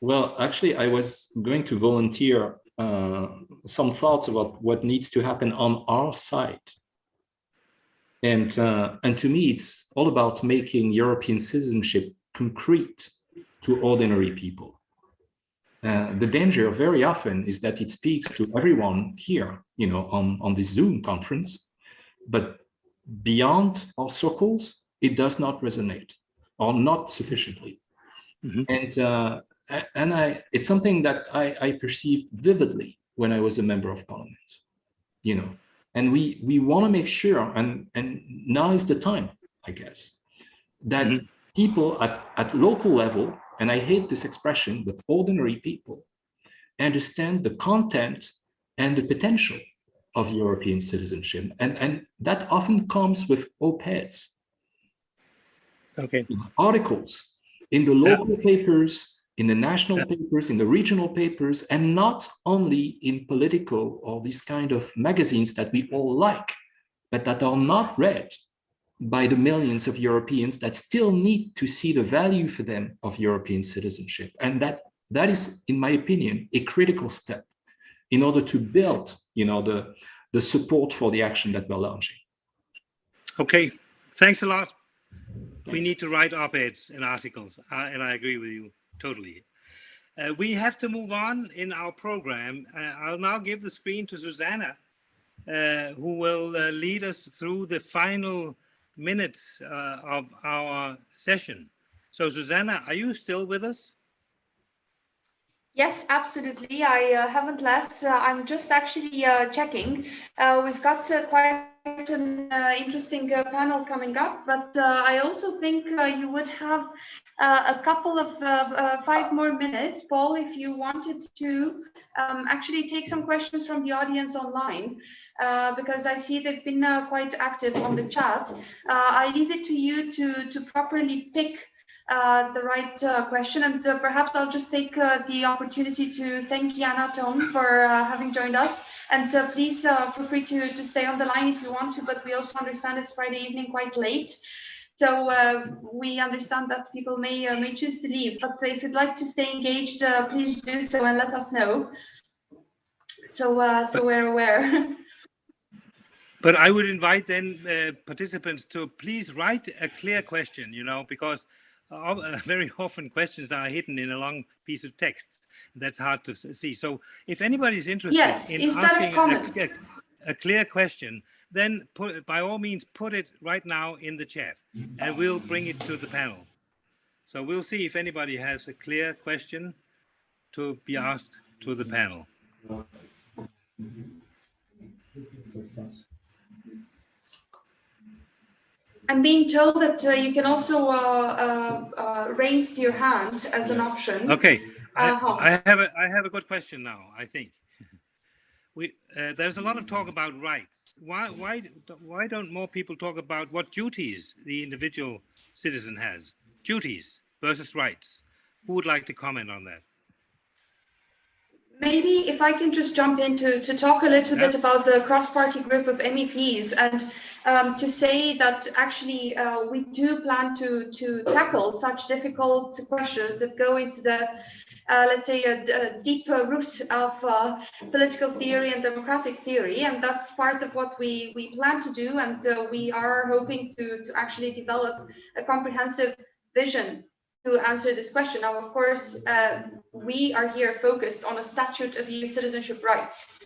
J: Well, actually, I was going to volunteer some thoughts about what needs to happen on our side. And to me, it's all about making European citizenship concrete to ordinary people. The danger very often is that it speaks to everyone here, you know, on this Zoom conference, but beyond our circles, it does not resonate, or not sufficiently. Mm-hmm. And it's something that I perceived vividly when I was a member of parliament, you know. And we want to make sure, and now is the time, I guess, that mm-hmm. people at local level, and I hate this expression, but ordinary people, understand the content and the potential of European citizenship. And that often comes with op-eds.
A: Okay.
J: Articles in the local papers, in the national papers, in the regional papers, and not only in political or these kind of magazines that we all like, but that are not read by the millions of Europeans that still need to see the value for them of European citizenship. And that is, in my opinion, a critical step in order to build, you know, the support for the action that we're launching.
A: Okay, thanks a lot.
J: Thanks.
A: We need to write op-eds and articles, and I agree with you totally. We have to move on in our program. I'll now give the screen to Susanna, who will lead us through the final minutes of our session. So Susanna, are you still with us?
B: Yes, absolutely. I haven't left. I'm just actually checking. We've got quite an interesting panel coming up, but I also think you would have a couple of 5 more minutes, Paul, if you wanted to actually take some questions from the audience online, because I see they've been quite active on the chat. I leave it to you to properly pick the right question, and perhaps I'll just take the opportunity to thank Jana Tom for having joined us, and please feel free to stay on the line if you want to, but we also understand it's Friday evening quite late, so we understand that people may choose to leave, but if you'd like to stay engaged, please do so and let us know, so we're aware.
A: But I would invite then participants to please write a clear question, you know, because very often questions are hidden in a long piece of text. That's hard to see. So if anybody's interested in asking a clear question, then by all means put it right now in the chat, and we'll bring it to the panel. So we'll see if anybody has a clear question to be asked to the panel.
B: I'm being told that you can also raise your hand as an option.
A: Okay, I have a good question now, I think. There's a lot of talk about rights. Why don't more people talk about what duties the individual citizen has? Duties versus rights. Who would like to comment on that?
B: Maybe if I can just jump in to talk a little bit about the cross-party group of MEPs, and to say that actually we do plan to tackle such difficult questions that go into the, let's say, a deeper root of political theory and democratic theory. And that's part of what we plan to do. And we are hoping to actually develop a comprehensive vision to answer this question. Now, of course, we are here focused on a statute of EU citizenship rights.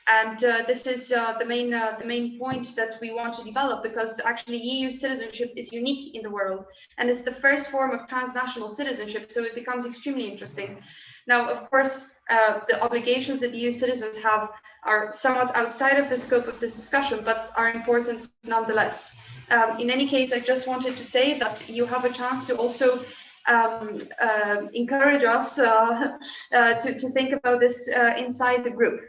B: And this is the main point that we want to develop, because actually EU citizenship is unique in the world. And it's the first form of transnational citizenship. So it becomes extremely interesting. Now, of course, the obligations that EU citizens have are somewhat outside of the scope of this discussion, but are important nonetheless. In any case, I just wanted to say that you have a chance to also encourage us to think about this inside the group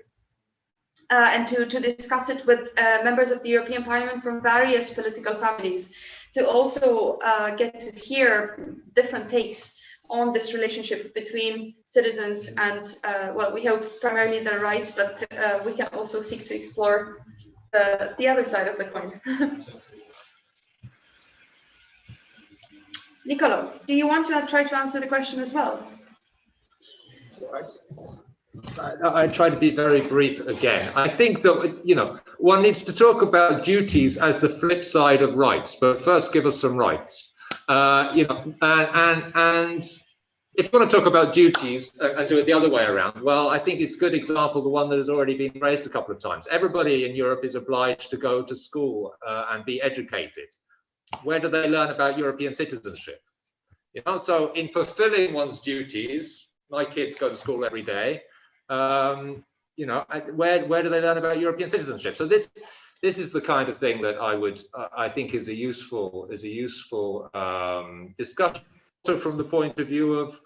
B: and to discuss it with members of the European Parliament from various political families, to also get to hear different takes on this relationship between citizens and, well, we hope primarily their rights, but we can also seek to explore the other side of the coin. Nicolo, do you want to try to answer the question as well?
I: I try to be very brief again. I think that, you know, one needs to talk about duties as the flip side of rights, but first give us some rights. You know, and if you want to talk about duties and do it the other way around, well, I think it's a good example, the one that has already been raised a couple of times. Everybody in Europe is obliged to go to school and be educated. Where do they learn about European citizenship? You know, so in fulfilling one's duties, my kids go to school every day. You know, where do they learn about European citizenship? So this is the kind of thing that I think is a useful discussion from the point of view of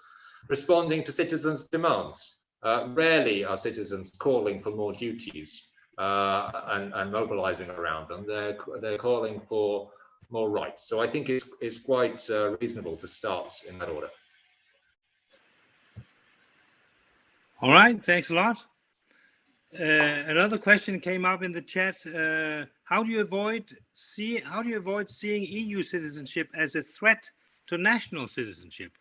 I: responding to citizens' demands. Rarely are citizens calling for more duties and mobilizing around them. They're calling for more rights. So I think it's quite reasonable to start in that order.
A: All right, thanks a lot. Another question came up in the chat. How do you avoid seeing EU citizenship as a threat to national citizenship?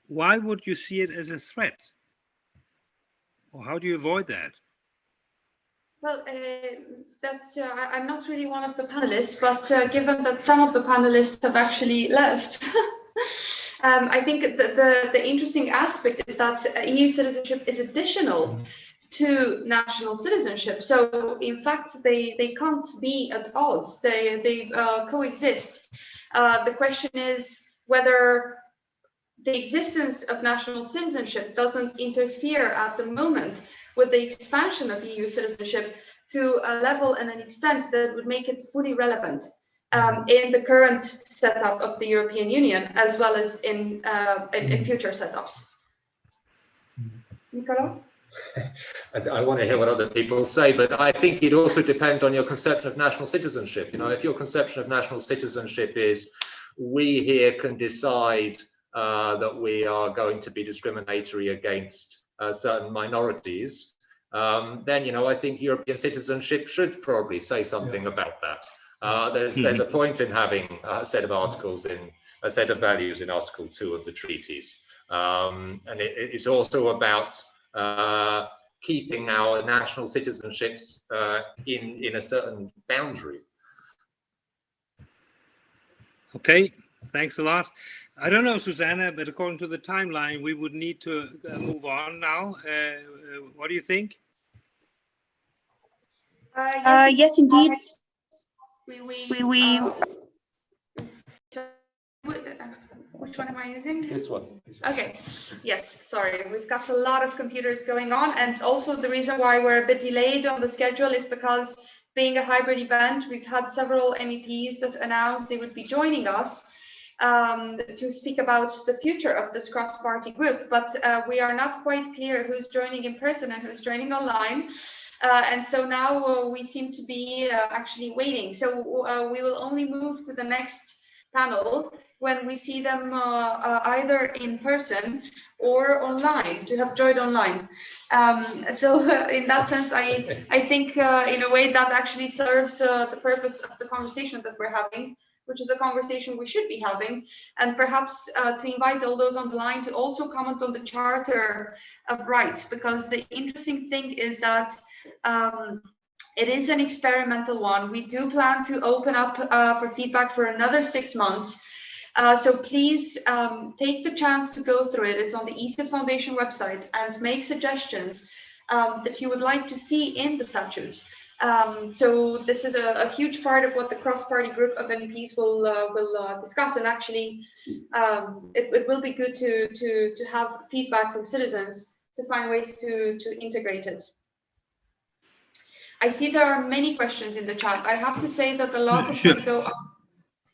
A: Why would you see it as a threat? Or how do you avoid that?
B: Well, that's I'm not really one of the panelists, but given that some of the panelists have actually left, I think the interesting aspect is that EU citizenship is additional to national citizenship. So in fact, they can't be at odds. They coexist. The question is whether the existence of national citizenship doesn't interfere at the moment with the expansion of EU citizenship to a level and an extent that would make it fully relevant in the current setup of the European Union, as well as in future setups. Nicolo?
I: I want to hear what other people say, but I think it also depends on your conception of national citizenship. You know, if your conception of national citizenship is we here can decide that we are going to be discriminatory against certain minorities, then, you know, I think European citizenship should probably say something about that. There's a point in having a set of articles in a set of values in Article 2 of the treaties, and it's also about keeping our national citizenships in a certain boundary.
A: Okay, thanks a lot. I don't know, Susanna, but according to the timeline, we would need to move on now. What do you think?
B: Yes, indeed. Which one am I using?
I: This one.
B: Okay, yes, sorry. We've got a lot of computers going on. And also the reason why we're a bit delayed on the schedule is because being a hybrid event, we've had several MEPs that announced they would be joining us to speak about the future of this cross-party group. But we are not quite clear who's joining in person and who's joining online. And so now we seem to be actually waiting. So we will only move to the next panel when we see them either in person or online, to have joined online. So in that sense, I think in a way that actually serves the purpose of the conversation that we're having, which is a conversation we should be having, and perhaps to invite all those on the line to also comment on the Charter of Rights, because the interesting thing is that it is an experimental one. We do plan to open up for feedback for another 6 months. So please take the chance to go through it. It's on the ESID Foundation website, and make suggestions that you would like to see in the statute. So this is a huge part of what the cross-party group of MEPs will discuss. And actually, it will be good to have feedback from citizens to find ways to integrate it. I see there are many questions in the chat. I have to say that a lot of them go up.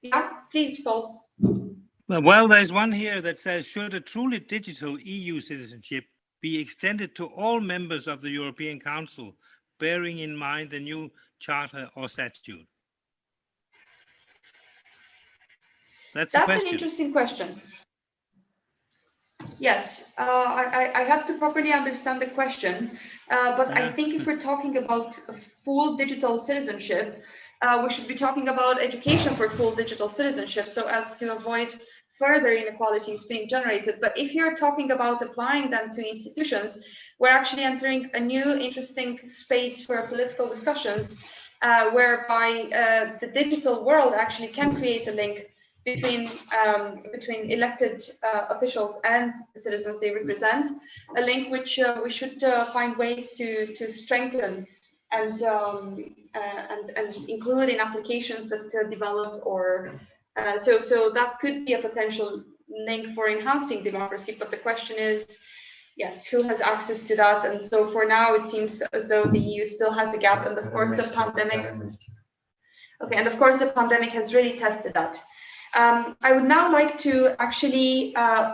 B: Yeah, please, Paul.
A: Well, there's one here that says, should a truly digital EU citizenship be extended to all members of the European Council, bearing in mind the new charter or statute? That's
B: an interesting question. Yes, I have to properly understand the question, but I think if we're talking about full digital citizenship, we should be talking about education for full digital citizenship, so as to avoid further inequalities being generated. But if you're talking about applying them to institutions, we're actually entering a new interesting space for political discussions, whereby the digital world actually can create a link between elected officials and the citizens they represent, a link which we should find ways to strengthen and include in applications that develop, or so that could be a potential link for enhancing democracy. But the question is, yes, who has access to that? And so for now, it seems as though the EU still has a gap, and of course the pandemic. Okay, and of course the pandemic has really tested that. I would now like to actually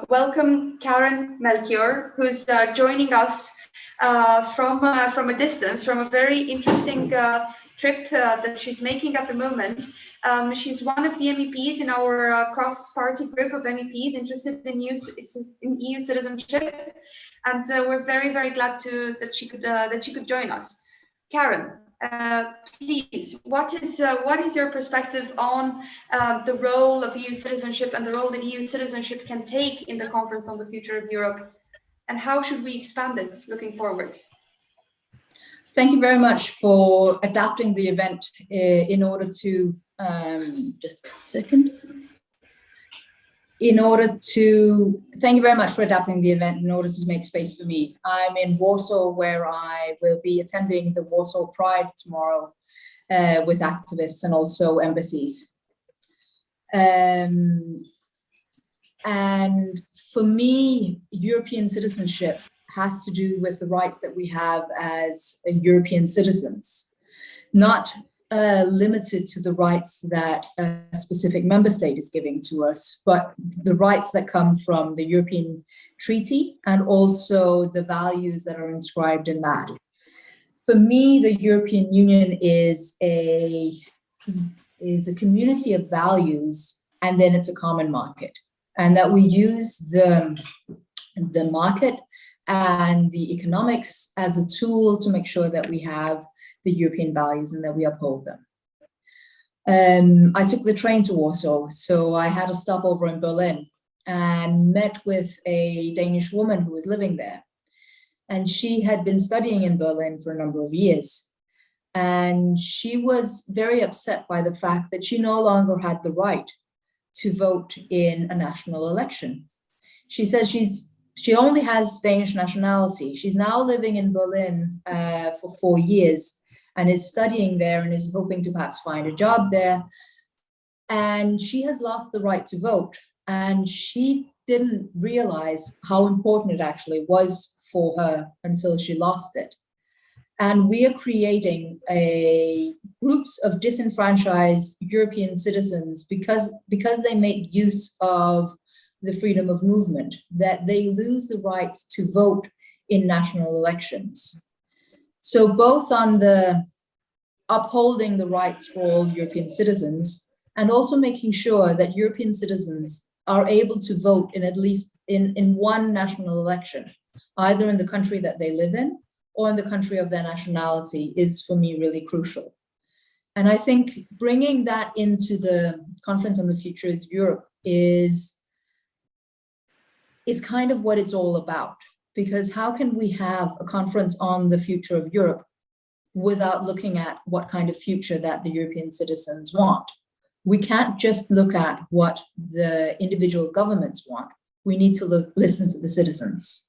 B: welcome Karen Melchior, who's joining us from a distance, from a very interesting trip that she's making at the moment. She's one of the MEPs in our cross-party group of MEPs interested in EU citizenship, and we're very, very glad that she could join us. Karen, please, what is your perspective on the role of EU citizenship and the role that EU citizenship can take in the Conference on the Future of Europe, and how should we expand it looking forward?
M: Thank you very much for adapting the event in order to, just a second. Thank you very much for adapting the event in order to make space for me. I'm in Warsaw, where I will be attending the Warsaw Pride tomorrow with activists and also embassies. And for me, European citizenship has to do with the rights that we have as European citizens, not limited to the rights that a specific member state is giving to us, but the rights that come from the European Treaty and also the values that are inscribed in that. For me, the European Union is a community of values, and then it's a common market, and that we use the market and the economics as a tool to make sure that we have the European values and that we uphold them. I took the train to Warsaw, so I had a stopover in Berlin and met with a Danish woman who was living there. And she had been studying in Berlin for a number of years. And she was very upset by the fact that she no longer had the right to vote in a national election. She says she only has Danish nationality. She's now living in Berlin for 4 years. and is studying there and is hoping to perhaps find a job there. And she has lost the right to vote. And she didn't realize how important it actually was for her until she lost it. And we are creating groups of disenfranchised European citizens because they make use of the freedom of movement, that they lose the right to vote in national elections. So both on the upholding the rights for all European citizens and also making sure that European citizens are able to vote in at least in one national election, either in the country that they live in or in the country of their nationality, is for me really crucial. And I think bringing that into the Conference on the Future of Europe is kind of what it's all about. Because how can we have a conference on the future of Europe without looking at what kind of future that the European citizens want? We can't just look at what the individual governments want. We need to listen to the citizens.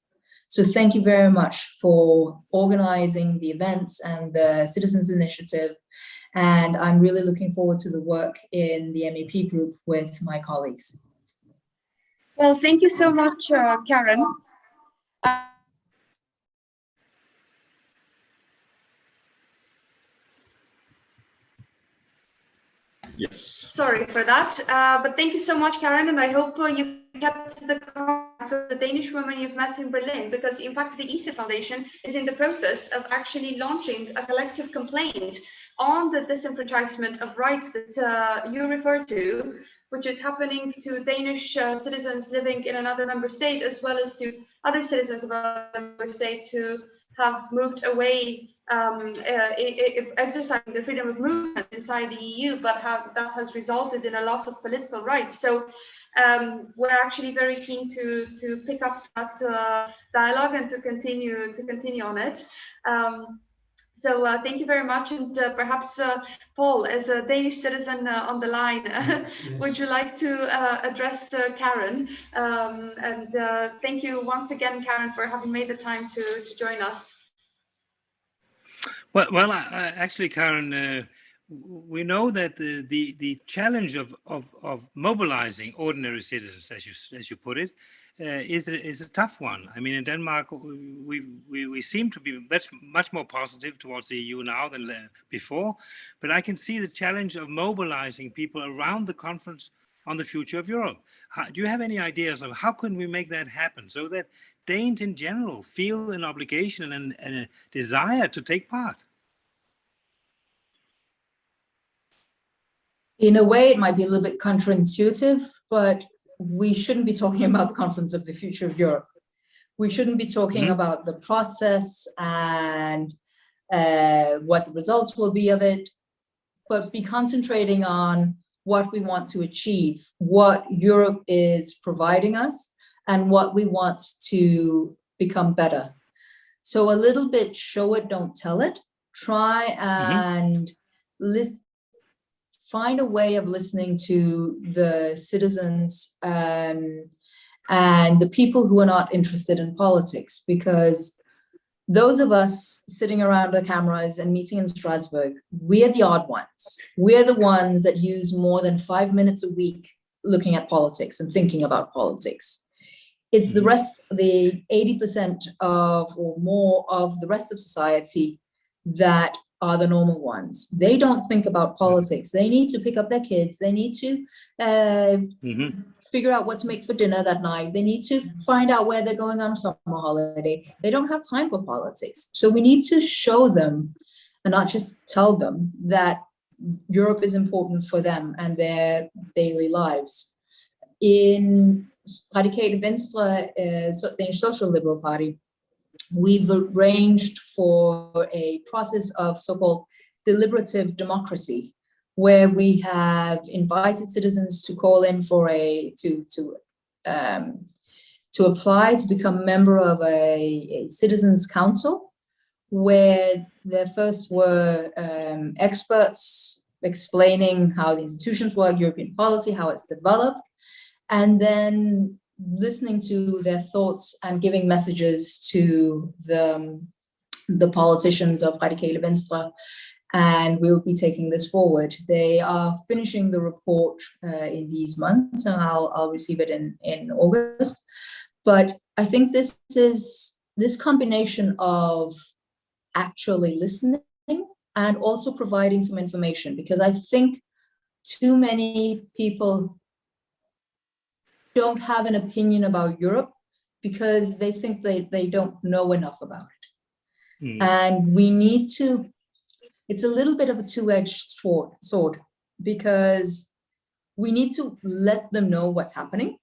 M: So thank you very much for organizing the events and the Citizens Initiative. And I'm really looking forward to the work in the MEP group with my colleagues.
B: Well, thank you so much, Karen.
J: Yes.
B: Sorry for that, but thank you so much, Karen, and I hope you kept the contacts of the Danish women you've met in Berlin, because in fact the ESA Foundation is in the process of actually launching a collective complaint on the disenfranchisement of rights that you refer to, which is happening to Danish citizens living in another member state, as well as to other citizens of other member states who have moved away, exercising the freedom of movement inside the EU, but that has resulted in a loss of political rights. So we're actually very keen to pick up that dialogue and to continue on it. So thank you very much, and perhaps Paul, as a Danish citizen on the line, yes. Would you like to address Karen? And thank you once again, Karen, for having made the time to join us.
A: Well, actually, Karen, we know that the challenge of mobilizing ordinary citizens, as you put it, is a tough one. I mean, in Denmark, we seem to be much more positive towards the EU now than before, but I can see the challenge of mobilizing people around the conference on the future of Europe. Do you have any ideas of how can we make that happen so that Danes in general feel an obligation and a desire to take part?
M: In a way, it might be a little bit counterintuitive, but we shouldn't be talking about the Conference of the Future of Europe. We shouldn't be talking about the process and what the results will be of it, but be concentrating on what we want to achieve, what Europe is providing us, and what we want to become better. So a little bit show it, don't tell it. Try and find a way of listening to the citizens and the people who are not interested in politics, because those of us sitting around the cameras and meeting in Strasbourg, we're the odd ones. We're the ones that use more than 5 minutes a week looking at politics and thinking about politics. It's the rest, the 80% of or more of the rest of society that are the normal ones. They don't think about politics. They need to pick up their kids. They need to figure out what to make for dinner that night. They need to find out where they're going on summer holiday. They don't have time for politics. So we need to show them and not just tell them that Europe is important for them and their daily lives. In Radikale Venstre, Danish Social Liberal Party, we've arranged for a process of so-called deliberative democracy, where we have invited citizens to call in for to apply to become a member of a citizens council, where there first were experts explaining how the institutions work, European policy, how it's developed, and then listening to their thoughts and giving messages to the politicians of Radikale Venstre and we'll be taking this forward. They are finishing the report in these months, and I'll receive it in August. But I think this combination of actually listening and also providing some information, because I think too many people don't have an opinion about Europe because they think they don't know enough about it. And we need to, it's a little bit of a two-edged sword, because we need to let them know what's happening,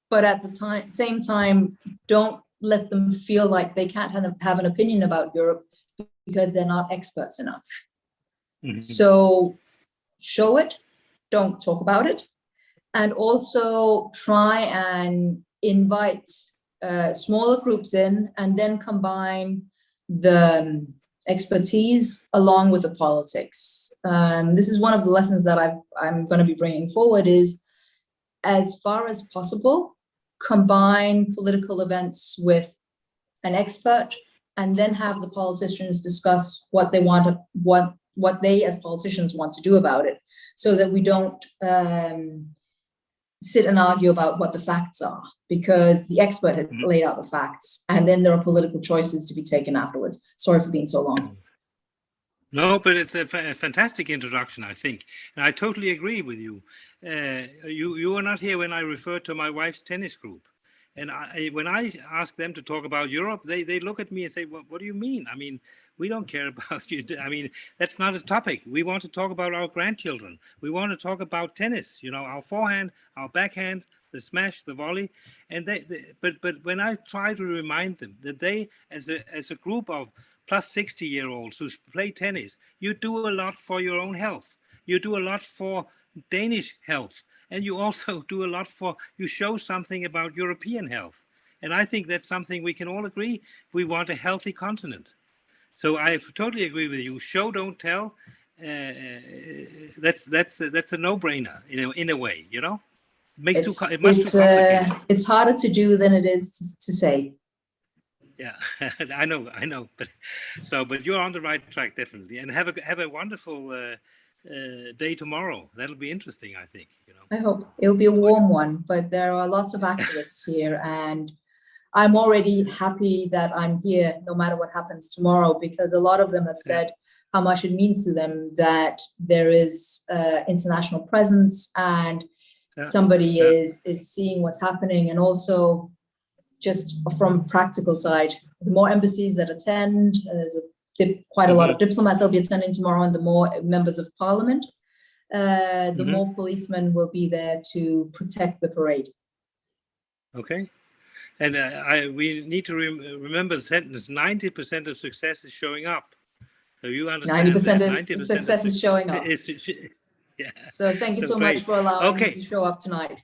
M: but at the same time, don't let them feel like they can't have an opinion about Europe because they're not experts enough. So show it, don't talk about it, and also try and invite smaller groups in, and then combine the expertise along with the politics. This is one of the lessons that I'm going to be bringing forward, is as far as possible, combine political events with an expert, and then have the politicians discuss what they want to, what they as politicians want to do about it, so that we don't sit and argue about what the facts are, because the expert had laid out the facts, and then there are political choices to be taken afterwards. Sorry for being so long.
A: No, but it's a fantastic introduction, I think. And I totally agree with you. You were not here when I referred to my wife's tennis group. And when I ask them to talk about Europe, they look at me and say, what do you mean? I mean, we don't care about you. I mean, that's not a topic. We want to talk about our grandchildren. We want to talk about tennis, you know, our forehand, our backhand, the smash, the volley. And but when I try to remind them that they, as a group of plus 60-year-olds who play tennis, you do a lot for your own health. You do a lot for Danish health. And you also do a lot you show something about European health. And I think that's something we can all agree. We want a healthy continent. So I totally agree with you. Show, don't tell. That's a no-brainer in a way, you know? It much too complicated.
M: It's harder to do than it is to say.
A: Yeah, I know. But you're on the right track, definitely. And have a wonderful day tomorrow. That'll be interesting, I think. You know,
M: I hope it'll be a warm one, but there are lots of activists here, and I'm already happy that I'm here no matter what happens tomorrow, because a lot of them have said how much it means to them that there is international presence, and somebody is seeing what's happening. And also, just from practical side, the more embassies that attend, there's quite a lot of diplomats that'll be attending tomorrow, and the more members of parliament, the more policemen will be there to protect the parade.
A: Okay. And we need to remember the sentence, 90% of success is showing up. So you understand
M: 90% of success is showing up.
A: Yeah.
M: So thank you so much for allowing me to show up tonight.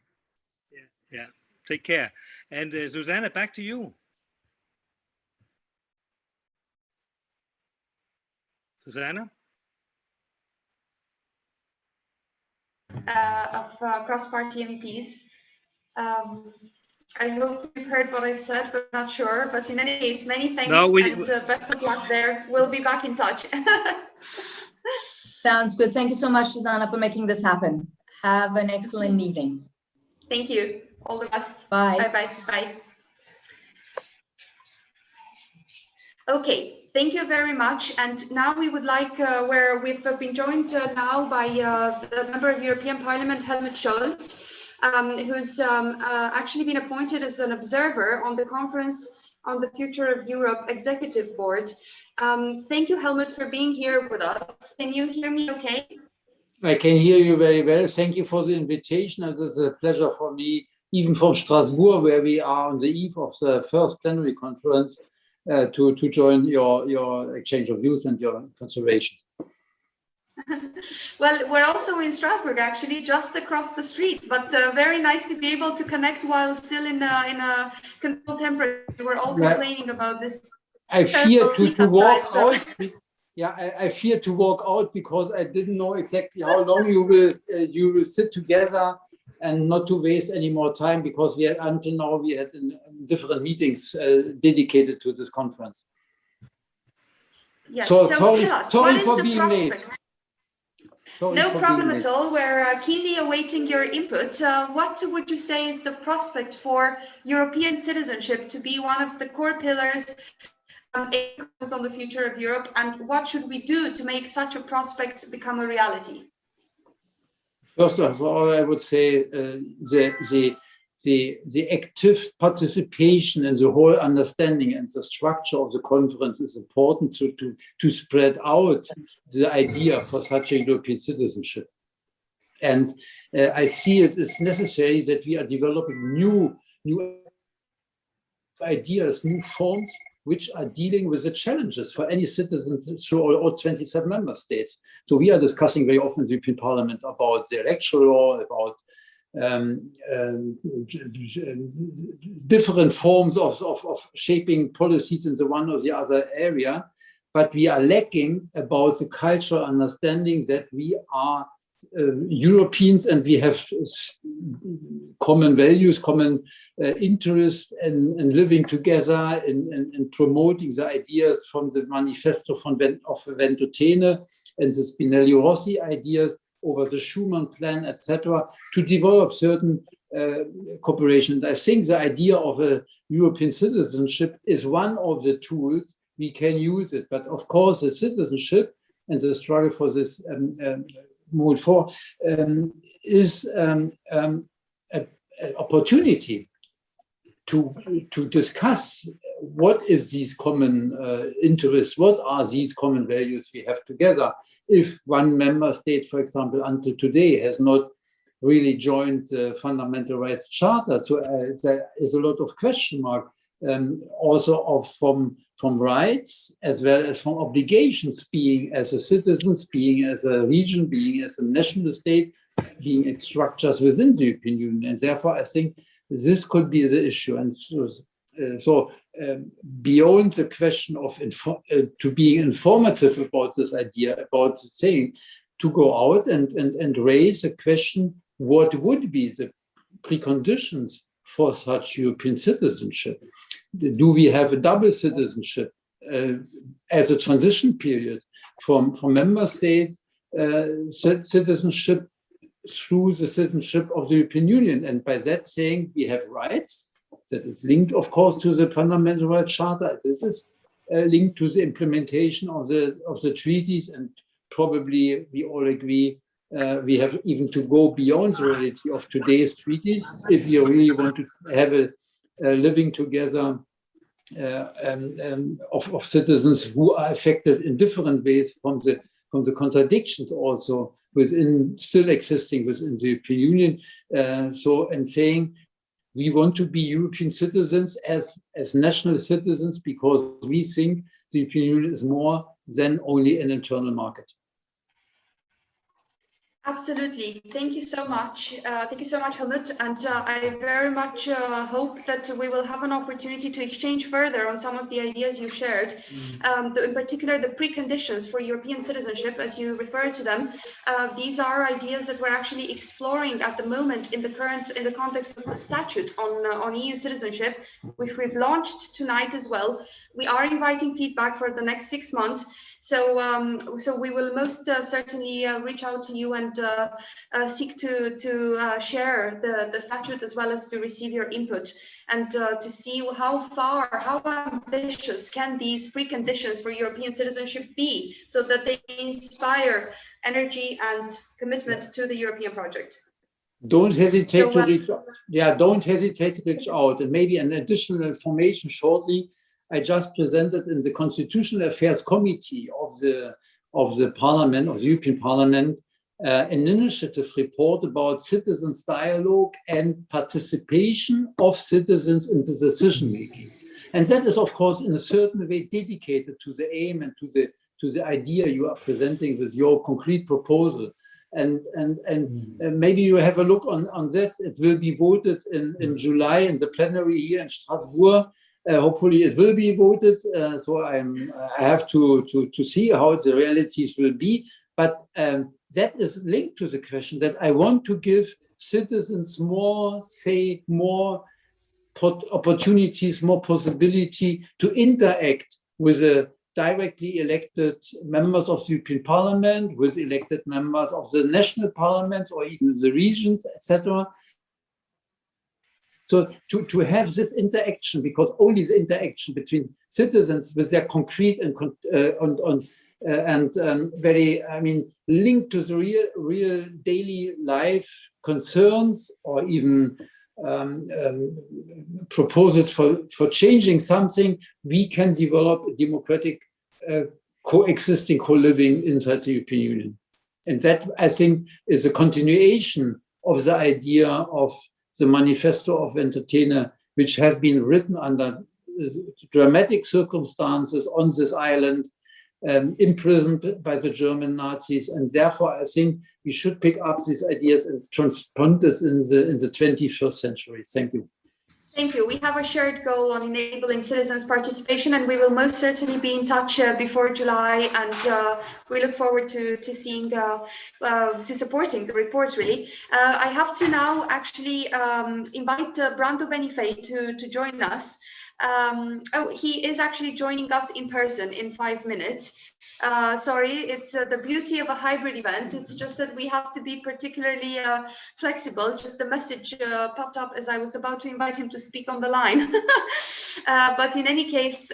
A: Yeah. Take care. And Susanna, back to you. Susanna?
B: Of cross-party MEPs. I hope you've heard what I've said, but not sure. But in any case, many thanks and best of luck there. We'll be back in touch.
M: Sounds good. Thank you so much, Susanna, for making this happen. Have an excellent evening.
B: Thank you. All the best.
M: Bye.
B: Bye-bye. Bye. Okay, thank you very much. And now we would like, where we've been joined now by the member of European Parliament, Helmut Scholz, who's actually been appointed as an observer on the Conference on the Future of Europe Executive Board. Thank you, Helmut, for being here with us. Can you hear me okay?
N: I can hear you very well. Thank you for the invitation. It is a pleasure for me, even from Strasbourg, where we are on the eve of the first plenary conference, to join your exchange of views and your consideration.
B: Well, we're also in Strasbourg, actually, just across the street, but very nice to be able to connect while still in a controlled temperature. We're all complaining about this.
N: I fear to walk out. Yeah, I fear to walk out because I didn't know exactly how long you will sit together, and not to waste any more time, because we had until now we had different meetings dedicated to this conference.
B: Yes,
N: so
B: so tell us,
N: sorry
B: what is
N: for
B: the
N: being late.
B: prospect?
N: Sorry
B: No
N: for
B: problem
N: being
B: at
N: late.
B: all. We're keenly awaiting your input. What would you say is the prospect for European citizenship to be one of the core pillars on the future of Europe, and what should we do to make such a prospect become a reality?
N: First of all, I would say the active participation in the whole understanding and the structure of the conference is important to spread out the idea for such a European citizenship. And I see it as necessary that we are developing new ideas, new forms, which are dealing with the challenges for any citizens through all 27 member states. So we are discussing very often in the European Parliament about the electoral law, about different forms of shaping policies in the one or the other area, but we are lacking about the cultural understanding that we are Europeans and we have common values, common interest in living together, in promoting the ideas from the manifesto of Ventotene and the Spinelli Rossi ideas over the Schuman plan, etc., to develop certain cooperation. I think the idea of a European citizenship is one of the tools we can use it. But of course, the citizenship and the struggle for this mode for is an opportunity to discuss what is these common interests, what are these common values we have together. If one member state, for example, until today has not really joined the Fundamental Rights Charter, so there is a lot of question mark also from rights as well as from obligations, being as a citizen, being as a region, being as a national state, being in structures within the European Union. And therefore, I think this could be the issue. And so beyond the question of to being informative about this idea, about saying, to go out and raise a question, what would be the preconditions for such European citizenship? Do we have a double citizenship as a transition period from member state citizenship through the citizenship of the European Union? And by that saying we have rights, that is linked, of course, to the Fundamental Rights Charter. This is linked to the implementation of the treaties, and probably we all agree we have even to go beyond the reality of today's treaties if we really want to have a living together of citizens who are affected in different ways from the contradictions also still existing within the European Union. And saying we want to be European citizens as national citizens, because we think the European Union is more than only an internal market.
B: Absolutely. Thank you so much. Thank you so much, Helmut. And I very much hope that we will have an opportunity to exchange further on some of the ideas you shared. In particular, the preconditions for European citizenship, as you refer to them. These are ideas that we're actually exploring at the moment in the context of the statute on EU citizenship, which we've launched tonight as well. We are inviting feedback for the next 6 months. So we will most certainly reach out to you and seek to share the statute as well as to receive your input and to see how ambitious can these preconditions for European citizenship be, so that they inspire energy and commitment to the European project.
N: Don't hesitate to reach out. Yeah, don't hesitate to reach out. And maybe an additional information shortly. I just presented in the Constitutional Affairs Committee of the Parliament, of the European Parliament, an initiative report about citizens' dialogue and participation of citizens in the decision making. And that is, of course, in a certain way dedicated to the aim and to the idea you are presenting with your concrete proposal. And maybe you have a look on that. It will be voted in July in the plenary here in Strasbourg. Hopefully it will be voted, so I have to see how the realities will be. But that is linked to the question that I want to give citizens more opportunities, more possibility to interact with the directly elected members of the European Parliament, with elected members of the national parliaments or even the regions, etc. So to have this interaction, because only the interaction between citizens with their concrete and very, I mean, linked to the real daily life concerns or even proposals for changing something, we can develop a democratic coexisting, co-living inside the European Union. And that, I think, is a continuation of the idea of the Manifesto of Ventotene, which has been written under dramatic circumstances on this island, imprisoned by the German Nazis. And therefore, I think we should pick up these ideas and transplant this in the 21st century. Thank you.
B: Thank you. We have a shared goal on enabling citizens' participation, and we will most certainly be in touch before July. And we look forward to seeing, to supporting the report. Really, I have to now actually invite Brando Benifei to join us. He is actually joining us in person in 5 minutes. Sorry, it's the beauty of a hybrid event. It's just that we have to be particularly flexible. Just the message popped up as I was about to invite him to speak on the line. But in any case,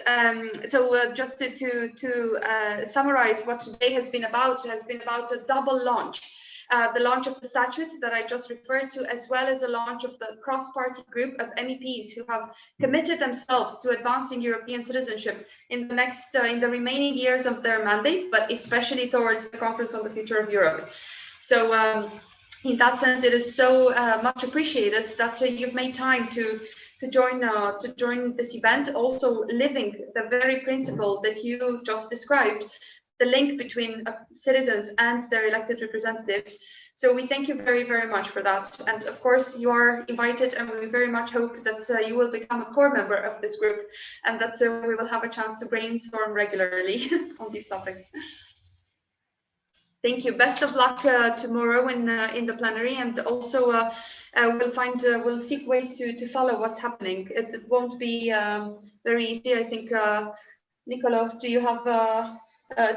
B: just to summarize what today has been about a double launch. The launch of the statute that I just referred to, as well as the launch of the cross-party group of MEPs who have committed themselves to advancing European citizenship in the remaining years of their mandate, but especially towards the Conference on the Future of Europe. So in that sense, it is so much appreciated that you've made time to join this event, also living the very principle that you just described, the link between citizens and their elected representatives. So we thank you very, very much for that. And of course, you are invited, and we very much hope that you will become a core member of this group, and that we will have a chance to brainstorm regularly on these topics. Thank you. Best of luck tomorrow in the plenary, and also we'll seek ways to follow what's happening. It won't be very easy. I think, Nicolo, do you have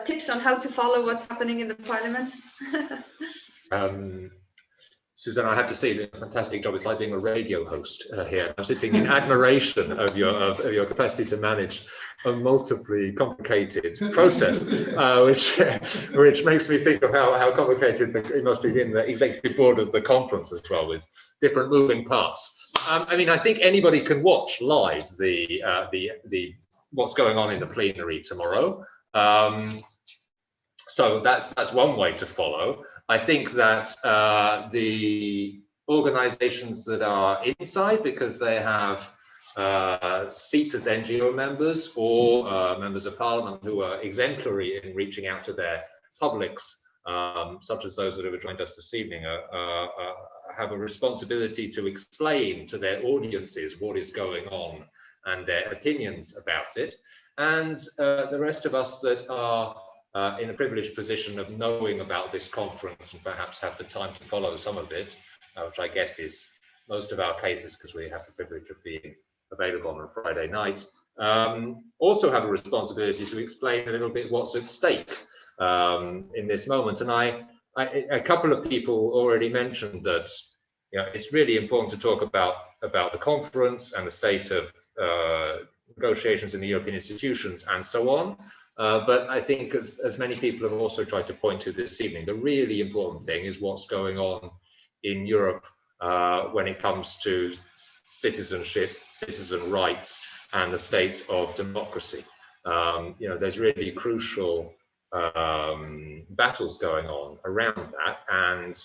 B: tips on how to follow what's happening in the parliament?
I: Susanne, I have to say, you did a fantastic job. It's like being a radio host here. I'm sitting in admiration of your capacity to manage a multiply complicated process, which makes me think of how complicated it must be in the executive board of the conference as well, with different moving parts. I mean, I think anybody can watch live the what's going on in the plenary tomorrow. So that's one way to follow. I think that the organizations that are inside, because they have seats as NGO members or members of parliament who are exemplary in reaching out to their publics, such as those that have joined us this evening, have a responsibility to explain to their audiences what is going on and their opinions about it. And the rest of us that are in a privileged position of knowing about this conference and perhaps have the time to follow some of it, which I guess is most of our cases because we have the privilege of being available on a Friday night, also have a responsibility to explain a little bit what's at stake in this moment. And a couple of people already mentioned that it's really important to talk about the conference and the state of negotiations in the European institutions and so on. But I think as many people have also tried to point to this evening, the really important thing is what's going on in Europe when it comes to citizenship, citizen rights, and the state of democracy. There's really crucial battles going on around that, and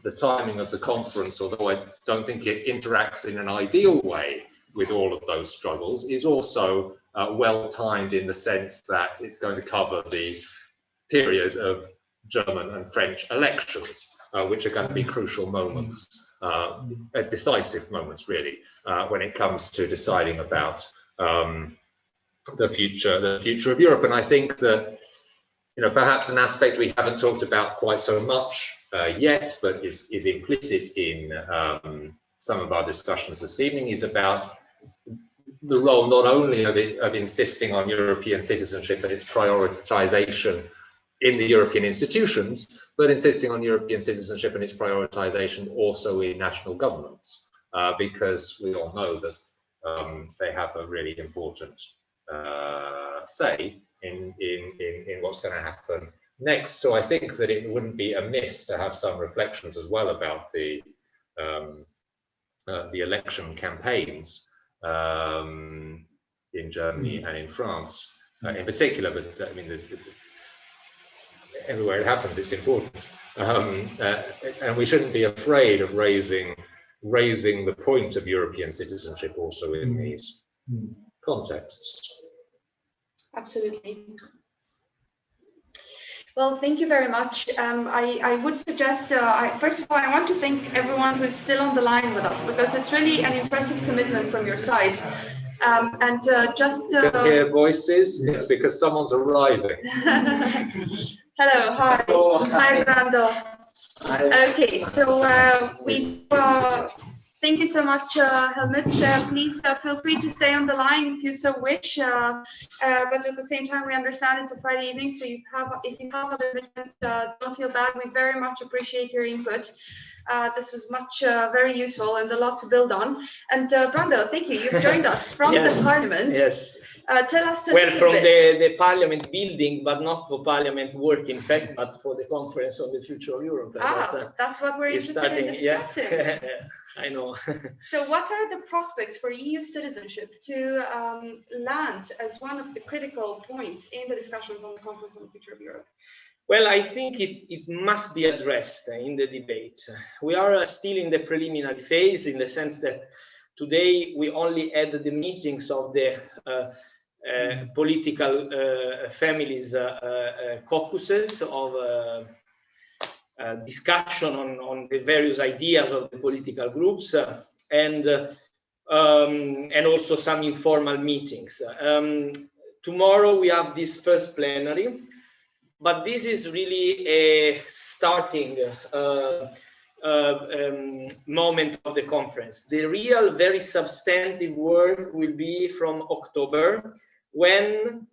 I: the timing of the conference, although I don't think it interacts in an ideal way with all of those struggles, is also well timed in the sense that it's going to cover the period of German and French elections, which are going to be crucial moments, decisive moments really, when it comes to deciding about the future of Europe. And I think that perhaps an aspect we haven't talked about quite so much yet, but is implicit in some of our discussions this evening, is about the role not only of insisting on European citizenship and its prioritization in the European institutions, but insisting on European citizenship and its prioritization also in national governments, because we all know that they have a really important say in what's going to happen next. So I think that it wouldn't be amiss to have some reflections as well about the election campaigns in Germany and in France in particular, but I mean, everywhere it happens, it's important. And we shouldn't be afraid of raising the point of European citizenship also in these contexts.
B: Absolutely. Well, thank you very much. I would suggest, first of all, I want to thank everyone who's still on the line with us, because it's really an impressive commitment from your side. Just
I: you can hear voices, it's because someone's arriving.
B: Hello, hi.
I: Hello.
B: Hi, Brando.
I: Hi.
B: Okay, so thank you so much, Helmut. Please feel free to stay on the line if you so wish. But at the same time, we understand it's a Friday evening, so if you have other events, don't feel bad. We very much appreciate your input. This was very useful and a lot to build on. And Brando, thank you. You've joined us from the Parliament.
O: Yes.
B: Tell us a
O: well,
B: little
O: from
B: bit.
O: the Parliament building, but not for Parliament work, in fact, but for the Conference on the Future of Europe.
B: That's what we're interested in discussing.
O: Yeah. I know.
B: So what are the prospects for EU citizenship to land as one of the critical points in the discussions on the Conference on the Future of Europe?
O: Well, I think it must be addressed in the debate. We are still in the preliminary phase, in the sense that today we only had the meetings of the political families caucuses of discussion on the various ideas of the political groups and also some informal meetings. Tomorrow we have this first plenary, but this is really a starting moment of the conference. The real, very substantive work will be from October, when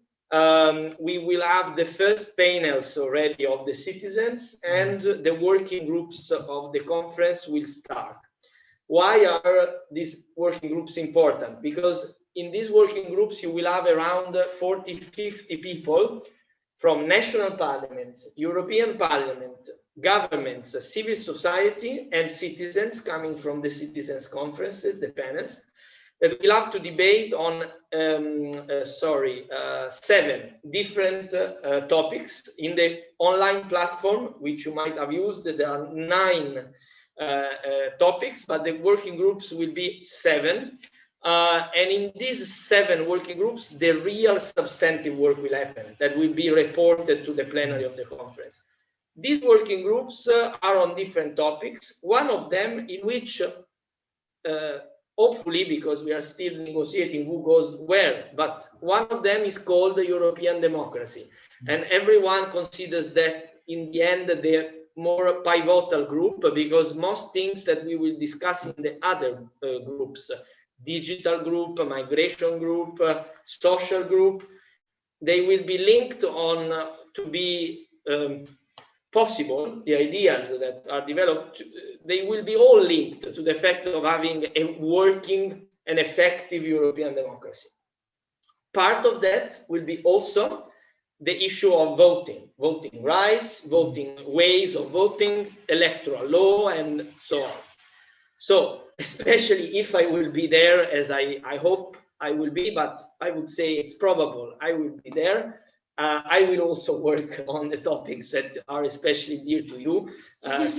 O: we will have the first panels already of the citizens, and the working groups of the conference will start. Why are these working groups important? Because in these working groups, you will have around 40-50 people from national parliaments, European Parliament, governments, civil society, and citizens coming from the citizens' conferences, the panels, that will have to debate on 7 different topics in the online platform, which you might have used. There are 9 topics, but the working groups will be 7. And in these 7 working groups, the real substantive work will happen, that will be reported to the plenary of the conference. These working groups are on different topics. One of them in which, hopefully, because we are still negotiating who goes where, but one of them is called the European democracy. And everyone considers that in the end, the more pivotal group, because most things that we will discuss in the other groups, digital group, migration group, social group, they will be linked on to be possible. The ideas that are developed, they will be all linked to the fact of having a working and effective European democracy. Part of that will be also the issue of voting rights, voting ways of voting, electoral law, and so on. So, especially if I will be there, as I hope I will be, but I would say it's probable I will be there, I will also work on the topics that are especially dear to you,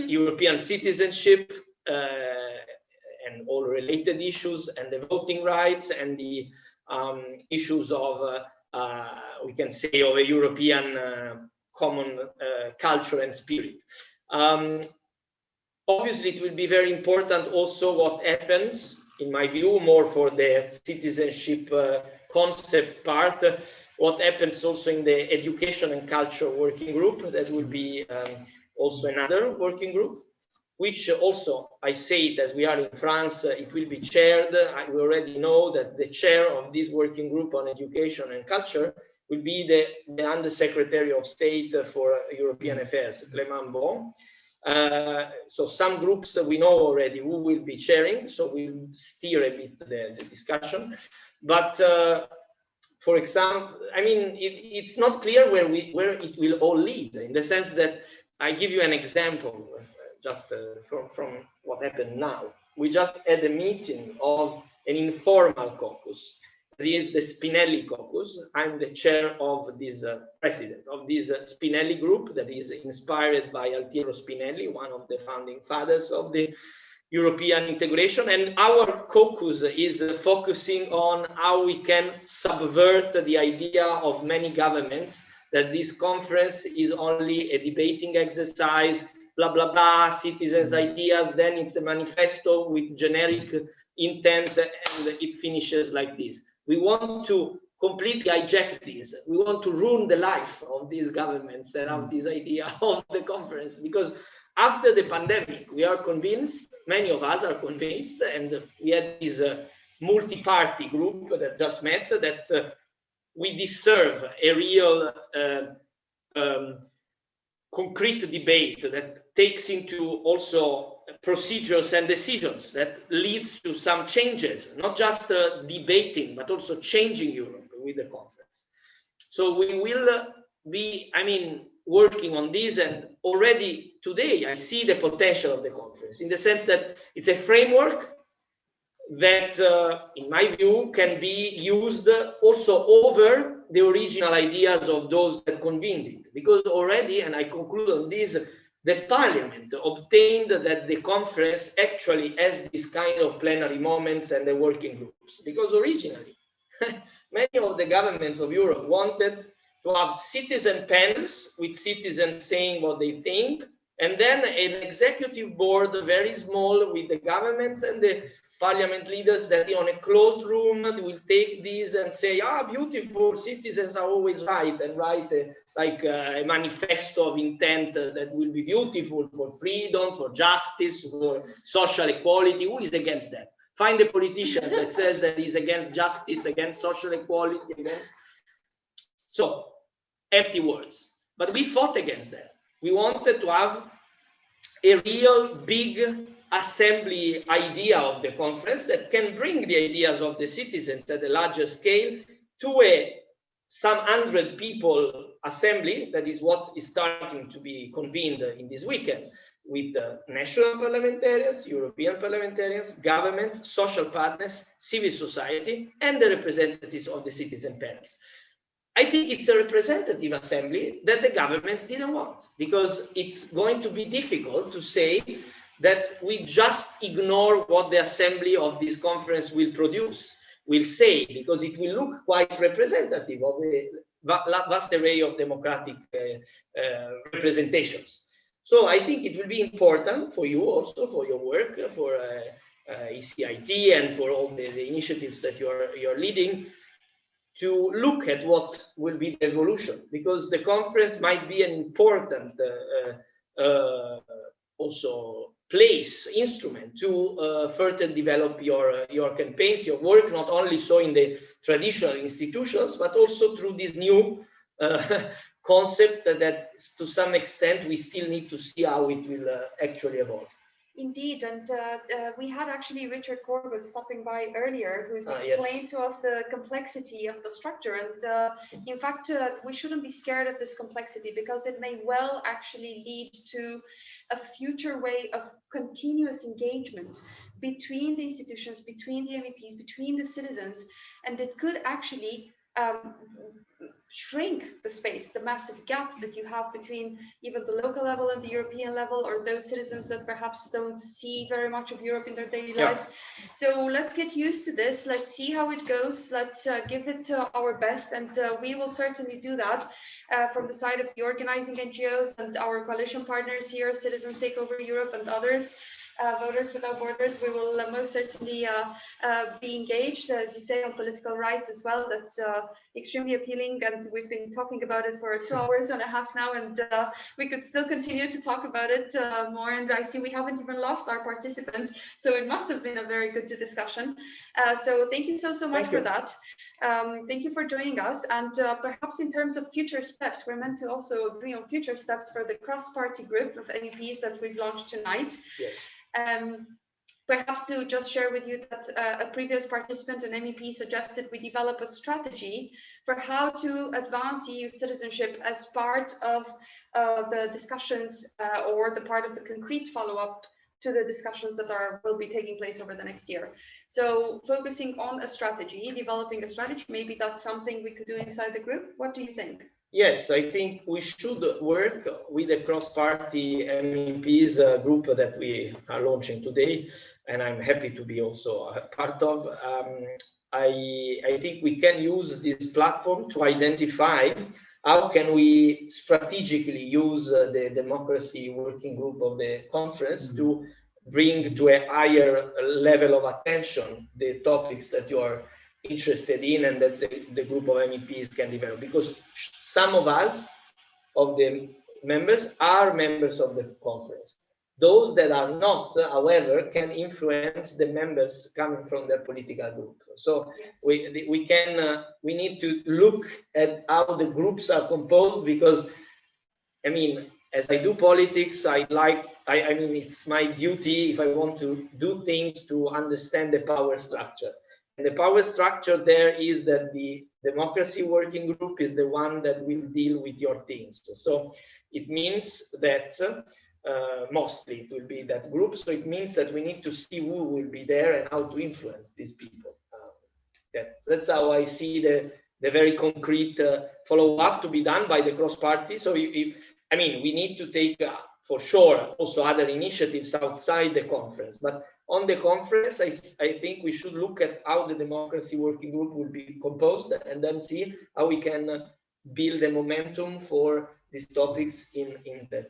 O: European citizenship and all related issues, and the voting rights, and the issues of, we can say, of a European common culture and spirit. Obviously, it will be very important also what happens, in my view, more for the citizenship concept part, what happens also in the education and culture working group. That will be also another working group. which also, I say it as we are in France, it will be chaired. We already know that the chair of this working group on education and culture will be the Under-Secretary of State for European Affairs, Clément Beaune. So some groups we know already who will be chairing, so we'll steer a bit the discussion. But for example, I mean, it's not clear where it will all lead, in the sense that I give you an example just from what happened now. We just had a meeting of an informal caucus. It is the Spinelli caucus. I'm the chair of this president of this Spinelli group that is inspired by Altiero Spinelli, one of the founding fathers of the European integration. And our caucus is focusing on how we can subvert the idea of many governments that this conference is only a debating exercise, blah, blah, blah, citizens' ideas, then it's a manifesto with generic intent and it finishes like this. We want to completely hijack this. We want to ruin the life of these governments that have this idea of the conference, because after the pandemic, we are convinced, many of us are convinced, and we had this multi-party group that just met, that we deserve a real concrete debate that takes into also procedures and decisions that leads to some changes, not just debating, but also changing Europe with the conference. So we will be, I mean, working on this, and already today I see the potential of the conference in the sense that it's a framework that, in my view, can be used also over the original ideas of those that convened it. Because already, and I conclude on this, the parliament obtained that the conference actually has this kind of plenary moments and the working groups. Because originally, many of the governments of Europe wanted to have citizen panels with citizens saying what they think, and then an executive board very small with the governments and the parliament leaders that on a closed room will take these and say, beautiful, citizens are always right, and write a manifesto of intent that will be beautiful for freedom, for justice, for social equality. Who is against that? Find a politician that says that he's against justice, against social equality, against... So, empty words. But we fought against that. We wanted to have a real big assembly idea of the conference that can bring the ideas of the citizens at a larger scale to a some 100 people assembly. That is what is starting to be convened in this weekend, with national parliamentarians, European parliamentarians, governments, social partners, civil society, and the representatives of the citizen panels. I think it's a representative assembly that the governments didn't want, because it's going to be difficult to say that we just ignore what the assembly of this conference will produce, will say, because it will look quite representative of a vast array of democratic representations. So I think it will be important for you also, for your work, for ECIT and for all the initiatives that you're leading, to look at what will be the evolution, because the conference might be an important also instrument to further develop your campaigns, your work, not only so in the traditional institutions, but also through this new concept that to some extent we still need to see how it will actually evolve.
B: Indeed, and we had actually Richard Corbett stopping by earlier, who's explained to us the complexity of the structure. And in fact, we shouldn't be scared of this complexity, because it may well actually lead to a future way of continuous engagement between the institutions, between the MEPs, between the citizens, and it could actually shrink the space, the massive gap that you have between even the local level and the European level, or those citizens that perhaps don't see very much of Europe in their daily lives. So let's get used to this. Let's see how it goes. Let's give it our best, and we will certainly do that from the side of the organizing NGOs and our coalition partners here, Citizens Take Over Europe and others. Voters Without Borders, we will most certainly be engaged, as you say, on political rights as well. That's extremely appealing, and we've been talking about it for 2 hours and a half now, and we could still continue to talk about it more. And I see we haven't even lost our participants, so it must have been a very good discussion. So thank you so much for that. Thank you for joining us. And perhaps in terms of future steps, we're meant to also agree on future steps for the cross-party group of MEPs that we've launched tonight.
O: Yes.
B: Perhaps to just share with you that a previous participant, an MEP, suggested we develop a strategy for how to advance EU citizenship as part of the discussions or the part of the concrete follow-up to the discussions that will be taking place over the next year. So focusing on a strategy, developing a strategy, maybe that's something we could do inside the group. What do you think?
O: Yes, I think we should work with the cross-party MEPs group that we are launching today, and I'm happy to be also a part of. I think we can use this platform to identify how can we strategically use the democracy working group of the conference to bring to a higher level of attention the topics that you are interested in and that the group of MEPs can develop, because some of us, of the members, are members of the conference. Those that are not, however, can influence the members coming from their political group. So yes, we need to look at how the groups are composed, because I mean, as I do politics, I mean, it's my duty, if I want to do things, to understand the power structure. And the power structure there is that the democracy working group is the one that will deal with your things. So it means that mostly it will be that group. So it means that we need to see who will be there and how to influence these people. That's how I see the very concrete follow-up to be done by the cross-party. So I mean, we need to take for sure also other initiatives outside the conference, but on the conference, I think we should look at how the democracy working group will be composed and then see how we can build a momentum for these topics in that.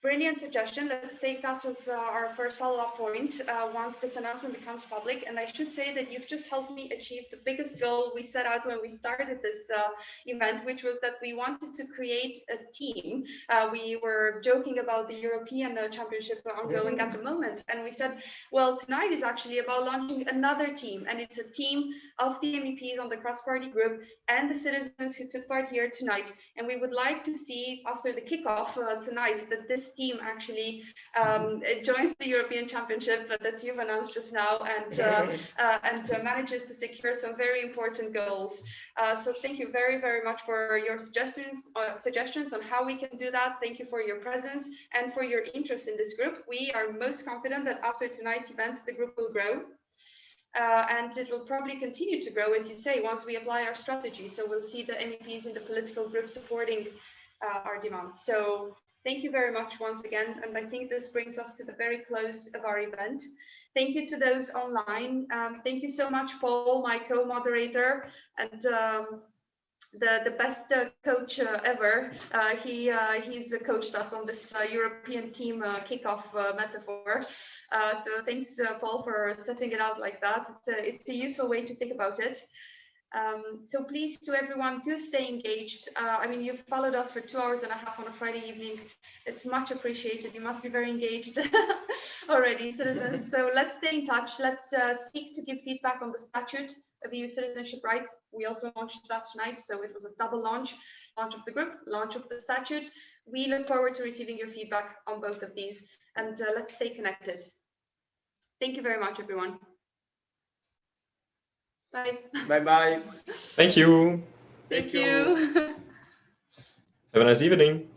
B: Brilliant suggestion. Let's take that as our first follow-up point once this announcement becomes public. And I should say that you've just helped me achieve the biggest goal we set out when we started this event, which was that we wanted to create a team. We were joking about the European Championship ongoing at the moment. And we said, well, tonight is actually about launching another team. And it's a team of the MEPs on the cross-party group and the citizens who took part here tonight. And we would like to see after the kickoff tonight that this team actually joins the European Championship that you've announced just now and manages to secure some very important goals. So thank you very, very much for your suggestions on how we can do that. Thank you for your presence and for your interest in this group. We are most confident that after tonight's event, the group will grow. And it will probably continue to grow, as you say, once we apply our strategy. So we'll see the MEPs in the political group supporting our demands. So thank you very much once again. And I think this brings us to the very close of our event. Thank you to those online. Thank you so much, Paul, my co-moderator, and the best coach ever. He's coached us on this European team kickoff metaphor. So thanks, Paul, for setting it out like that. It's a useful way to think about it. So please, to everyone, do stay engaged. I mean, you've followed us for 2 hours and a half on a Friday evening. It's much appreciated. You must be very engaged already, citizens. So let's stay in touch. Let's seek to give feedback on the statute of EU citizenship rights. We also launched that tonight, so it was a double launch of the group, launch of the statute. We look forward to receiving your feedback on both of these, and let's stay connected. Thank you very much, everyone. Bye.
O: Bye-bye.
P: Thank you.
B: Thank you.
P: Have a nice evening.